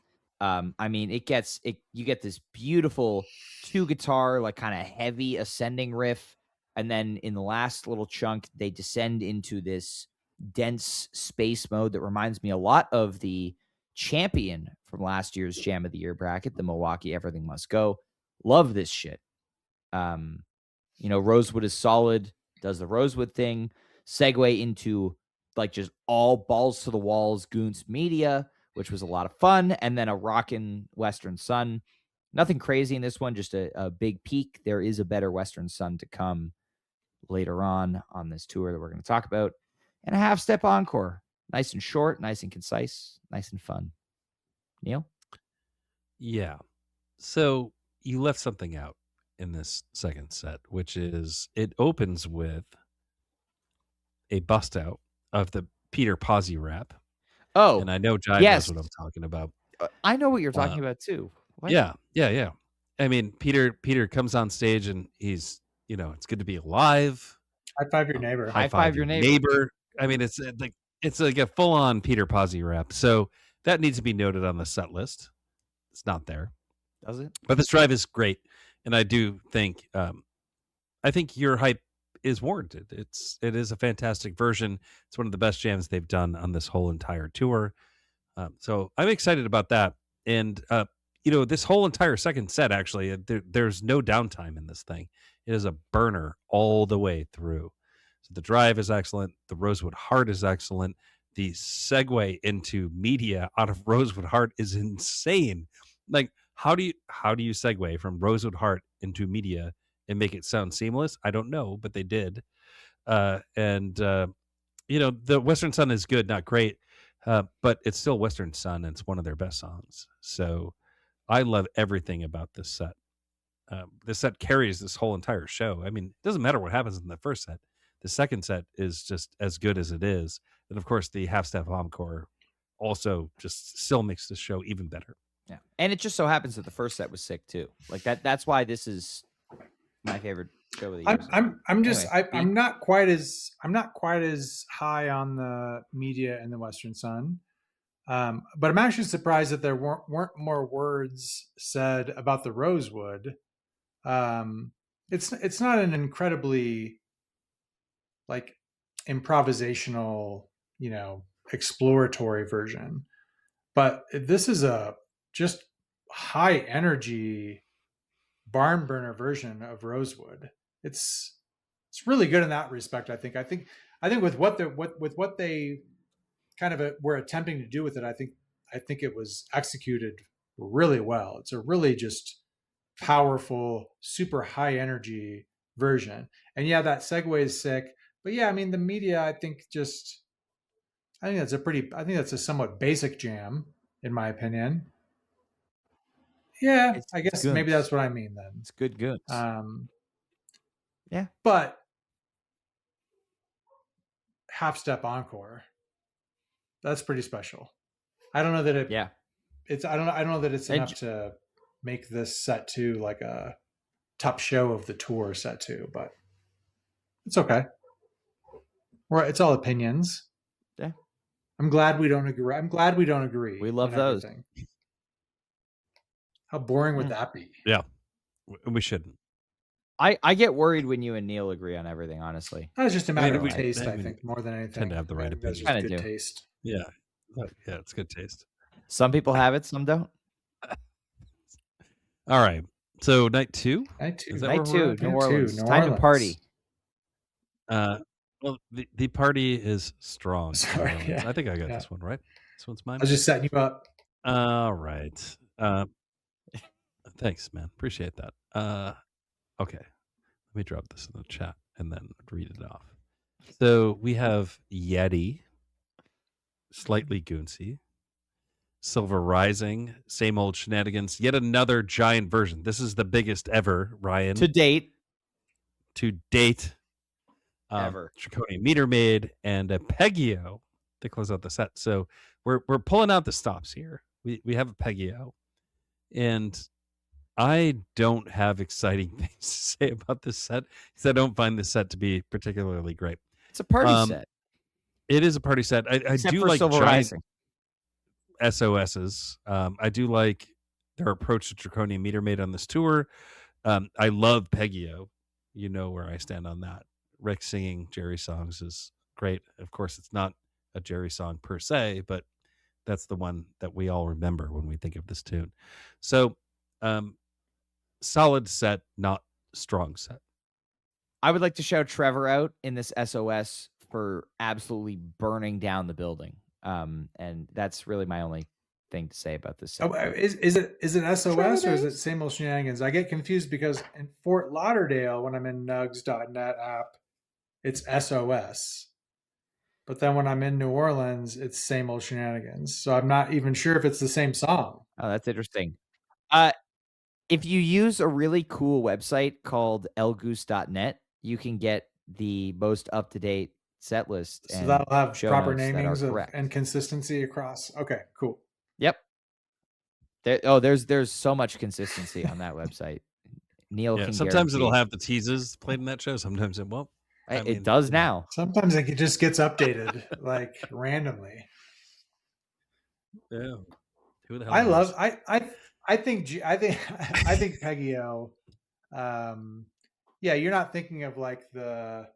I mean, you get this beautiful 2-guitar, like kind of heavy ascending riff, and then in the last little chunk, they descend into this dense space mode that reminds me a lot of the champion from last year's Jam of the Year bracket, the Milwaukee Everything Must Go. Love this shit. Rosewood is solid, does the Rosewood thing, segue into like just all balls to the walls Goose Media, which was a lot of fun, and then a rockin' Western Sun. Nothing crazy in this one, just a big peak. There is a better Western Sun to come later on this tour that we're going to talk about, and a half-step encore. Nice and short, nice and concise, nice and fun. Neal? Yeah. So you left something out in this second set, which is it opens with a bust out of the Peter Pazzi rap. Oh, and I know Jive yes. knows what I'm talking about. I know what you're talking about too. What? Yeah. I mean, Peter comes on stage and he's, it's good to be alive. High five your neighbor. High five your neighbor. I mean, it's like a full on Peter Pazzi rap. So that needs to be noted on the set list. It's not there. Does it? But this drive is great, and I do think I think your hype is warranted. It is a fantastic version. It's one of the best jams they've done on this whole entire tour. So I'm excited about that. And this whole entire second set, actually, there's no downtime in this thing. It is a burner all the way through. So the drive is excellent. The Rosewood Heart is excellent. The segue into media out of Rosewood Heart is insane. Like, how do you segue from Rosewood Heart into media and make it sound seamless? I don't know, but they did. The Western Sun is good, not great, but it's still Western Sun, and it's one of their best songs. So I love everything about this set. This set carries this whole entire show. I mean, it doesn't matter what happens in the first set. The second set is just as good as it is. And of course, the half-step encore also just still makes the show even better. Yeah. And it just so happens that the first set was sick too. Like that's why this is my favorite show of the year. I'm not quite as high on the media and the Western Sun. But I'm actually surprised that there weren't more words said about the Rosewood. It's not an incredibly like improvisational, exploratory version, but this is a just high energy barn burner version of Rosewood. It's really good in that respect. I think with what they kind of were attempting to do with it, I think it was executed really well. It's a really just powerful, super high energy version. And yeah, that segue is sick. But yeah, I mean, the media, I think that's a somewhat basic jam, in my opinion. Yeah, I guess maybe that's what I mean then. It's good goods. Yeah. But half step encore, that's pretty special. I don't know that it. Yeah. I don't know that it's enough to make this set two like a top show of the tour set two, but it's okay. It's all opinions. Yeah. I'm glad we don't agree. We love those. How boring would that be? Yeah. We shouldn't. I get worried when you and Neal agree on everything, honestly. That's just a matter of taste, I think, more than anything. Tend to have the right opinion. That's good taste. Yeah. Yeah, it's good taste. Some people have it, some don't. All right. So night two? Night two, New Orleans. Time to party. Well, the party is strong. Sorry, yeah. I think I got this one, right? This one's mine? I was just setting you up. All right. Thanks, man. Appreciate that. Okay. Let me drop this in the chat and then read it off. So we have Yeti, Slightly Goonsy, Silver Rising, Same Old Shenanigans, yet another giant version. This is the biggest ever, Ryan. To date. Ever. Draconian Meter Maid and a Peggio to close out the set. So we're pulling out the stops here. We have a Peggio. And I don't have exciting things to say about this set because I don't find this set to be particularly great. It's a party set. It is a party set. I do like Silver Rising. SOSs. I do like their approach to Draconian Meter Maid on this tour. I love Peggio. You know where I stand on that. Rick singing Jerry songs is great. Of course, it's not a Jerry song per se, but that's the one that we all remember when we think of this tune. So, solid set, not strong set. I would like to shout Trevor out in this SOS for absolutely burning down the building. And that's really my only thing to say about this set. Oh, is it SOS or is it Same Old Shenanigans? I get confused because in Fort Lauderdale, when I'm in nugs.net app, it's SOS. but then when I'm in New Orleans, it's same old shenanigans. So I'm not even sure if it's the same song. Oh, that's interesting. If you use a really cool website called lgoose.net, you can get the most up-to-date set list. So and that'll have show proper notes that namings are correct. and consistency across. Okay, cool. Yep. There's so much consistency on that website. Neal can sometimes it'll guarantee. have the teases played in that show. Sometimes it won't. It does now. Sometimes it just gets updated like randomly. Yeah. Who the hell I knows? love. I think Peggy O. Yeah, you're not thinking of like the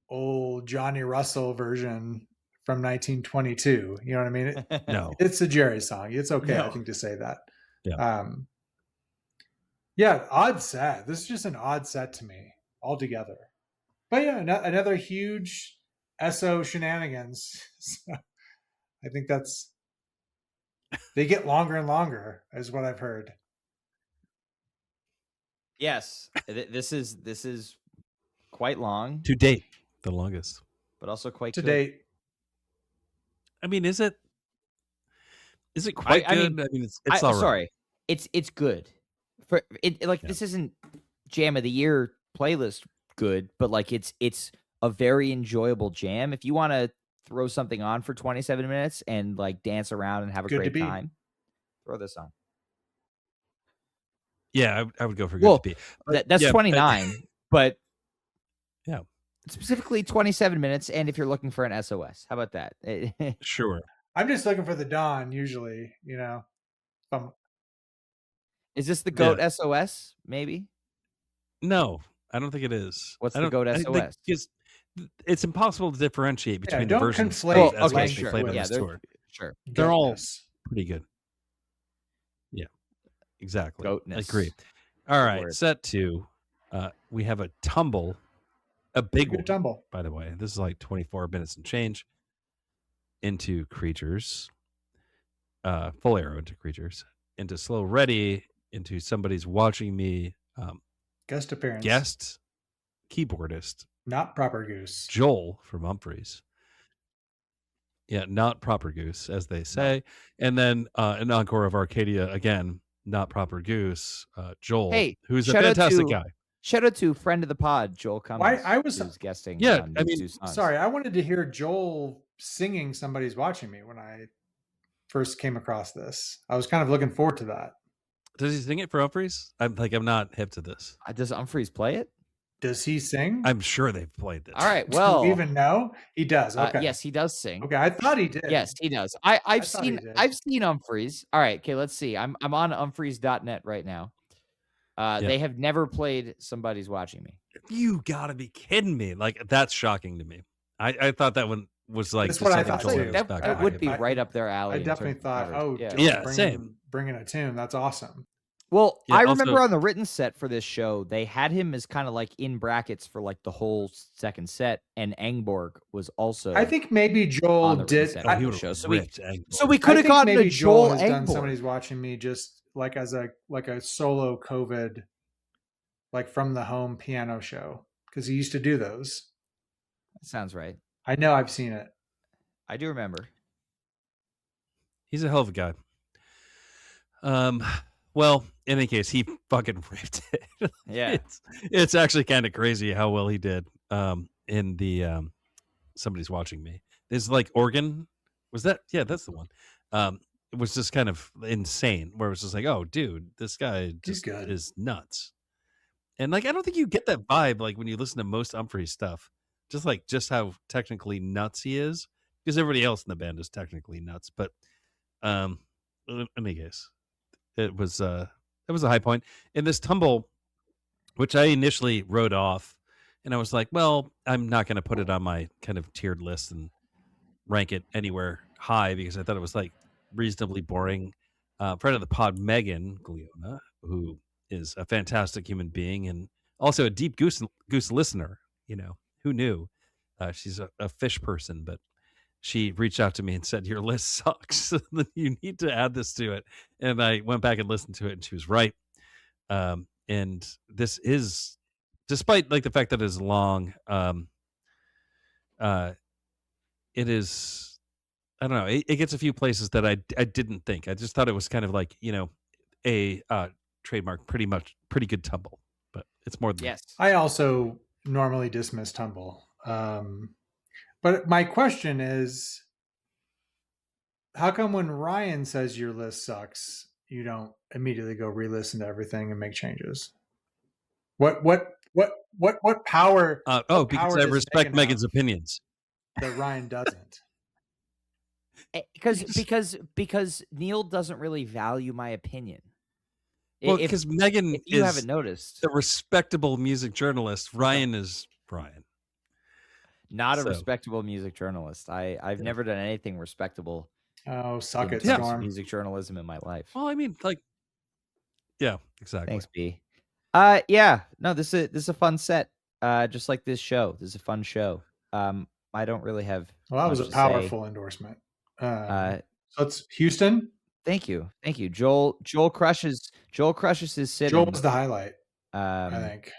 old Johnny Russell version from 1922. You know what I mean? No. It's a Jerry song. It's okay, I think, to say that. Yeah. Odd set. This is just an odd set to me altogether. But yeah, another huge SO shenanigans. So I think they get longer and longer, is what I've heard. Yes, this is quite long to date, the longest, but also quite to good. date. I mean, is it quite good? I mean, it's all right. Sorry, it's good. For it, this isn't jam of the year playlist good, but like it's a very enjoyable jam. If you want to throw something on for 27 minutes and like dance around and have a great time, throw this on. Yeah, I would go for good to be. That's 29, but yeah, specifically 27 minutes. And if you're looking for an SOS, how about that? Sure. I'm just looking for the dawn usually, you know. Is this the GOAT SOS? Maybe. No, I don't think it is. What's the GOAT SOS? It's impossible to differentiate between the versions. Conflate of SOS they played on the tour. Sure, they're all pretty good. Yeah, exactly. Goatness. Agree. All right, set 2. We have a tumble, a big one. Tumble. By the way, this is like 24 minutes and change into Creatures. Full arrow into Creatures, into Slow Ready, into Somebody's Watching Me. Guest appearance. Guest keyboardist. Not Proper Goose. Joel from Humphreys. Yeah, not Proper Goose, as they say. No. And then an encore of Arcadia again, not Proper Goose. Joel, who's a fantastic guy. Shout out to friend of the pod, Joel Cummins. I was guesting. Yeah, on I mean, sorry, I wanted to hear Joel singing Somebody's Watching Me when I first came across this. I was kind of looking forward to that. Does he sing it for Humphreys? I'm not hip to this. Does Humphreys play it? Does he sing? I'm sure they've played this. All right. Well, do you even know? He does. Okay. Yes, he does sing. Okay, I thought he did. Yes, he does. I've seen Humphreys. All right. Okay, let's see. I'm on Humphreys.net right now. They have never played Somebody's Watching Me. You gotta be kidding me! Like, that's shocking to me. I thought that one was like that's what I thought. That would be right up their alley. I definitely thought, same. Bringing a tune. That's awesome. Well, I remember on the written set for this show, they had him as kind of like in brackets for like the whole second set, and Engborg was also. I think maybe Joel did. Show. So we could have gotten maybe a Joel has done Somebody's Watching Me just like as a solo COVID, like from the home piano show, because he used to do those. That sounds right. I know I've seen it. I do remember. He's a hell of a guy. Well, in any case, he fucking ripped it. Yeah. It's actually kind of crazy how well he did in the Somebody's Watching Me. There's like organ. Was that? Yeah, that's the one. It was just kind of insane where it was just like, oh, dude, this guy just is nuts. And like, I don't think you get that vibe like when you listen to most Humphreys stuff, just how technically nuts he is, because everybody else in the band is technically nuts. But in any case, it was a high point in this tumble, which I initially wrote off, and I was like, well, I'm not going to put it on my kind of tiered list and rank it anywhere high because I thought it was like reasonably boring. Friend of the pod, Megan Gliona, who is a fantastic human being and also a deep Goose listener. You know, who knew? She's a fish person, but she reached out to me and said, your list sucks. You need to add this to it. And I went back and listened to it, and she was right. And this is, despite like the fact that it's long, it is, I don't know. It gets a few places that I didn't think. I just thought it was kind of like, a trademark, pretty good tumble, but it's more than yes. I also normally dismiss tumble. But my question is, how come when Ryan says your list sucks, you don't immediately go re-listen to everything and make changes? What power? Because I respect Megan's opinions. That Ryan doesn't. Because Neal doesn't really value my opinion. Well, because Megan you haven't noticed, the respectable music journalist. Ryan is Ryan. Not a respectable music journalist. I've never done anything respectable. Oh, suck it, Storm. Music journalism in my life. Well, I mean, like, yeah, exactly. Thanks, B. Yeah, no, this is a fun set. Just like this show. This is a fun show. I don't really have. Well, that was a powerful endorsement. So it's Houston. Thank you. Joel crushes his sit. Joel was the highlight. I think.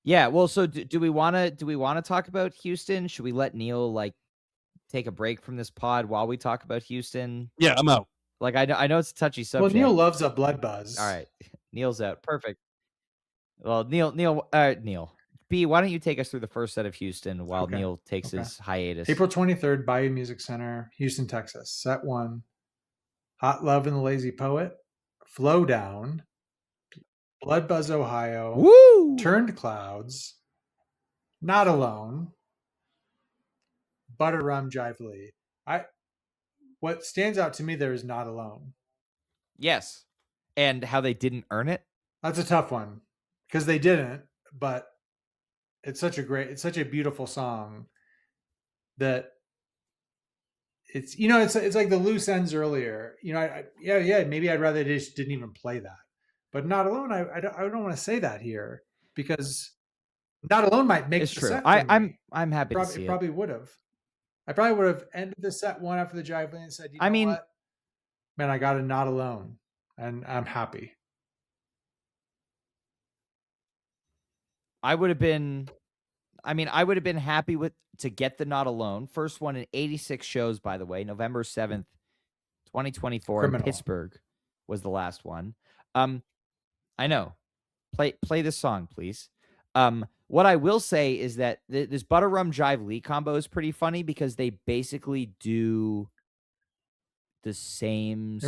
Yeah. Well, so do we want to talk about Houston? Should we let Neal take a break from this pod while we talk about Houston? Yeah, I'm out. I know it's a touchy subject. Well, Neal loves a blood buzz. All right, Neal's out. Perfect. Well, Neal. B, why don't you take us through the first set of Houston while Neal takes his hiatus? April 23rd, Bayou Music Center, Houston, Texas. Set 1, Hot Love and the Lazy Poet, Flow Down, Blood Buzz, Ohio, Woo! Turned Clouds, Not Alone, Butter Rum, Jive Lee. What stands out to me there is Not Alone. Yes. And how they didn't earn it? That's a tough one because they didn't, but it's such a beautiful song that it's like the loose ends earlier. Maybe I'd rather they just didn't even play that. But Not Alone, I don't want to say that here because Not Alone might make it's the true. set. I'm happy to see it. Probably would have. I probably would have ended the set 1 after the Jive and said, what? Man, I got a Not Alone, and I'm happy. I would have been happy to get the Not Alone. First one in 86 shows, by the way. November 7th, 2024 in Pittsburgh was the last one. I know. Play this song, please. What I will say is that this Butter Rum Jive Lee combo is pretty funny because they basically do the same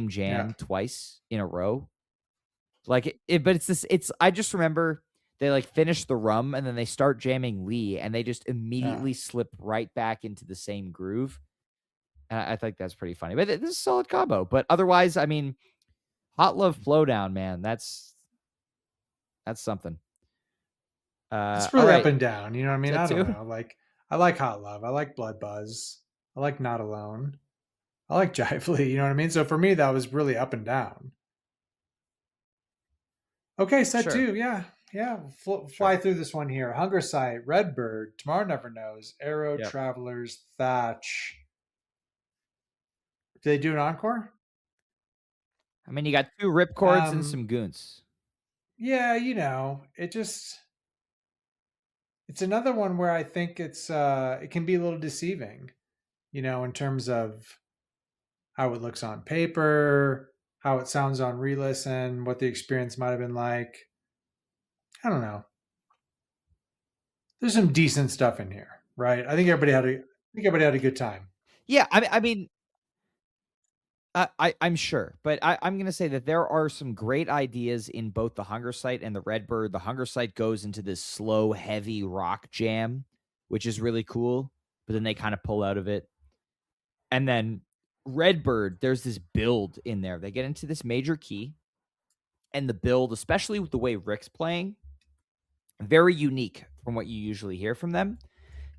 jam twice in a row. But it's this. I just remember they finish the rum and then they start jamming Lee and they just immediately slip right back into the same groove. And I think that's pretty funny. But this is a solid combo. But otherwise, I mean, Hot Love Flow Down, man, that's something. It's really up and down. You know what I mean? I don't know. I like Hot Love. I like Blood Buzz. I like Not Alone. I like Jive Lee. You know what I mean? So for me, that was really up and down. Okay, set 2. Yeah. Fly through this one here. Hunger Sight, Redbird, Tomorrow Never Knows, Arrow, Travelers, Thatch. Did they do an encore? I mean, you got 2 ripcords and some goons. Yeah, it's another one where I think it can be a little deceiving, in terms of how it looks on paper, how it sounds on re-listen, what the experience might have been like. I don't know. There's some decent stuff in here, right? I think everybody had a good time. Yeah, I mean, I'm sure, but I'm going to say that there are some great ideas in both the Hunger Sight and the Redbird. The Hunger Sight goes into this slow, heavy rock jam, which is really cool, but then they kind of pull out of it. And then Redbird, there's this build in there. They get into this major key, and the build, especially with the way Rick's playing, very unique from what you usually hear from them.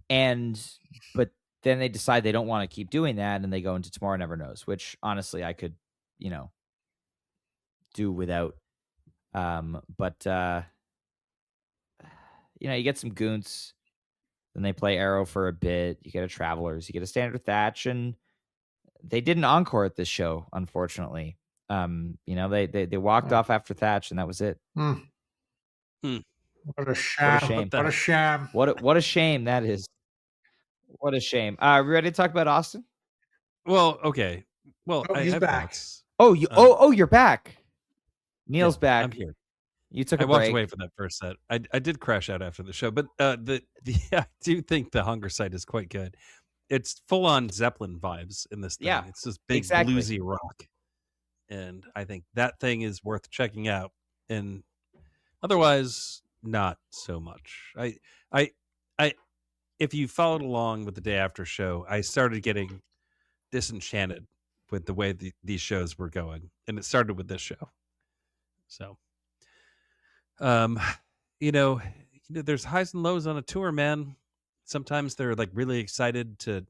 But then they decide they don't want to keep doing that, and they go into Tomorrow Never Knows, which honestly I could, do without. But you get some goons, then they play Arrow for a bit. You get a Travelers, you get a Standard Thatch, and they didn't encore at this show, unfortunately. They walked off after Thatch, and that was it. What a sham! What a sham! What a shame that is. What a shame. We ready to talk about Austin? Well, okay. Well, I he's have back. thoughts. Oh, you're back. Neal's back. I'm here. You took a I walked break. away for that first set. I did crash out after the show, but I do think the Hunger site is quite good. It's full on Zeppelin vibes in this thing. Yeah, It's this big exactly. bluesy rock, and I think that thing is worth checking out. And otherwise, not so much. I, if you followed along with the day after show, I started getting disenchanted with the way these shows were going, and it started with this show. So, you know, there's highs and lows on a tour, man. Sometimes they're like really excited to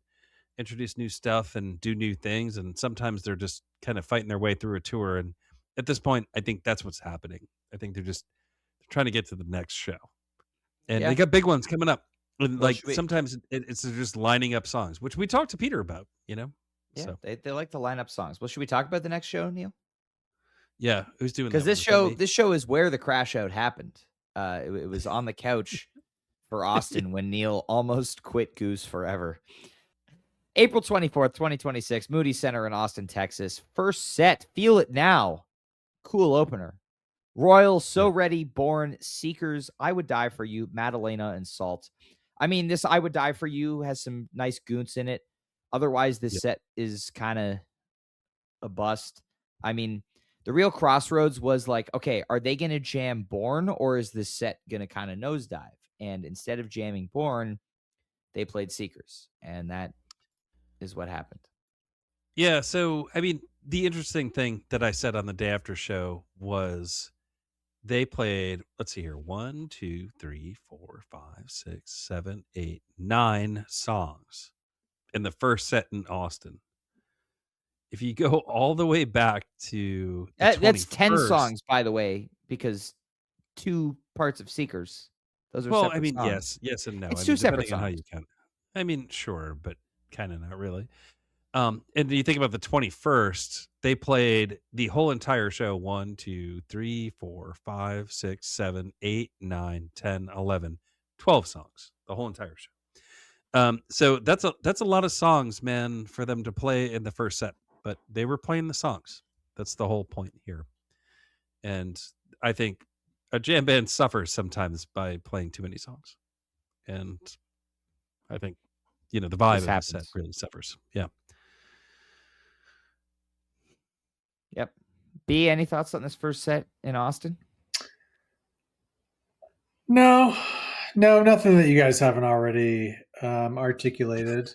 introduce new stuff and do new things, and sometimes they're just kind of fighting their way through a tour. And at this point, I think that's what's happening. I think they're trying to get to the next show, and they got big ones coming up. And Well, like sometimes it's just lining up songs, which we talked to Peter about. Yeah, so they like to line up songs. Well, should we talk about the next show, Neal? Yeah, who's doing that? Because this show is where the crash out happened. It was on the couch for Austin when Neal almost quit Goose forever. April 24th, 2026, Moody Center in Austin, Texas. First set, Feel It Now. Cool opener. Royal, So Ready, Born, Seekers, I Would Die For You, Madalena, and Salt. I mean, this I Would Die For You has some nice goons in it. Otherwise, this set is kind of a bust. I mean, the real crossroads was like, okay, are they going to jam Born, or is this set going to kind of nosedive? And instead of jamming Born, they played Seekers, and that is what happened. Yeah, so I mean, the interesting thing that I said on the day after show was they played, let's see here, 1, 2, 3, 4, 5, 6, 7, 8, 9 songs in the first set in Austin. If you go all the way back to that's 10 songs, by the way, because 2 parts of Seekers. Those are separate I mean, songs. yes and no. It's I 2 mean, separate depending on songs. how you count. I mean, sure, but kind of not really. And you think about the 21st, they played the whole entire show 1, 2, 3, 4, 5, 6, 7, 8, 9, 10, 11, 12 songs, the whole entire show. So that's a lot of songs, man, for them to play in the first set, but they were playing the songs. That's the whole point here. And I think a jam band suffers sometimes by playing too many songs. And I think, the vibe of the set really suffers. Yeah. Yep. B, any thoughts on this first set in Austin? No, nothing that you guys haven't already articulated.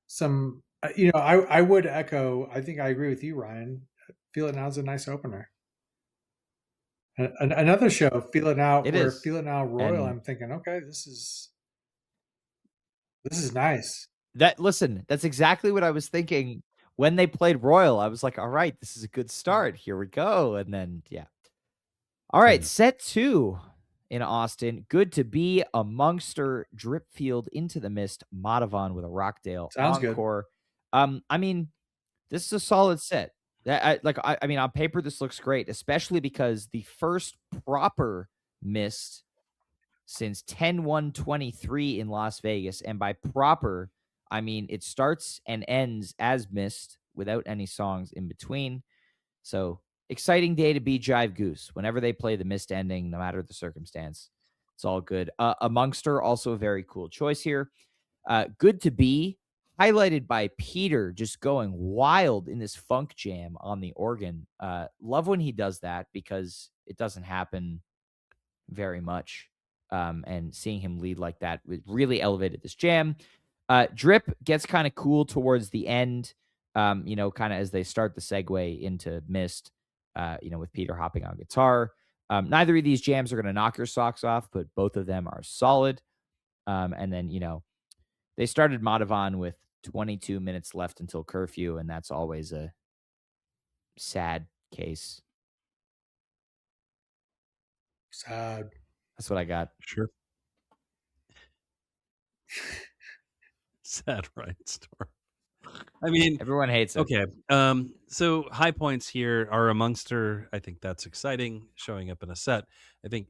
Some, I would echo. I think I agree with you, Ryan. Feel It Now is a nice opener. Another show, Feel It Now, Feel It Now Royal. I'm thinking, okay, this is nice. That's exactly what I was thinking when they played Royal. I was like, all right, this is a good start. Here we go. And then, all right, set 2 in Austin. Good to Be, Amongster, Dripfield, Into the Mist, Madhavan with a Rockdale. Sounds Encore. Good. I mean, this is a solid set. I mean, on paper, this looks great, especially because the first proper Mist since 10/1/23 in Las Vegas. And by proper, I mean it starts and ends as Mist without any songs in between. So exciting day to be Jive Goose. Whenever they play the Mist ending, no matter the circumstance, it's all good. Amongster, also a very cool choice here. Good to Be, highlighted by Peter just going wild in this funk jam on the organ. Love when he does that because it doesn't happen very much. And seeing him lead like that really elevated this jam. Drip gets kind of cool towards the end, kind of as they start the segue into Mist, with Peter hopping on guitar. Neither of these jams are going to knock your socks off, but both of them are solid. And then, they started Madhavan with 22 minutes left until curfew, and that's always a sad case. Sad. That's what I got. Sure. Sad, right? Storm. I mean, everyone hates it. Okay. So high points here are Amongster. I think that's exciting, showing up in a set. I think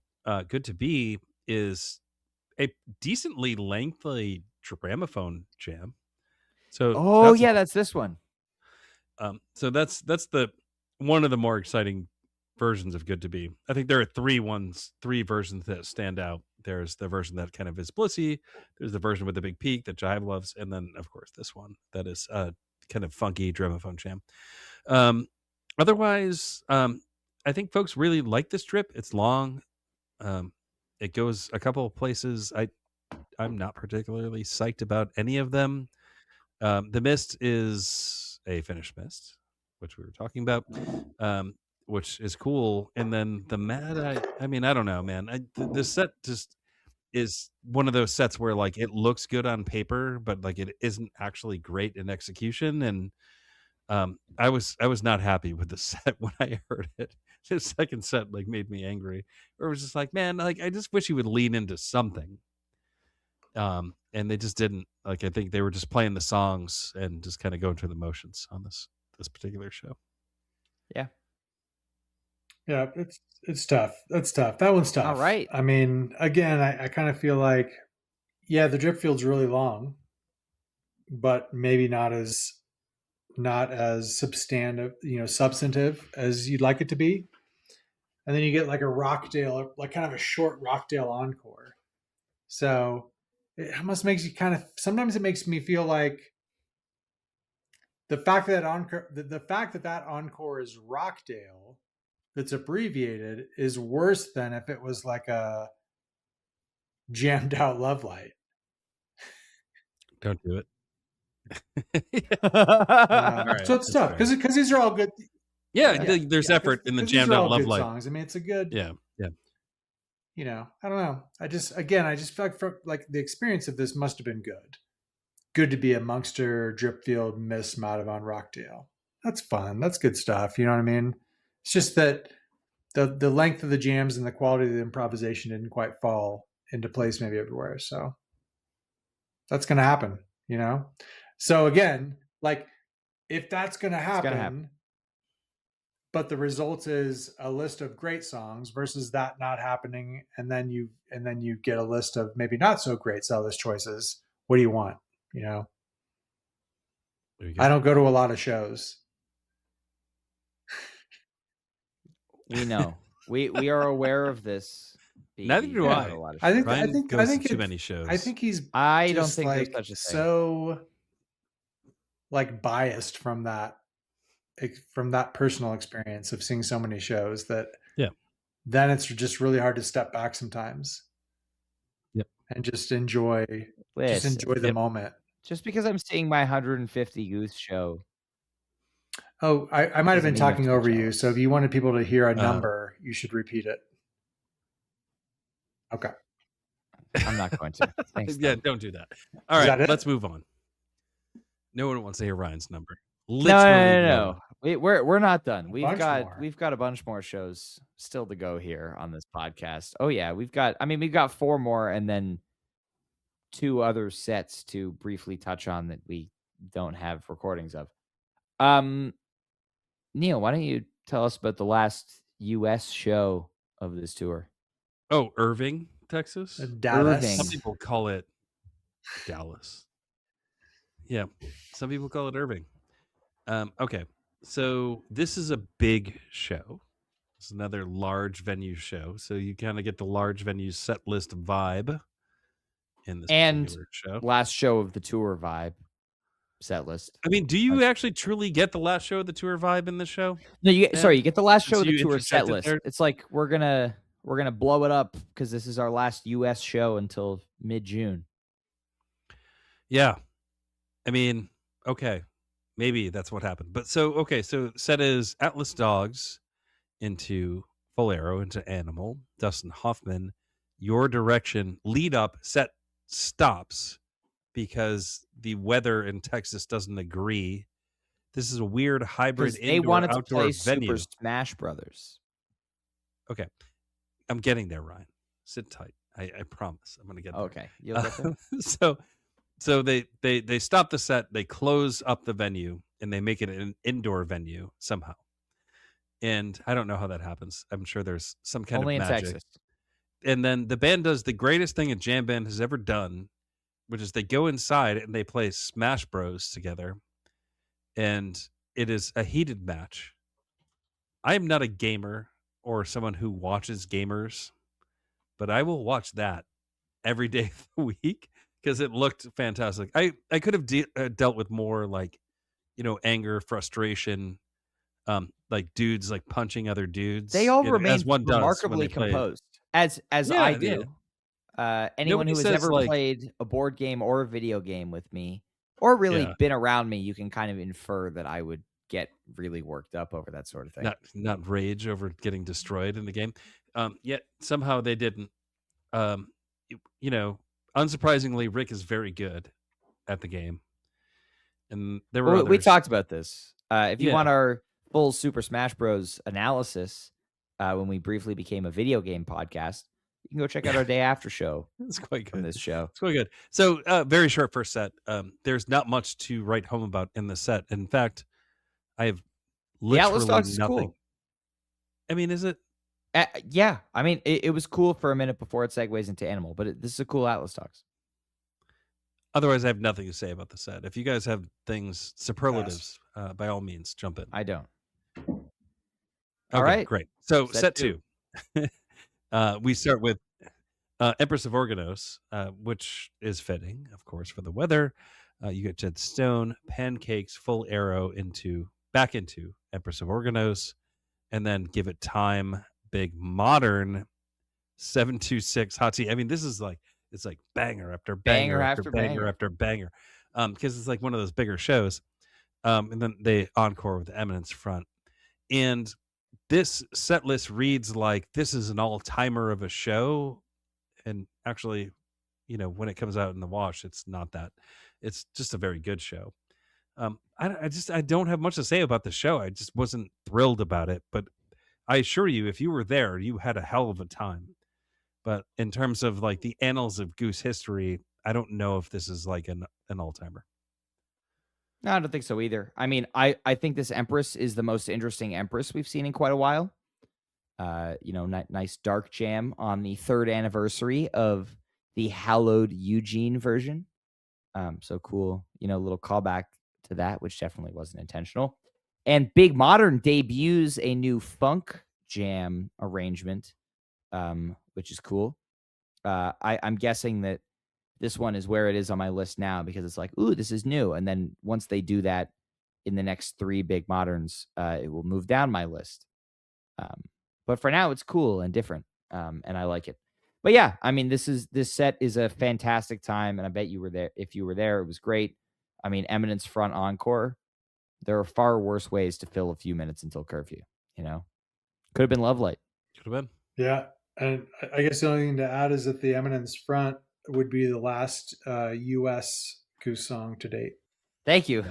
Good to Be is a decently lengthy Dramophone Jam. So that's this one. So that's the one of the more exciting versions of Good to Be. I think there are three versions that stand out. There's the version that kind of is blissy. There's the version with the big peak that Jive loves, and then of course this one that is kind of funky Dramophone Jam. Otherwise, I think folks really like this trip. It's long. It goes a couple of places. I'm not particularly psyched about any of them. The Mist is a finished Mist, which we were talking about, which is cool. And then the Mad, I mean, I don't know, man. The set just is one of those sets where like it looks good on paper, but like it isn't actually great in execution. And I was not happy with the set when I heard it. The second set like made me angry. Or it was just like, man, like I just wish he would lean into something. And they just didn't. Like I think they were just playing the songs and just kind of going through the motions on this particular show. Yeah. Yeah, it's tough. That's tough. That one's tough. All right. I mean, again, I kind of feel like, yeah, the drip field's really long, but maybe not as substantive as you'd like it to be. And then you get like a Rockdale, like kind of a short Rockdale encore. So it almost makes you sometimes it makes me feel like the fact that that encore is Rockdale that's abbreviated is worse than if it was like a jammed out Love Light. Don't do it. Right, so it's tough because these are all good. There's effort in the jammed out Love Light songs. I mean, it's a good. Yeah. I don't know. I just feel like the experience of this must have been good. Good to be a Monkster, Dripfield, Miss Madhavan, Rockdale. That's fun. That's good stuff. You know what I mean? It's just that the length of the jams and the quality of the improvisation didn't quite fall into place maybe everywhere. So that's going to happen, So again, like if that's going to happen, but the result is a list of great songs versus that not happening, and then you get a list of maybe not so great set list choices. What do you want? I don't go to a lot of shows. We know. We are aware of this. Neither do I. I think too many shows. I think he's. I don't think there's such a thing. So, like biased from that personal experience of seeing so many shows that. Yeah. Then it's just really hard to step back sometimes. Yep. And just enjoy the moment. Just because I'm seeing my 150 Goose show. Oh, I might have been talking over you. So if you wanted people to hear a number, you should repeat it. Okay. I'm not going to. Thanks. Yeah, don't do that. All right, let's move on. No one wants to hear Ryan's number. No. We're not done. We've got a bunch more shows still to go here on this podcast. Oh yeah, we've got 4 more and then 2 other sets to briefly touch on that we don't have recordings of. Neal, why don't you tell us about the last U.S. show of this tour? Oh, Irving, Texas? Dallas. Some people call it Dallas. Yeah, some people call it Irving. Okay, so this is a big show. It's another large venue show. So you kind of get the large venue set list vibe in this particular show. Last show of the tour vibe. Set list. I mean, do you actually truly get the last show of the tour vibe in the show? No, you get the last show of the tour set list. It's like we're gonna blow it up because this is our last U.S. show until mid-June. Yeah, I mean, okay, maybe that's what happened. But so set is Atlas Dogs into Full Arrow into Animal, Dustin Hoffman, Your Direction, lead up, set stops. Because the weather in Texas doesn't agree. This is a weird hybrid indoor-outdoor venue. They wanted to play Super Smash Brothers. Okay. I'm getting there, Ryan. Sit tight. I promise. I'm going to get there. Okay. You'll get there. So they stop the set. They close up the venue, and they make it an indoor venue somehow. And I don't know how that happens. I'm sure there's some kind of magic. Only in Texas. And then the band does the greatest thing a jam band has ever done, which is they go inside and they play Smash Bros together, and it is a heated match. I am not a gamer or someone who watches gamers, but I will watch that every day of the week because it looked fantastic. I could have dealt with more like, anger, frustration, like dudes like punching other dudes. They all As remain one does when remarkably they play. composed, as Yeah, I yeah. do. Anyone Nobody who has says ever like, played a board game or a video game with me, or really yeah, been around me, you can kind of infer that I would get really worked up over that sort of thing. not rage over getting destroyed in the game. Yet somehow they didn't. Um, unsurprisingly, Rick is very good at the game, and there were Well, we others. talked about this. If you Yeah. want our full Super Smash Bros. Analysis, when we briefly became a video game podcast, you can go check out our day after show. It's quite good. From this show. It's quite good. So, very short first set. There's not much to write home about in the set. In fact, I have literally Talks nothing. Is cool. I mean, is it? Yeah. I mean, it was cool for a minute before it segues into Animal, but this is a cool Atlas Talks. Otherwise, I have nothing to say about the set. If you guys have things, superlatives, by all means, jump in. I don't. Okay, all right. Great. So, set two. We start with Empress of Organos, which is fitting, of course, for the weather. You get Jed Stone, pancakes, full arrow back into Empress of Organos, and then give it time. Big modern 726 hot tea. I mean, this is like, it's like banger after banger after banger after banger, because it's like one of those bigger shows. And then they encore with the Eminence front, and this set list reads like this is an all-timer of a show. And actually, when it comes out in the wash, it's not that. It's just a very good show. I don't have much to say about the show. I just wasn't thrilled about it. But I assure you, if you were there, you had a hell of a time. But in terms of like the annals of Goose history, I don't know if this is like an all-timer. No, I don't think so either. I mean, I think this Empress is the most interesting Empress we've seen in quite a while. Nice dark jam on the 3rd anniversary of the hallowed Eugene version. So cool, little callback to that, which definitely wasn't intentional. And Big Modern debuts a new funk jam arrangement, which is cool. I'm guessing that this one is where it is on my list now because it's like, ooh, this is new. And then once they do that in the next 3 Big Moderns, it will move down my list. But for now, it's cool and different, and I like it. But yeah, I mean, this set is a fantastic time, and I bet you were there. If you were there, it was great. I mean, Eminence front encore. There are far worse ways to fill a few minutes until curfew. Could have been Love Light. Could have been. Yeah, and I guess the only thing to add is that the Eminence front would be the last U.S. Goose song to date. Thank you.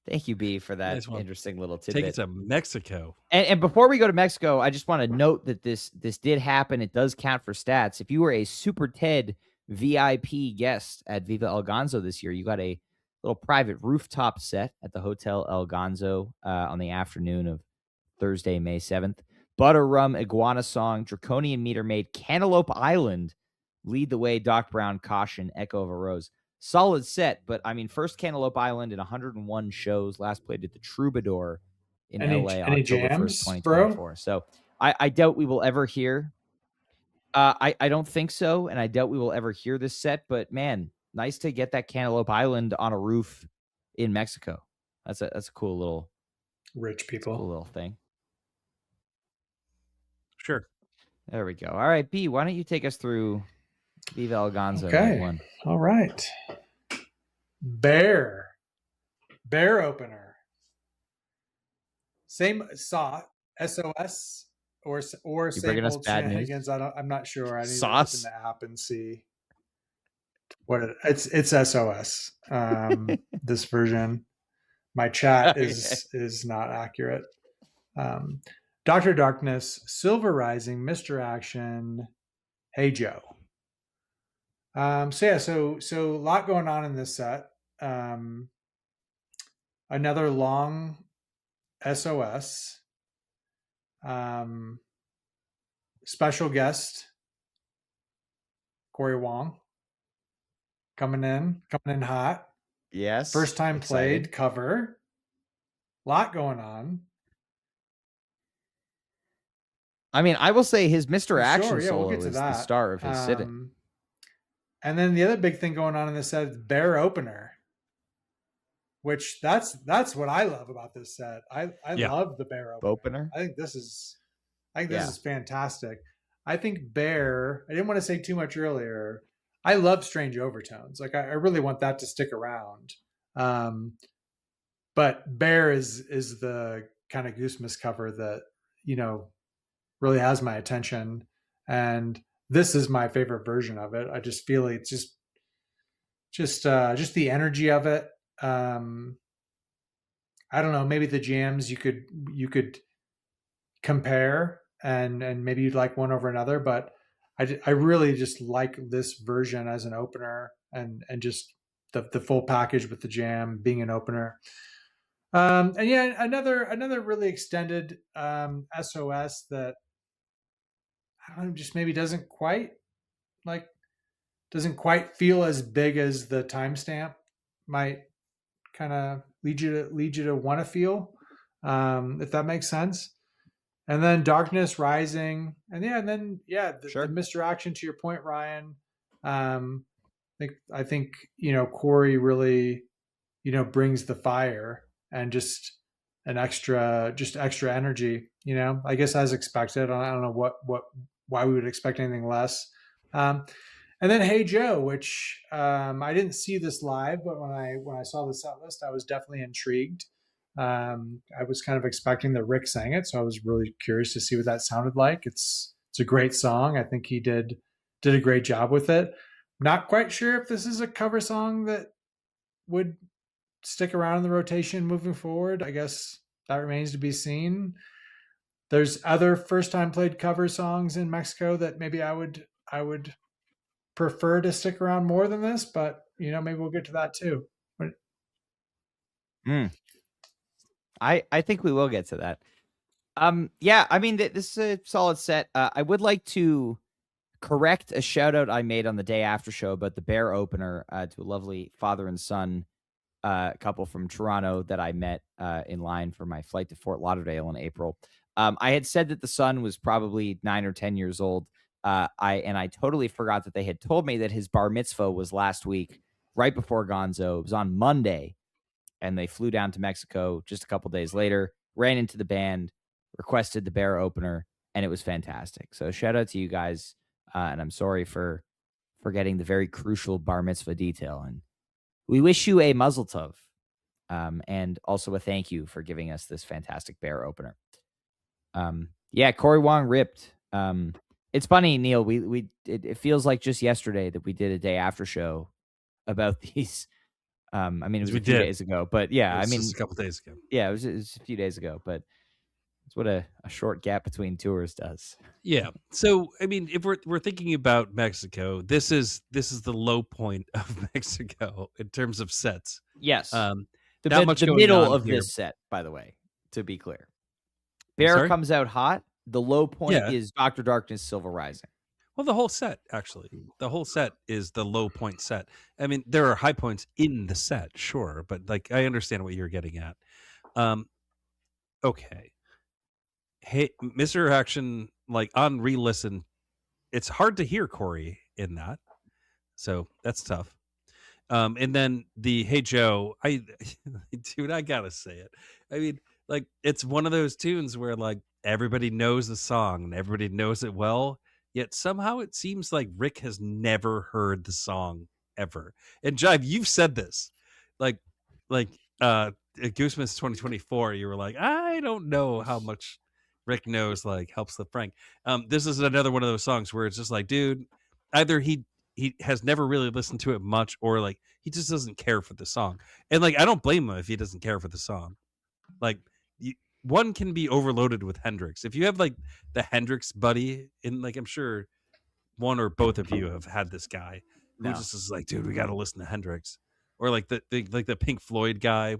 Thank you, B, for that interesting little tidbit. Take it to Mexico. And before we go to Mexico, I just want to note that this did happen. It does count for stats. If you were a Super Ted VIP guest at Viva El Gonzo this year, you got a little private rooftop set at the Hotel El Gonzo on the afternoon of Thursday, May 7th. Butter Rum, Iguana Song, Draconian Meter Maid, Cantaloupe Island, Lead the Way, Doc Brown, Caution, Echo of a Rose. Solid set, but I mean, first Cantaloupe Island in 101 shows, last played at the Troubadour in LA October 1st, 2024. Bro? So I doubt we will ever hear. I don't think so, and I doubt we will ever hear this set, but man, nice to get that Cantaloupe Island on a roof in Mexico. That's a cool little rich people. Cool little thing. Sure. There we go. All right, B, why don't you take us through Viva El Gonzo? Okay. One. All right. Bear opener. Same SOS or you same old us bad shenanigans. News? I'm not sure. I need Sauce? to open the app and see what it's SOS. This version. My chat is not accurate. Dr. Darkness, Silver Rising, Mr. Action, Hey Joe. So a lot going on in this set. Another long SOS. Special guest, Corey Wong. coming in hot. Yes. First time exciting. played cover. Lot going on. I mean, I will say his Mr. Action Sure, yeah, we'll solo get to is that. the star of his sit-in. And then the other big thing going on in this set is Bear opener, which that's what I love about this set. I love the Bear opener. I think this is fantastic. I think Bear, I didn't want to say too much earlier. I love Strange Overtones. Like I really want that to stick around. But Bear is the kind of Goose cover that, really has my attention. And this is my favorite version of it. I just feel it's just the energy of it. I don't know, maybe the jams you could compare and maybe you'd like one over another, but I really just like this version as an opener and just the full package with the jam being an opener. And yeah, another really extended SOS that I don't know, just maybe doesn't quite feel as big as the timestamp might kind of lead you to want to feel, if that makes sense. And then Darkness Rising, and then the Mr. Action, to your point, Ryan. I think Corey really brings the fire and just extra energy. I guess as expected. I don't know why we would expect anything less. And then Hey Joe, which I didn't see this live, but when I saw the set list, I was definitely intrigued. I was kind of expecting that Rick sang it, so I was really curious to see what that sounded like. It's a great song. I think he did a great job with it. Not quite sure if this is a cover song that would stick around in the rotation moving forward. I guess that remains to be seen. There's other first time played cover songs in Mexico that maybe I would prefer to stick around more than this, but maybe we'll get to that too. I think we will get to that. Yeah, I mean, this is a solid set. I would like to correct a shout out I made on the day after show about the Bear opener to a lovely father and son couple from Toronto that I met in line for my flight to Fort Lauderdale in April. I had said that the son was probably 9 or 10 years old. I totally forgot that they had told me that his bar mitzvah was last week, right before Gonzo. It was on Monday, and they flew down to Mexico just a couple days later, ran into the band, requested the Bear opener, and it was fantastic. So shout out to you guys, and I'm sorry for forgetting the very crucial bar mitzvah detail. And we wish you a mazel tov, and also a thank you for giving us this fantastic Bear opener. Yeah, Corey Wong ripped. It's funny, Neal. It feels like just yesterday that we did a day after show about these. I mean, it was a few days ago, but yeah, I mean, just a couple days ago. Yeah, it was a few days ago, but it's what a short gap between tours does. Yeah. So, I mean, if we're thinking about Mexico, this is the low point of Mexico in terms of sets. Yes. The middle of this set, by the way, to be clear. Bear comes out hot. The low point is Dr. Darkness, Silver Rising. Well, the whole set, actually. The whole set is the low point set. I mean, there are high points in the set, sure, but like I understand what you're getting at. Okay. Hey, Mr. Action, like on re-listen, it's hard to hear Corey in that. So that's tough. And then the Hey Joe, dude, I gotta say it. I mean, like it's one of those tunes where like everybody knows the song and everybody knows it well, yet somehow it seems like Rick has never heard the song ever. And Jive, you've said this, like at Goosemas 2024, you were like, I don't know how much Rick knows like Helps the Frank. This is another one of those songs where it's just like, dude, either he has never really listened to it much, or like he just doesn't care for the song. And like I don't blame him if he doesn't care for the song. Like one can be overloaded with Hendrix. If you have like the Hendrix buddy, in like I'm sure one or both of you have had this guy who just is like, dude, we got to listen to Hendrix, or like the Pink Floyd guy.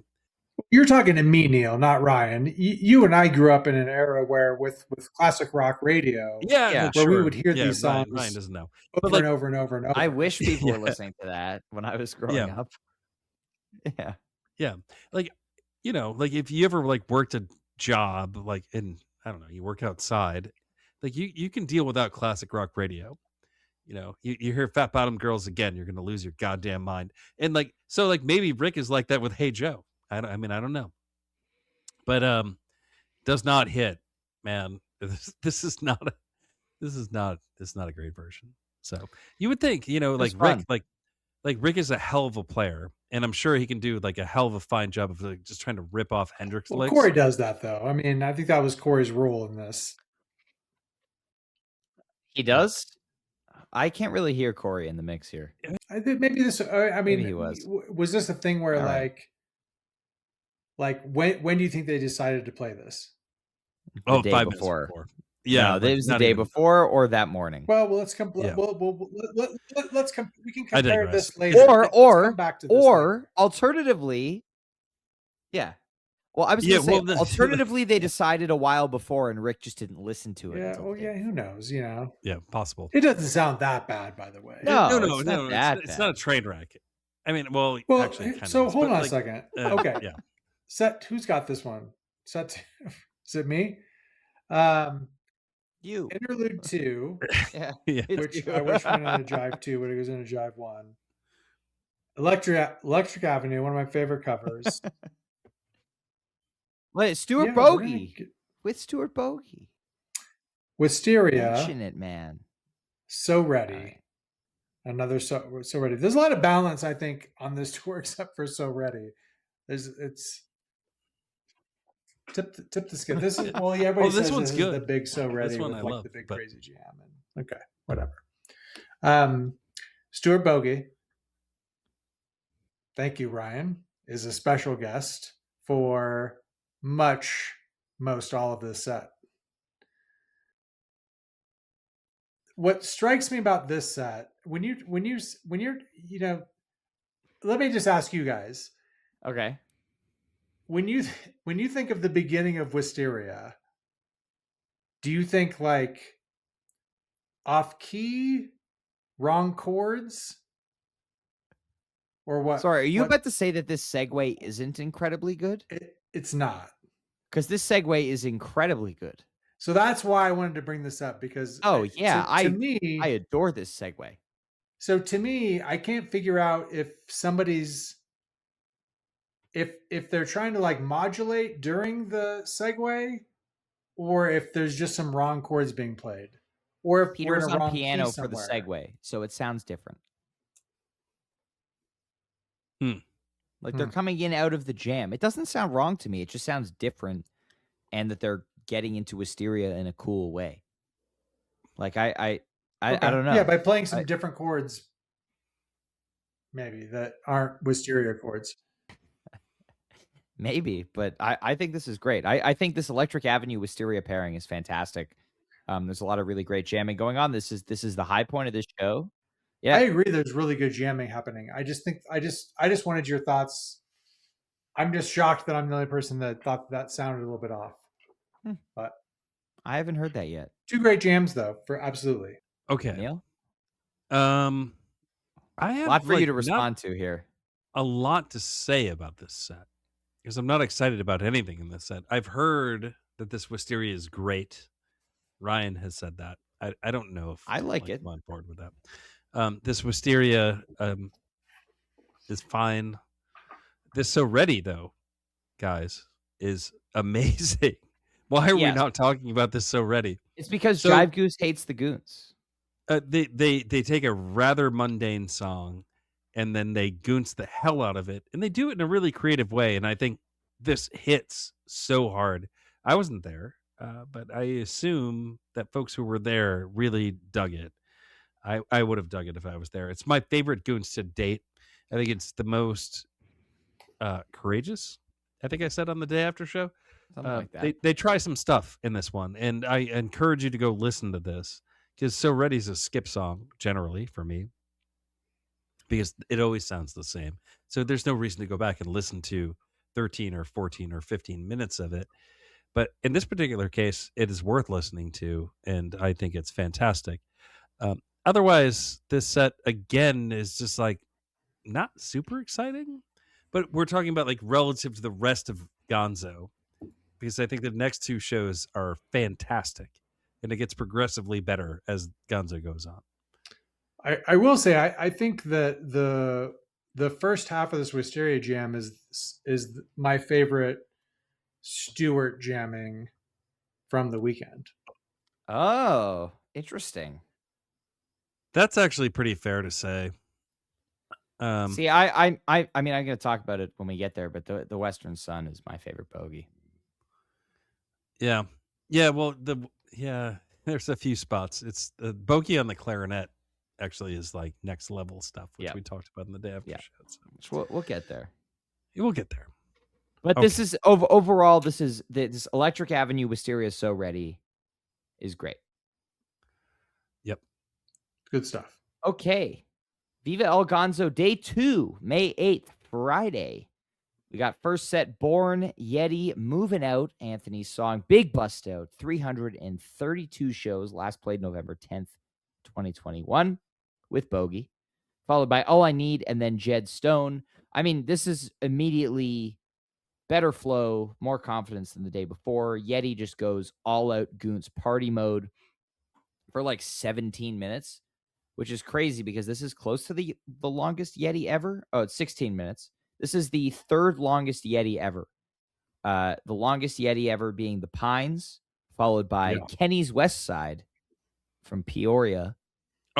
You're talking to me, Neal, not Ryan. You and I grew up in an era where with classic rock radio, Yeah, where sure. we would hear these songs Ryan doesn't know. over and over and over and over. I wish people were listening to that when I was growing up. Yeah. Yeah. Like, like if you ever like worked a job, like in, I don't know, you work outside, like you can deal without classic rock radio. You hear Fat Bottom Girls again, you're going to lose your goddamn mind. And like, so like maybe Rick is like that with Hey Joe. I don't know. But does not hit, man. This is not a great version. So you would think, like Rick, like Rick is a hell of a player, and I'm sure he can do like a hell of a fine job of like just trying to rip off Hendrix licks. Corey does that though. I mean, I think that was Corey's role in this. He does? I can't really hear Corey in the mix here. I think maybe this. I mean, maybe he was this a thing where All like when do you think they decided to play this? The day 5 before. Minutes before. Yeah, it was the day before or that morning. Well, let's come. Yeah. Let's come. We can compare this later. Or alternatively, yeah. Well, I was going to say, alternatively, they decided a while before, and Rick just didn't listen to it. Yeah, well, yeah, who knows? Yeah, possible. It doesn't sound that bad, by the way. No, it's not a train wreck. I mean, well actually, kind so of hold on a second. Okay, yeah. Set. Who's got this one? Set. Is it me? You. Interlude 2. Yeah. Which I wish went in a Jive 2, but it was in a Jive 1. Electric Avenue, one of my favorite covers. Wait, Stuart Bogey. With Stuart Bogey. Wisteria. Mention it, man. So Ready. Right. Another so Ready. There's a lot of balance, I think, on this tour, except for So Ready. It's tip the scale. This is everybody says this good. Is the big So Ready with like love, the big crazy jam. And okay, whatever. Stuart Bogey. Thank you, Ryan, is a special guest for most all of this set. What strikes me about this set, when you're, let me just ask you guys. Okay. When you think of the beginning of Wisteria, do you think like off key, wrong chords, or what? Sorry, are you about to say that this segue isn't incredibly good? It's not. Because this segue is incredibly good. So that's why I wanted to bring this up, because to me, I adore this segue. So to me, I can't figure out if somebody's if they're trying to like modulate during the segue, or if there's just some wrong chords being played, or if Peter was on piano for the segue, so it sounds different. Like they're coming in out of the jam. It doesn't sound wrong to me. It just sounds different, and that they're getting into Wisteria in a cool way. Like I don't know. Yeah, by playing some different chords, maybe that aren't Wisteria chords. Maybe, but I think this is great. I think this Electric Avenue Wisteria pairing is fantastic. There's a lot of really great jamming going on. This is the high point of this show. Yeah, I agree. There's really good jamming happening. I just wanted your thoughts. I'm just shocked that I'm the only person that thought that sounded a little bit off. But I haven't heard that yet. 2 great jams though, for absolutely. Okay. Neal? I have a lot for you to respond to here. A lot to say about this set, because I'm not excited about anything in this set. I've heard that this Wisteria is great. Ryan has said that. I don't know if I like it. I'm on board with that. This Wisteria is fine. This So Ready, though, guys, is amazing. Why are we not talking about this So Ready? It's because Jive Goose hates the goons. They take a rather mundane song, and then they goons the hell out of it, and they do it in a really creative way. And I think this hits so hard. I wasn't there, but I assume that folks who were there really dug it. I would have dug it if I was there. It's my favorite goons to date. I think it's the most courageous. I think I said on the day after show. Something like that. They try some stuff in this one, and I encourage you to go listen to this, because So Ready's a skip song generally for me, because it always sounds the same. So there's no reason to go back and listen to 13 or 14 or 15 minutes of it. But in this particular case, it is worth listening to, and I think it's fantastic. Otherwise, this set again is just like not super exciting, but we're talking about like relative to the rest of Gonzo, because I think the next two shows are fantastic, and it gets progressively better as Gonzo goes on. I will say I think that the first half of this Wisteria Jam is my favorite Stewart jamming from the weekend. Oh, interesting. That's actually pretty fair to say. See, I mean, I'm going to talk about it when we get there, but the Western Sun is my favorite bogey. Yeah. Well, there's a few spots. It's the bogey on the clarinet actually is like next level stuff, which we talked about in the day after show. So we'll get there. We'll get there. But this is overall. This Electric Avenue Wisteria So Ready is great. Yep. Good stuff. Okay. Viva El Gonzo Day 2, May 8th, Friday. We got first set, Born, Yeti, Moving Out, Anthony's song, Big Bust Out, 332 shows, last played November 10th, 2021, with Bogey, followed by All I Need, and then Jed Stone. I mean, this is immediately better flow, more confidence than the day before. Yeti just goes all out Goons party mode for like 17 minutes, which is crazy because this is close to the longest Yeti ever. Oh, it's 16 minutes. This is the third longest Yeti ever. The longest Yeti ever being The Pines, followed by Kenny's West Side from Peoria.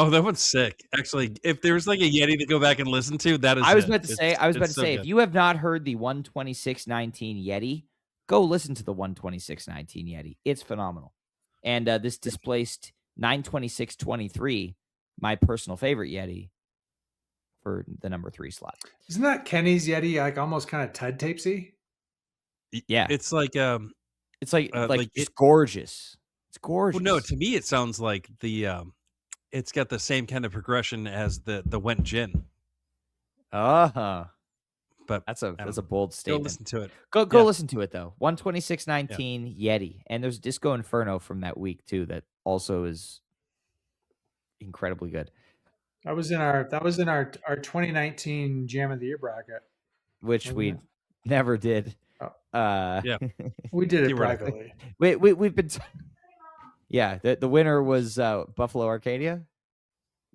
Oh, that one's sick. Actually, if there's like a Yeti to go back and listen to, that is I was about to say, if you have not heard the 126.19 Yeti, go listen to the 126.19 Yeti. It's phenomenal. And this displaced 926.23, my personal favorite Yeti, for the number 3 slot. Isn't that Kenny's Yeti like almost kind of Ted Tapesy? Yeah, it's like it's gorgeous. It's gorgeous. Well, no, to me it sounds like it's got the same kind of progression as the Went Gin. But that's a bold statement. Go listen to it. Go listen to it though. 126.19 Yeti, and there's Disco Inferno from that week too that also is incredibly good. That was in our 2019 Jam of the Year bracket, which we never did. We did it privately. We've been. The winner was Buffalo Arcadia.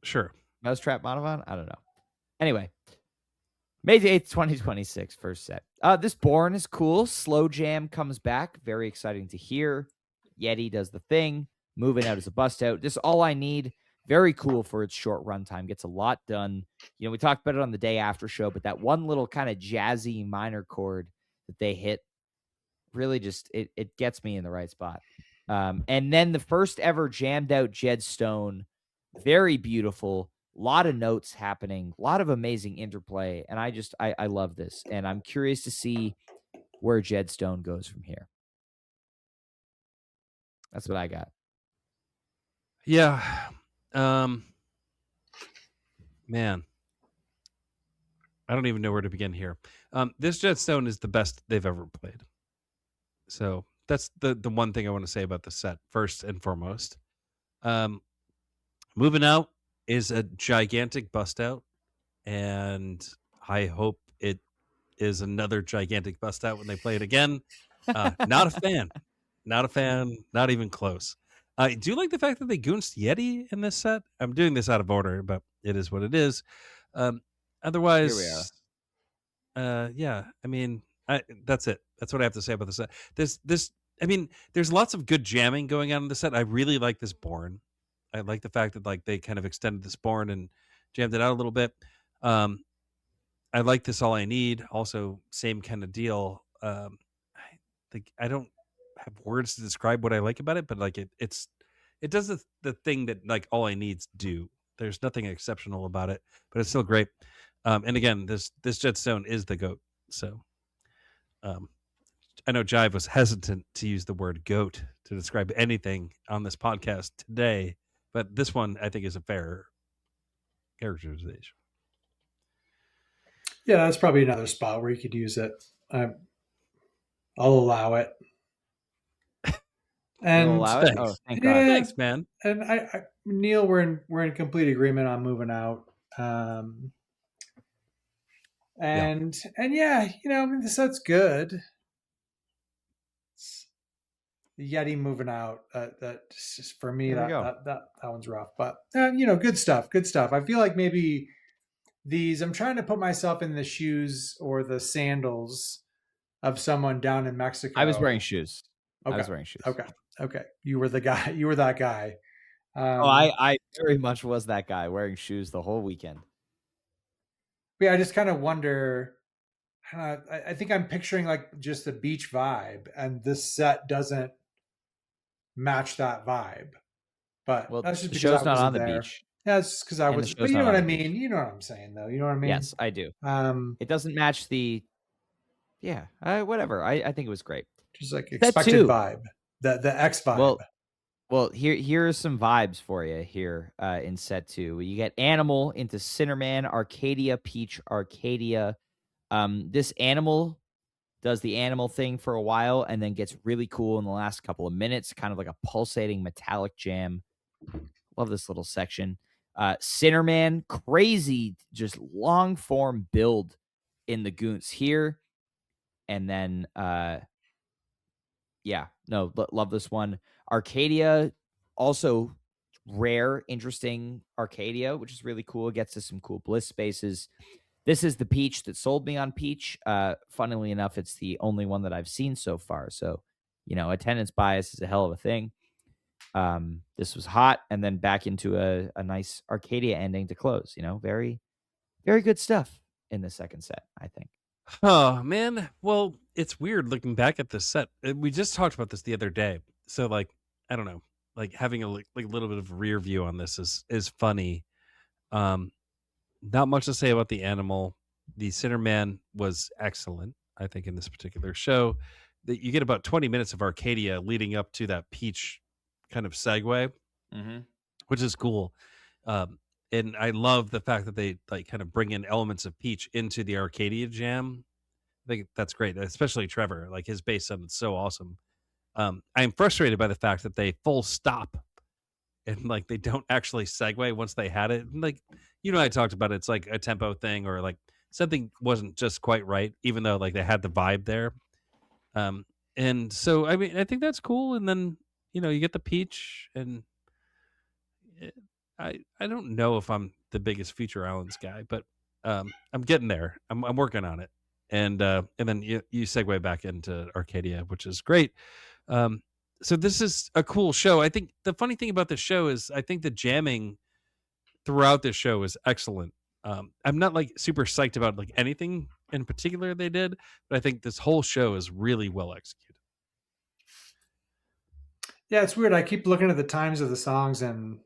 Sure. Mousetrap Monavon. I don't know. Anyway, May 8th, 2026, first set. This Born is cool. Slow Jam comes back. Very exciting to hear. Yeti does the thing. Moving Out is a bust out. This All I Need. Very cool for its short runtime. Gets a lot done. You know, we talked about it on the day after show, but that one little kind of jazzy minor chord that they hit really just, it gets me in the right spot. And then the first ever jammed out Jed Stone. Very beautiful. A lot of notes happening. A lot of amazing interplay. And I love this. And I'm curious to see where Jed Stone goes from here. That's what I got. Yeah. Man, I don't even know where to begin here. This Jed Stone is the best they've ever played. So that's the one thing I want to say about the set first and foremost. Moving Out is a gigantic bust out, and I hope it is another gigantic bust out when they play it again. Not a fan. Not even close. I do like the fact that they goonsed Yeti in this set. I'm doing this out of order, but it is what it is. Otherwise, here we are. I mean, that's it. That's what I have to say about the set. I mean, there's lots of good jamming going on in the set. I really like this Born. I like the fact that like they kind of extended this Born and jammed it out a little bit. I like this All I Need. Also, same kind of deal. I don't have words to describe what I like about it, but like it does the thing that like All I Needs do. There's nothing exceptional about it, but it's still great. And again, this Jed Stone is the GOAT. So I know Jive was hesitant to use the word GOAT to describe anything on this podcast today, but this one I think is a fair characterization. Yeah, that's probably another spot where you could use it. I'll allow it. And you'll allow it? Oh, thank God. Thanks, man. And Neal, we're in complete agreement on moving out. And yeah, I mean, the set's good. The Yeti moving out, that's just, for me, that one's rough. But good stuff. I feel like maybe I'm trying to put myself in the shoes or the sandals of someone down in Mexico. I was wearing shoes. Okay. I was wearing shoes. Okay. You were the guy. You were that guy. I very much was that guy wearing shoes the whole weekend. Yeah, I just kind of wonder. I think I'm picturing like just the beach vibe, and this set doesn't match that vibe. But that's just the because show's not on the beach. Yeah, it's because I was. But you know what I mean. You know what I'm saying, though. You know what I mean. Yes, I do. It doesn't match the. Yeah, whatever. I think it was great. Just like expected vibe, the X vibe. Well, here are some vibes for you here in set 2. You get Animal into Cinnamon, Arcadia, Peach, Arcadia. This Animal does the animal thing for a while and then gets really cool in the last couple of minutes, kind of like a pulsating metallic jam. Love this little section. Cinnamon, crazy, just long form build in the Goose here. And then, love this one. Arcadia, also rare, interesting Arcadia, which is really cool. It gets us some cool bliss spaces. This is the Peach that sold me on Peach. Funnily enough, it's the only one that I've seen so far. So, attendance bias is a hell of a thing. This was hot, and then back into a nice Arcadia ending to close. Very, very good stuff in the second set, I think. Oh, man. Well, it's weird looking back at this set. We just talked about this the other day. So, I don't know, having a little bit of a rear view on this is funny. Not much to say about the Animal. The Cinnamon was excellent, I think, in this particular show. That you get about 20 minutes of Arcadia leading up to that Peach kind of segue, which is cool. And I love the fact that they kind of bring in elements of Peach into the Arcadia jam. I think that's great, especially Trevor. His bass sounded so awesome. I'm frustrated by the fact that they full stop and they don't actually segue once they had it. I talked about it. It's like a tempo thing or something wasn't just quite right, even though they had the vibe there. And so I mean I think that's cool. And then you get the Peach, and I don't know if I'm the biggest Future Islands guy, but I'm getting there. I'm working on it. And then you segue back into Arcadia, which is great. So this is a cool show. I think the funny thing about this show is I think the jamming throughout this show is excellent. I'm not super psyched about anything in particular they did, but I think this whole show is really well executed. Yeah, it's weird. I keep looking at the times of the songs and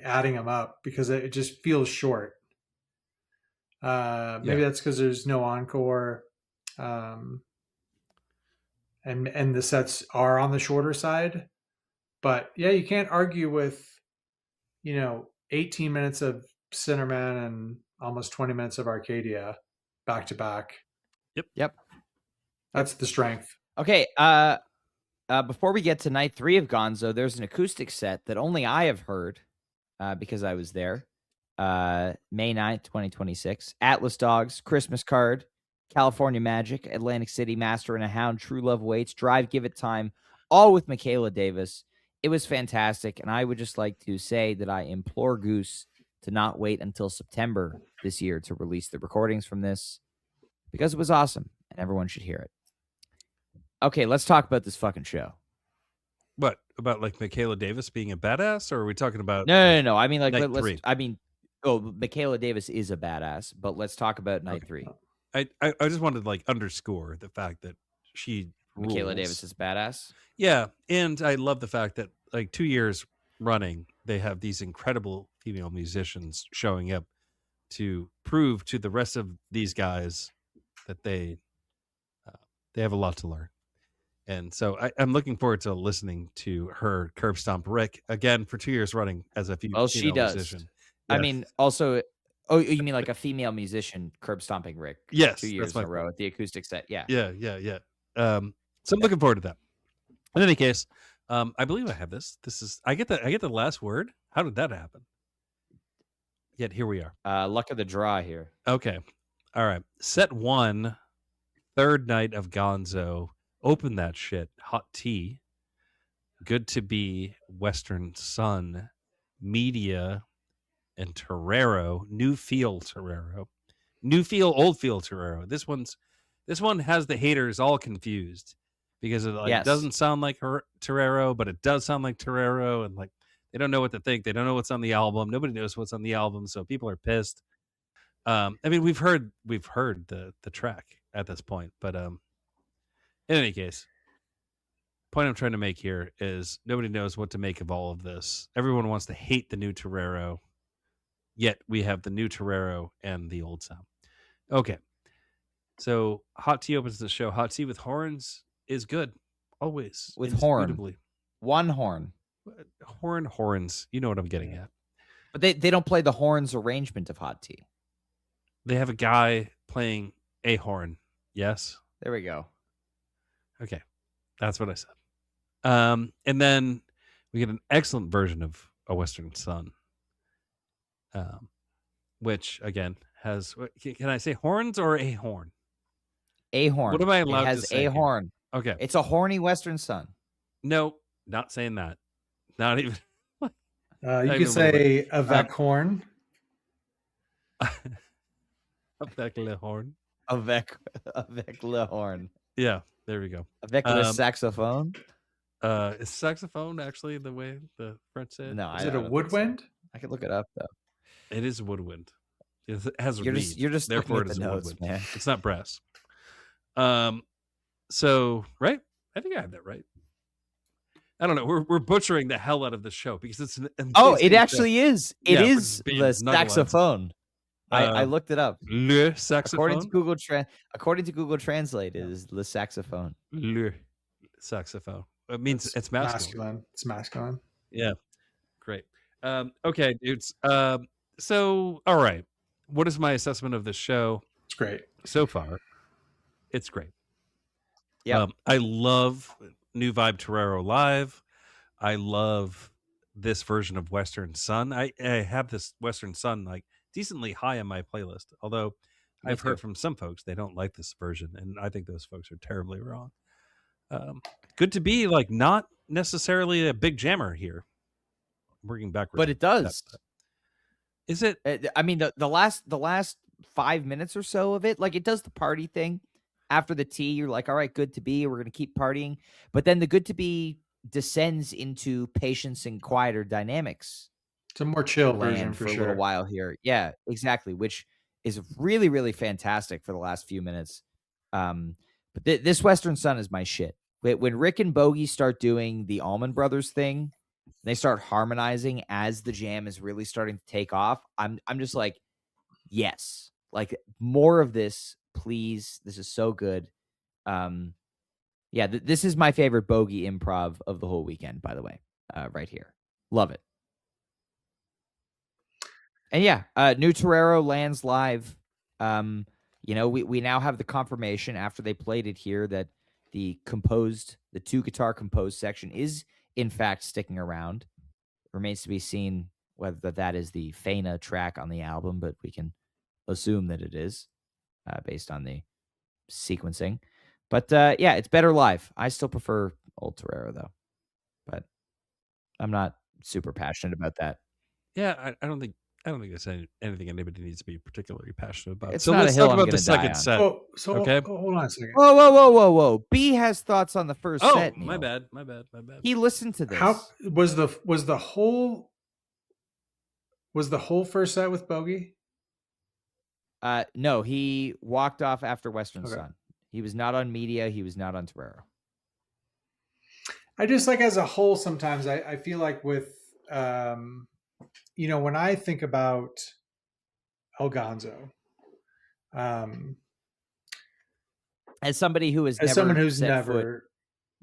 adding them up because it just feels short. Maybe that's because there's no encore. And the sets are on the shorter side. But yeah, you can't argue with, 18 minutes of Cinnamon and almost 20 minutes of Arcadia back to back. Yep. That's the strength. Okay. Before we get to night 3 of Gonzo, there's an acoustic set that only I have heard because I was there. May 9th, 2026. Atlas Dogs, Christmas Card, California Magic, Atlantic City, Master and a Hound, True Love Waits, Drive, Give It Time, all with Michaela Davis. It was fantastic, and I would just like to say that I implore Goose to not wait until September this year to release the recordings from this, because it was awesome, and everyone should hear it. Okay, let's talk about this fucking show. What about Michaela Davis being a badass, or are we talking about No. I mean Michaela Davis is a badass, but let's talk about night 3. I just wanted to underscore the fact that Michaela Davis is badass. Yeah, and I love the fact that 2 years running they have these incredible female musicians showing up to prove to the rest of these guys that they have a lot to learn. And so I'm looking forward to listening to her curb stomp Rick again for 2 years running as a female musician. Yes. I mean, also, you mean a female musician curb stomping Rick? Yes, 2 years in a row at the acoustic set. Yeah. Yeah. So I'm looking forward to that. In any case, I believe I have this. I get the last word. How did that happen? Yet here we are. Luck of the draw here. Okay. All right. Set 1, third night of Gonzo. Open that shit. Hot tea. Good to be. Western Sun. Media. And Torero. New feel Torero. New feel, old feel Torero. This one has the haters all confused because it doesn't sound like Torero, but it does sound like Torero, and like they don't know what to think. They don't know what's on the album. Nobody knows what's on the album, so people are pissed. I mean, we've heard the track at this point, but in any case, point I'm trying to make here is nobody knows what to make of all of this. Everyone wants to hate the new Torero, yet we have the new Torero and the old sound. Okay. So hot tea opens the show. Hot tea with horns is good. Always. With horn. One horn. Horns. You know what I'm getting at. But they don't play the horns arrangement of hot tea. They have a guy playing a horn. Yes? There we go. Okay. That's what I said. And then we get an excellent version of A Western Sun. Which, again, has... Can I say horns or a horn? A horn. What am I allowed to say? It has a horn. Okay. It's a horny Western Sun. No, not saying that. Not even. You could say avec horn. Avec le horn. Avec le horn. Yeah, there we go. Avec le saxophone. Is saxophone actually the way the French say it? No, is it a woodwind? So. I could look it up though. It is woodwind. It has a reed. You're just therefore it is the notes, woodwind. Man. It's not brass. So right, I think I have that right. I don't know. We're butchering the hell out of the show because it's an it actually is. It is the saxophone. I looked it up. Le saxophone. According to Google Translate, it is le saxophone. Le saxophone. It means it's masculine. It's masculine. Yeah. Great. Okay, dudes. So all right. What is my assessment of this show? It's great. So far, it's great. Yeah. I love New Vibe Torero live. I love this version of Western Sun. I have this Western Sun like decently high on my playlist, although I've heard from some folks they don't like this version, and I think those folks are terribly wrong. Good to be like not necessarily a big jammer here. Working backwards, but it does. Is it? I mean, the last 5 minutes or so of it, like it does the party thing. After the tea, you're like, all right, good to be. We're going to keep partying. But then the good to be descends into patience and quieter dynamics. It's a more chill version for a little while here. Yeah, exactly. Which is really, really fantastic for the last few minutes. But this Western Sun is my shit. When Rick and Bogey start doing the Allman Brothers thing, they start harmonizing as the jam is really starting to take off. I'm just like, yes, like more of this. Please, this is so good. This is my favorite Bogey improv of the whole weekend, by the way, right here. Love it. And new Torero lands live. We now have the confirmation after they played it here that the 2 guitar composed section is in fact sticking around. Remains to be seen whether that is the Fana track on the album, but we can assume that it is. Based on the sequencing. But it's better live. I still prefer old Torero though. But I'm not super passionate about that. Yeah, I don't think that's anything anybody needs to be particularly passionate about. It's so let's talk about the second set. Okay. Hold on a second. Whoa. B has thoughts on the first set. My bad. He listened to this. How was the whole first set with Bogey? No, he walked off after Western Sun. He was not on media. He was not on Torero. I just like as a whole, sometimes I feel like with, when I think about El Gonzo, as somebody who has someone who's never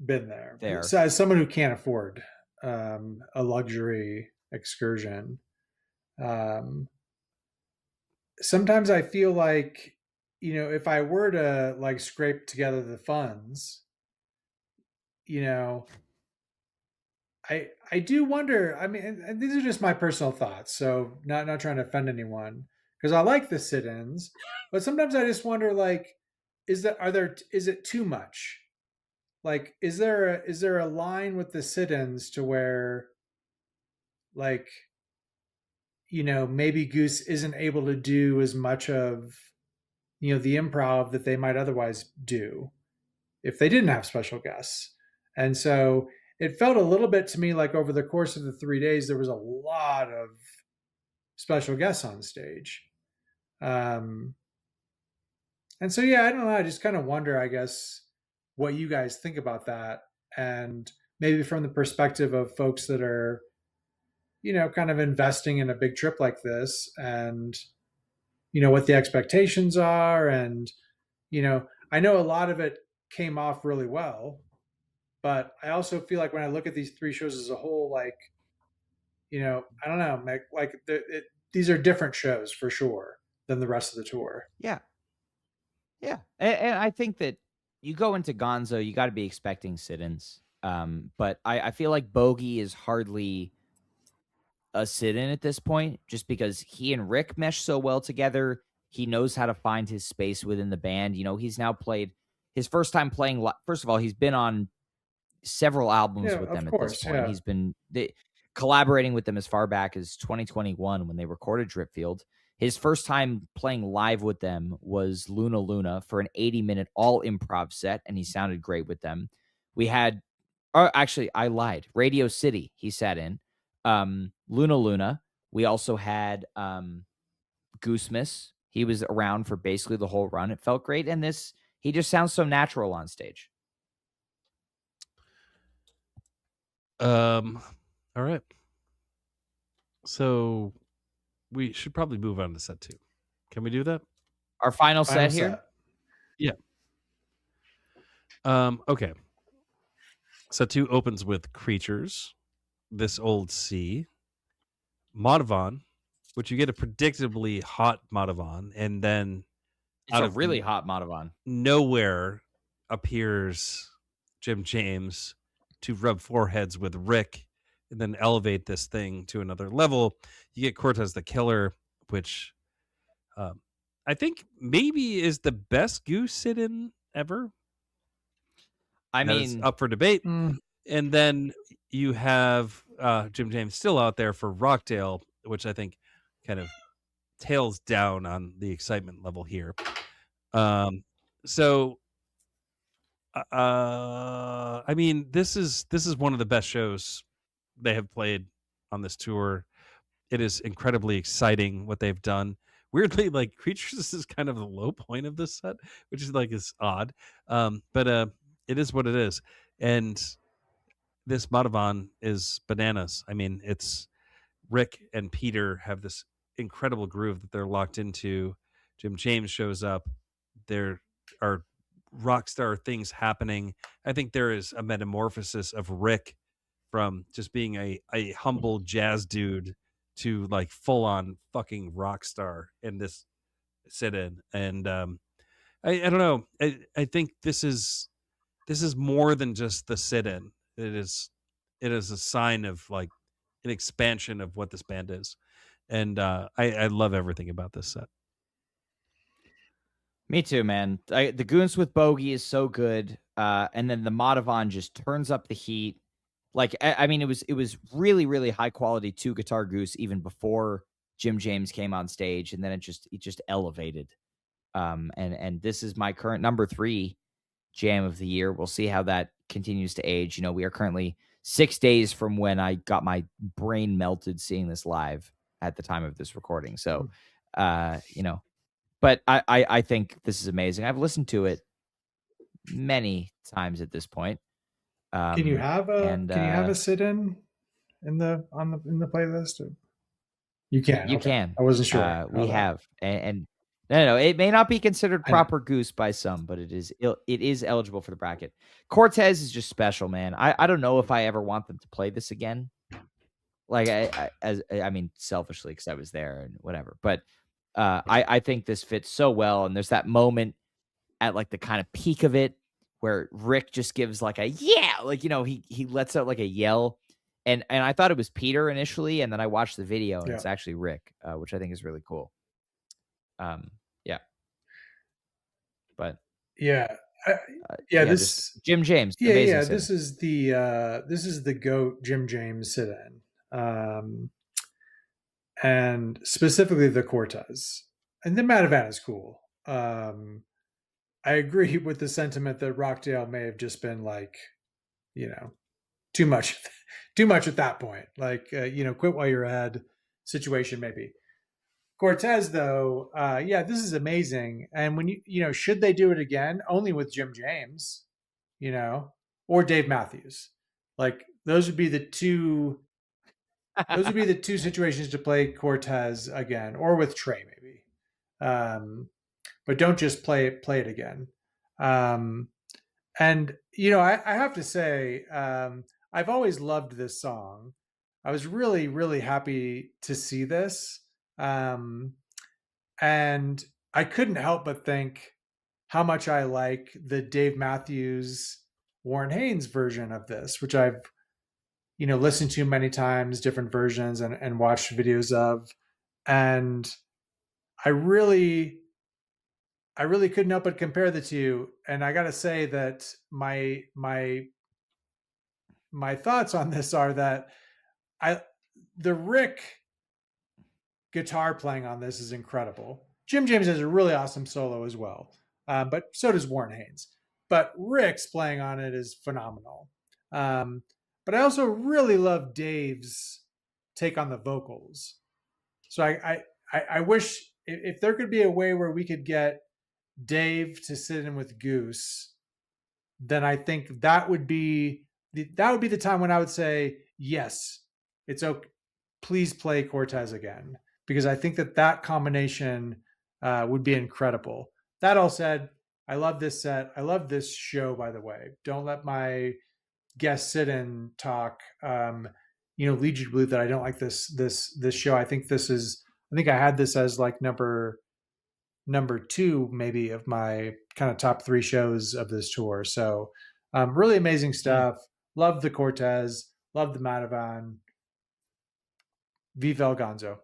been there, so as someone who can't afford a luxury excursion, sometimes I feel like, if I were to like scrape together the funds you know, I do wonder. I mean, and these are just my personal thoughts, so not trying to offend anyone, because I like the sit-ins, but sometimes I just wonder, like, is it too much? Like, is there a line with the sit-ins to where, like, maybe Goose isn't able to do as much of, the improv that they might otherwise do if they didn't have special guests. And so it felt a little bit to me like over the course of the 3 days, there was a lot of special guests on stage. Um, and so, yeah, I don't know. I just kind of wonder, I guess, what you guys think about that. And maybe from the perspective of folks that are, kind of investing in a big trip like this, and, what the expectations are. And, I know a lot of it came off really well, but I also feel like when I look at these three shows as a whole, like, I don't know, like these are different shows for sure than the rest of the tour. Yeah. Yeah. And I think that you go into Gonzo, you got to be expecting sit-ins. But I feel like Bogey is hardly a sit-in at this point, just because he and Rick mesh so well together. He knows how to find his space within the band. He's now played his first time playing. First of all, he's been on several albums Yeah, with of them at this course. point. Yeah. He's been collaborating with them as far back as 2021 when they recorded Dripfield. His first time playing live with them was Luna Luna for an 80-minute all improv set, and he sounded great with them. We had, actually, I lied. Radio City, he sat in. Luna Luna. We also had Goose Miss. He was around for basically the whole run. It felt great. And he just sounds so natural on stage. All right. So we should probably move on to set 2. Can we do that? Our final set here? Yeah. Okay. Set 2 opens with Creatures, This Old Sea, Madhavan, which you get a predictably hot Madhavan, and then it's a really hot Madhavan. Nowhere appears Jim James to rub foreheads with Rick and then elevate this thing to another level. You get Cortez the Killer, which I think maybe is the best Goose sit-in ever. I mean, up for debate. And then you have Jim James still out there for Rockdale, which I think kind of tails down on the excitement level here. So I mean, this is one of the best shows they have played on this tour. It is incredibly exciting what they've done. Weirdly, like Creatures is kind of the low point of this set, which is odd. But it is what it is. And this Madhavan is bananas. I mean, it's Rick and Peter have this incredible groove that they're locked into. Jim James shows up. There are rock star things happening. I think there is a metamorphosis of Rick from just being a humble jazz dude to like full on fucking rock star in this sit-in. And I don't know. I think this is more than just the sit-in. It is a sign of like an expansion of what this band is. And I love everything about this set. Me too, man. The Goons with Bogey is so good. And then the Madhavan just turns up the heat. Like, I mean, it was really, really high quality 2-guitar Goose even before Jim James came on stage. And then it just elevated. And this is my current number 3 jam of the year. We'll see how that continues to age. We are currently 6 days from when I got my brain melted seeing this live at the time of this recording. So, but I think this is amazing. I've listened to it many times at this point. Can you have a sit-in in the playlist? You can. You can. I wasn't sure. We have, and no, it may not be considered proper Goose by some, but it is eligible for the bracket. Cortez is just special, man. I don't know if I ever want them to play this again. Like I mean, selfishly, because I was there and whatever. But I think this fits so well, and there's that moment at like the kind of peak of it where Rick just gives like a yeah, like, he lets out like a yell. And I thought it was Peter initially, and then I watched the video and it's actually Rick, which I think is really cool. Yeah. But yeah, this Jim James, amazing sit-in. This is the GOAT Jim James sit-in, and specifically the Cortez, and the Matavan is cool. I agree with the sentiment that Rockdale may have just been like, too much at that point. Like, quit while you're ahead situation maybe. Cortez, though, this is amazing. And when should they do it again? Only with Jim James, or Dave Matthews. Like, those would be the two. Those would be the two situations to play Cortez again, or with Trey maybe. But don't just play it again. And I have to say, I've always loved this song. I was really, really happy to see this. And I couldn't help but think how much I like the Dave Matthews, Warren Haynes version of this, which I've, listened to many times, different versions, and watched videos of. And I really couldn't help but compare the two. And I got to say that my thoughts on this are that the Rick guitar playing on this is incredible. Jim James has a really awesome solo as well, but so does Warren Haynes. But Rick's playing on it is phenomenal. But I also really love Dave's take on the vocals. So I wish if there could be a way where we could get Dave to sit in with Goose, then I think that would be the time when I would say, yes, it's okay. Please play Cortez again, because I think that combination would be incredible. That all said, I love this set. I love this show, by the way. Don't let my guest sit-in talk lead you to believe that I don't like this show. I think I had this as like number 2 maybe of my kind of top 3 shows of this tour. So really amazing stuff. Love the Cortez, love the Matavan. Viva El Gonzo.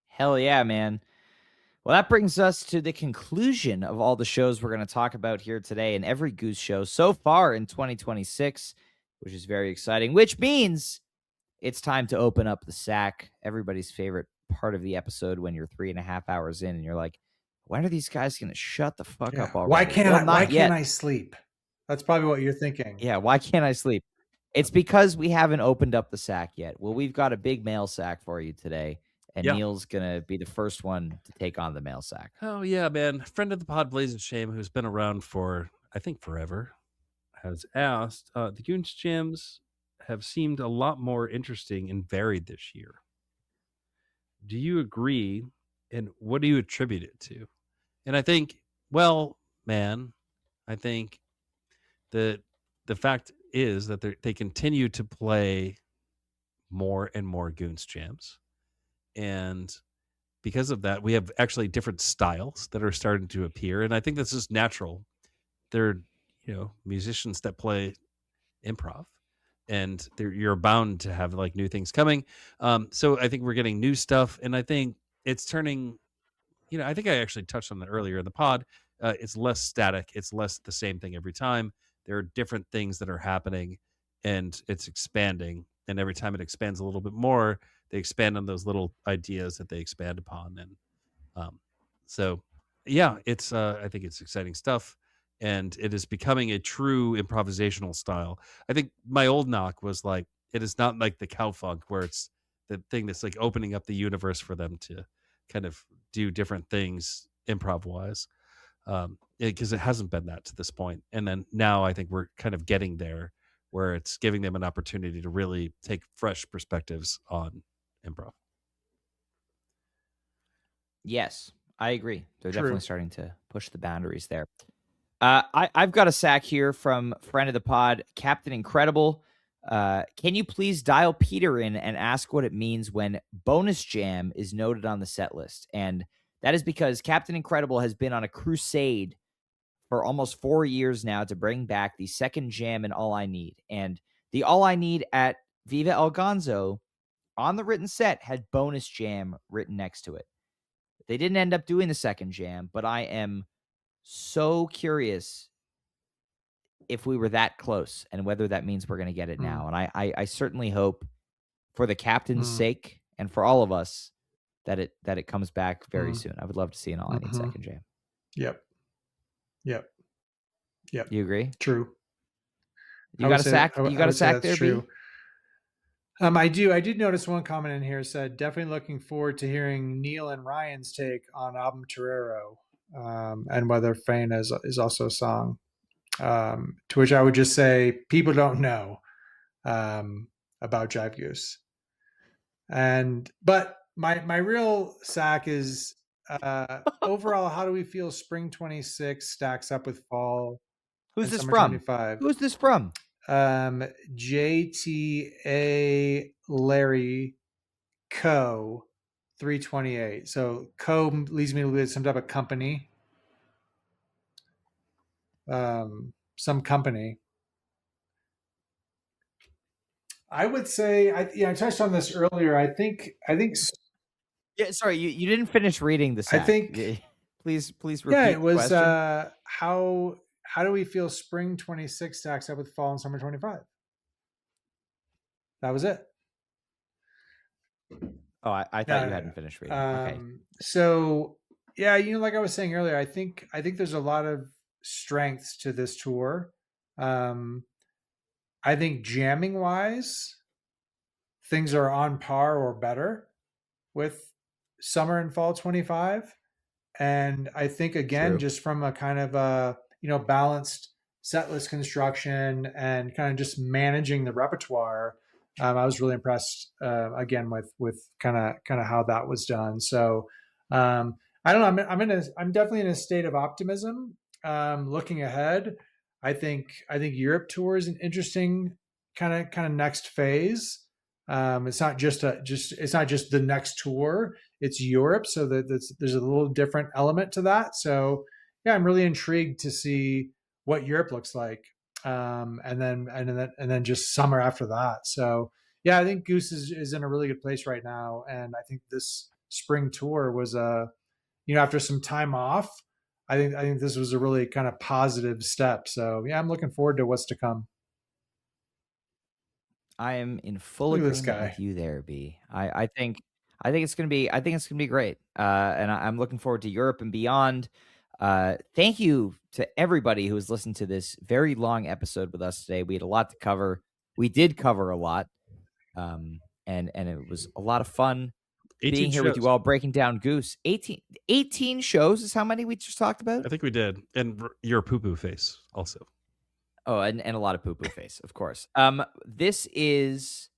Hell yeah, man. Well, that brings us to the conclusion of all the shows we're going to talk about here today, and every Goose show so far in 2026, which is very exciting, which means it's time to open up the sack. Everybody's favorite part of the episode, when you're 3.5 hours in and you're like, when are these guys going to shut the fuck up already? Why can't I sleep? That's probably what you're thinking. Yeah, why can't I sleep? It's because we haven't opened up the sack yet. Well, we've got a big mail sack for you today, and Neal's going to be the first one to take on the mail sack. Oh, yeah, man. Friend of the pod, Blazing Shame, who's been around for, I think, forever, has asked, the Goose Jams have seemed a lot more interesting and varied this year. Do you agree, and what do you attribute it to? And I think, well, man, I think that the fact is that they continue to play more and more Goose Jams. And because of that, we have actually different styles that are starting to appear. And I think this is natural. They're, musicians that play improv, and you're bound to have like new things coming. So I think we're getting new stuff, and I think it's turning, I think I actually touched on that earlier in the pod. It's less static. It's less the same thing every time. There are different things that are happening, and it's expanding. And every time it expands a little bit more, they expand on those little ideas that they expand upon. And so, yeah, it's I think it's exciting stuff, and it is becoming a true improvisational style. I think my old knock was like, it is not like the cowfunk, where it's the thing that's like opening up the universe for them to kind of do different things improv wise, because it hasn't been that to this point. And then now I think we're kind of getting there, where it's giving them an opportunity to really take fresh perspectives on improv. Yes, I agree. They're definitely starting to push the boundaries there. I've got a sack here from friend of the pod, Captain Incredible. Can you please dial Peter in and ask what it means when bonus jam is noted on the set list? And that is because Captain Incredible has been on a crusade for almost 4 years now to bring back the second jam in All I Need. And the All I Need at Viva El Gonzo on the written set had bonus jam written next to it. They didn't end up doing the second jam, but I am so curious if we were that close and whether that means we're going to get it now. And I certainly hope, for the captain's sake and for all of us, that it comes back very soon. I would love to see an All I Need second jam. Yep. You agree? True. You got a sack? You got a sack there, true. I do. I did notice one comment in here said, definitely looking forward to hearing Neal and Ryan's take on album Torero, and whether Fane is also a song. To which I would just say, people don't know about Jive Goose. But my real sack is overall, how do we feel Spring 26 stacks up with Fall? Who's this from? 25? Who's this from? JTA Larry Co 328. So Co leads me to some type of company. Some company. I would say, I touched on this earlier. I think. Yeah, sorry, you didn't finish reading the sack. I think. Please repeat. Yeah, it was. The question. How do we feel Spring 26 stacks up with Fall and Summer 25? That was it. Oh, I thought you hadn't finished reading. Okay. So yeah, like I was saying earlier, I think there's a lot of strengths to this tour. I think jamming wise, things are on par or better with Summer and Fall 25. And I think, again, just from a kind of balanced setlist construction and kind of just managing the repertoire, I was really impressed again with kind of how that was done. So I don't know. I'm definitely in a state of optimism. Looking ahead, I think Europe tour is an interesting kind of next phase. It's not just the next tour. It's Europe, so there's a little different element to that. So yeah, I'm really intrigued to see what Europe looks like, and then just summer after that. So yeah, I think Goose is in a really good place right now, and I think this spring tour was after some time off, I think this was a really kind of positive step. So yeah, I'm looking forward to what's to come. I am in full agreement with you there, B. I think it's gonna be great. And I'm looking forward to Europe and beyond. Thank you to everybody who has listened to this very long episode with us today. We had a lot to cover. We did cover a lot. And it was a lot of fun being here with you all, breaking down Goose. 18 shows is how many we just talked about? I think we did. And your poo-poo face also. Oh, and a lot of poo-poo face, of course. This is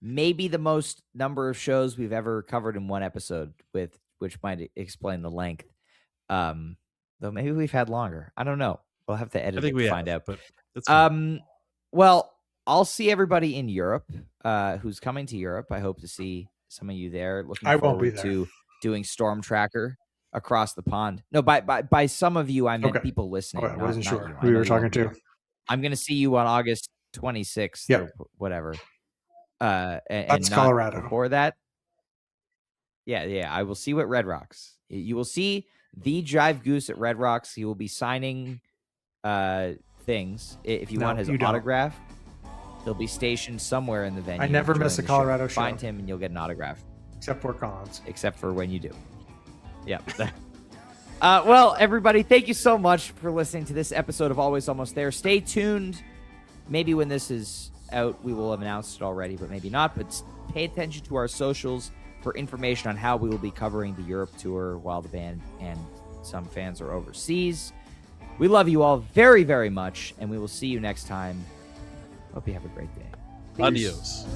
maybe the most number of shows we've ever covered in one episode, which might explain the length. Though maybe we've had longer. I don't know. We'll have to edit it to find out. But that's well, I'll see everybody in Europe who's coming to Europe. I hope to see some of you there. Looking forward to doing Storm Tracker across the pond. No, by some of you, I meant people listening. I wasn't sure who you were talking to. I'm going to see you on August 26th or whatever. That's Colorado. Before that, yeah, I will see you at Red Rocks. You will see the Jive Goose at Red Rocks. He will be signing things. If you want his autograph, he'll be stationed somewhere in the venue. I never miss a Colorado show. Find him and you'll get an autograph. Except for Collins. Except for when you do. Yeah. Well, everybody, thank you so much for listening to this episode of Always Almost There. Stay tuned. Maybe when this is out, we will have announced it already, but maybe not. But pay attention to our socials for information on how we will be covering the Europe tour while the band and some fans are overseas. We love you all very, very much, and we will see you next time. Hope you have a great day. Peace. Adios.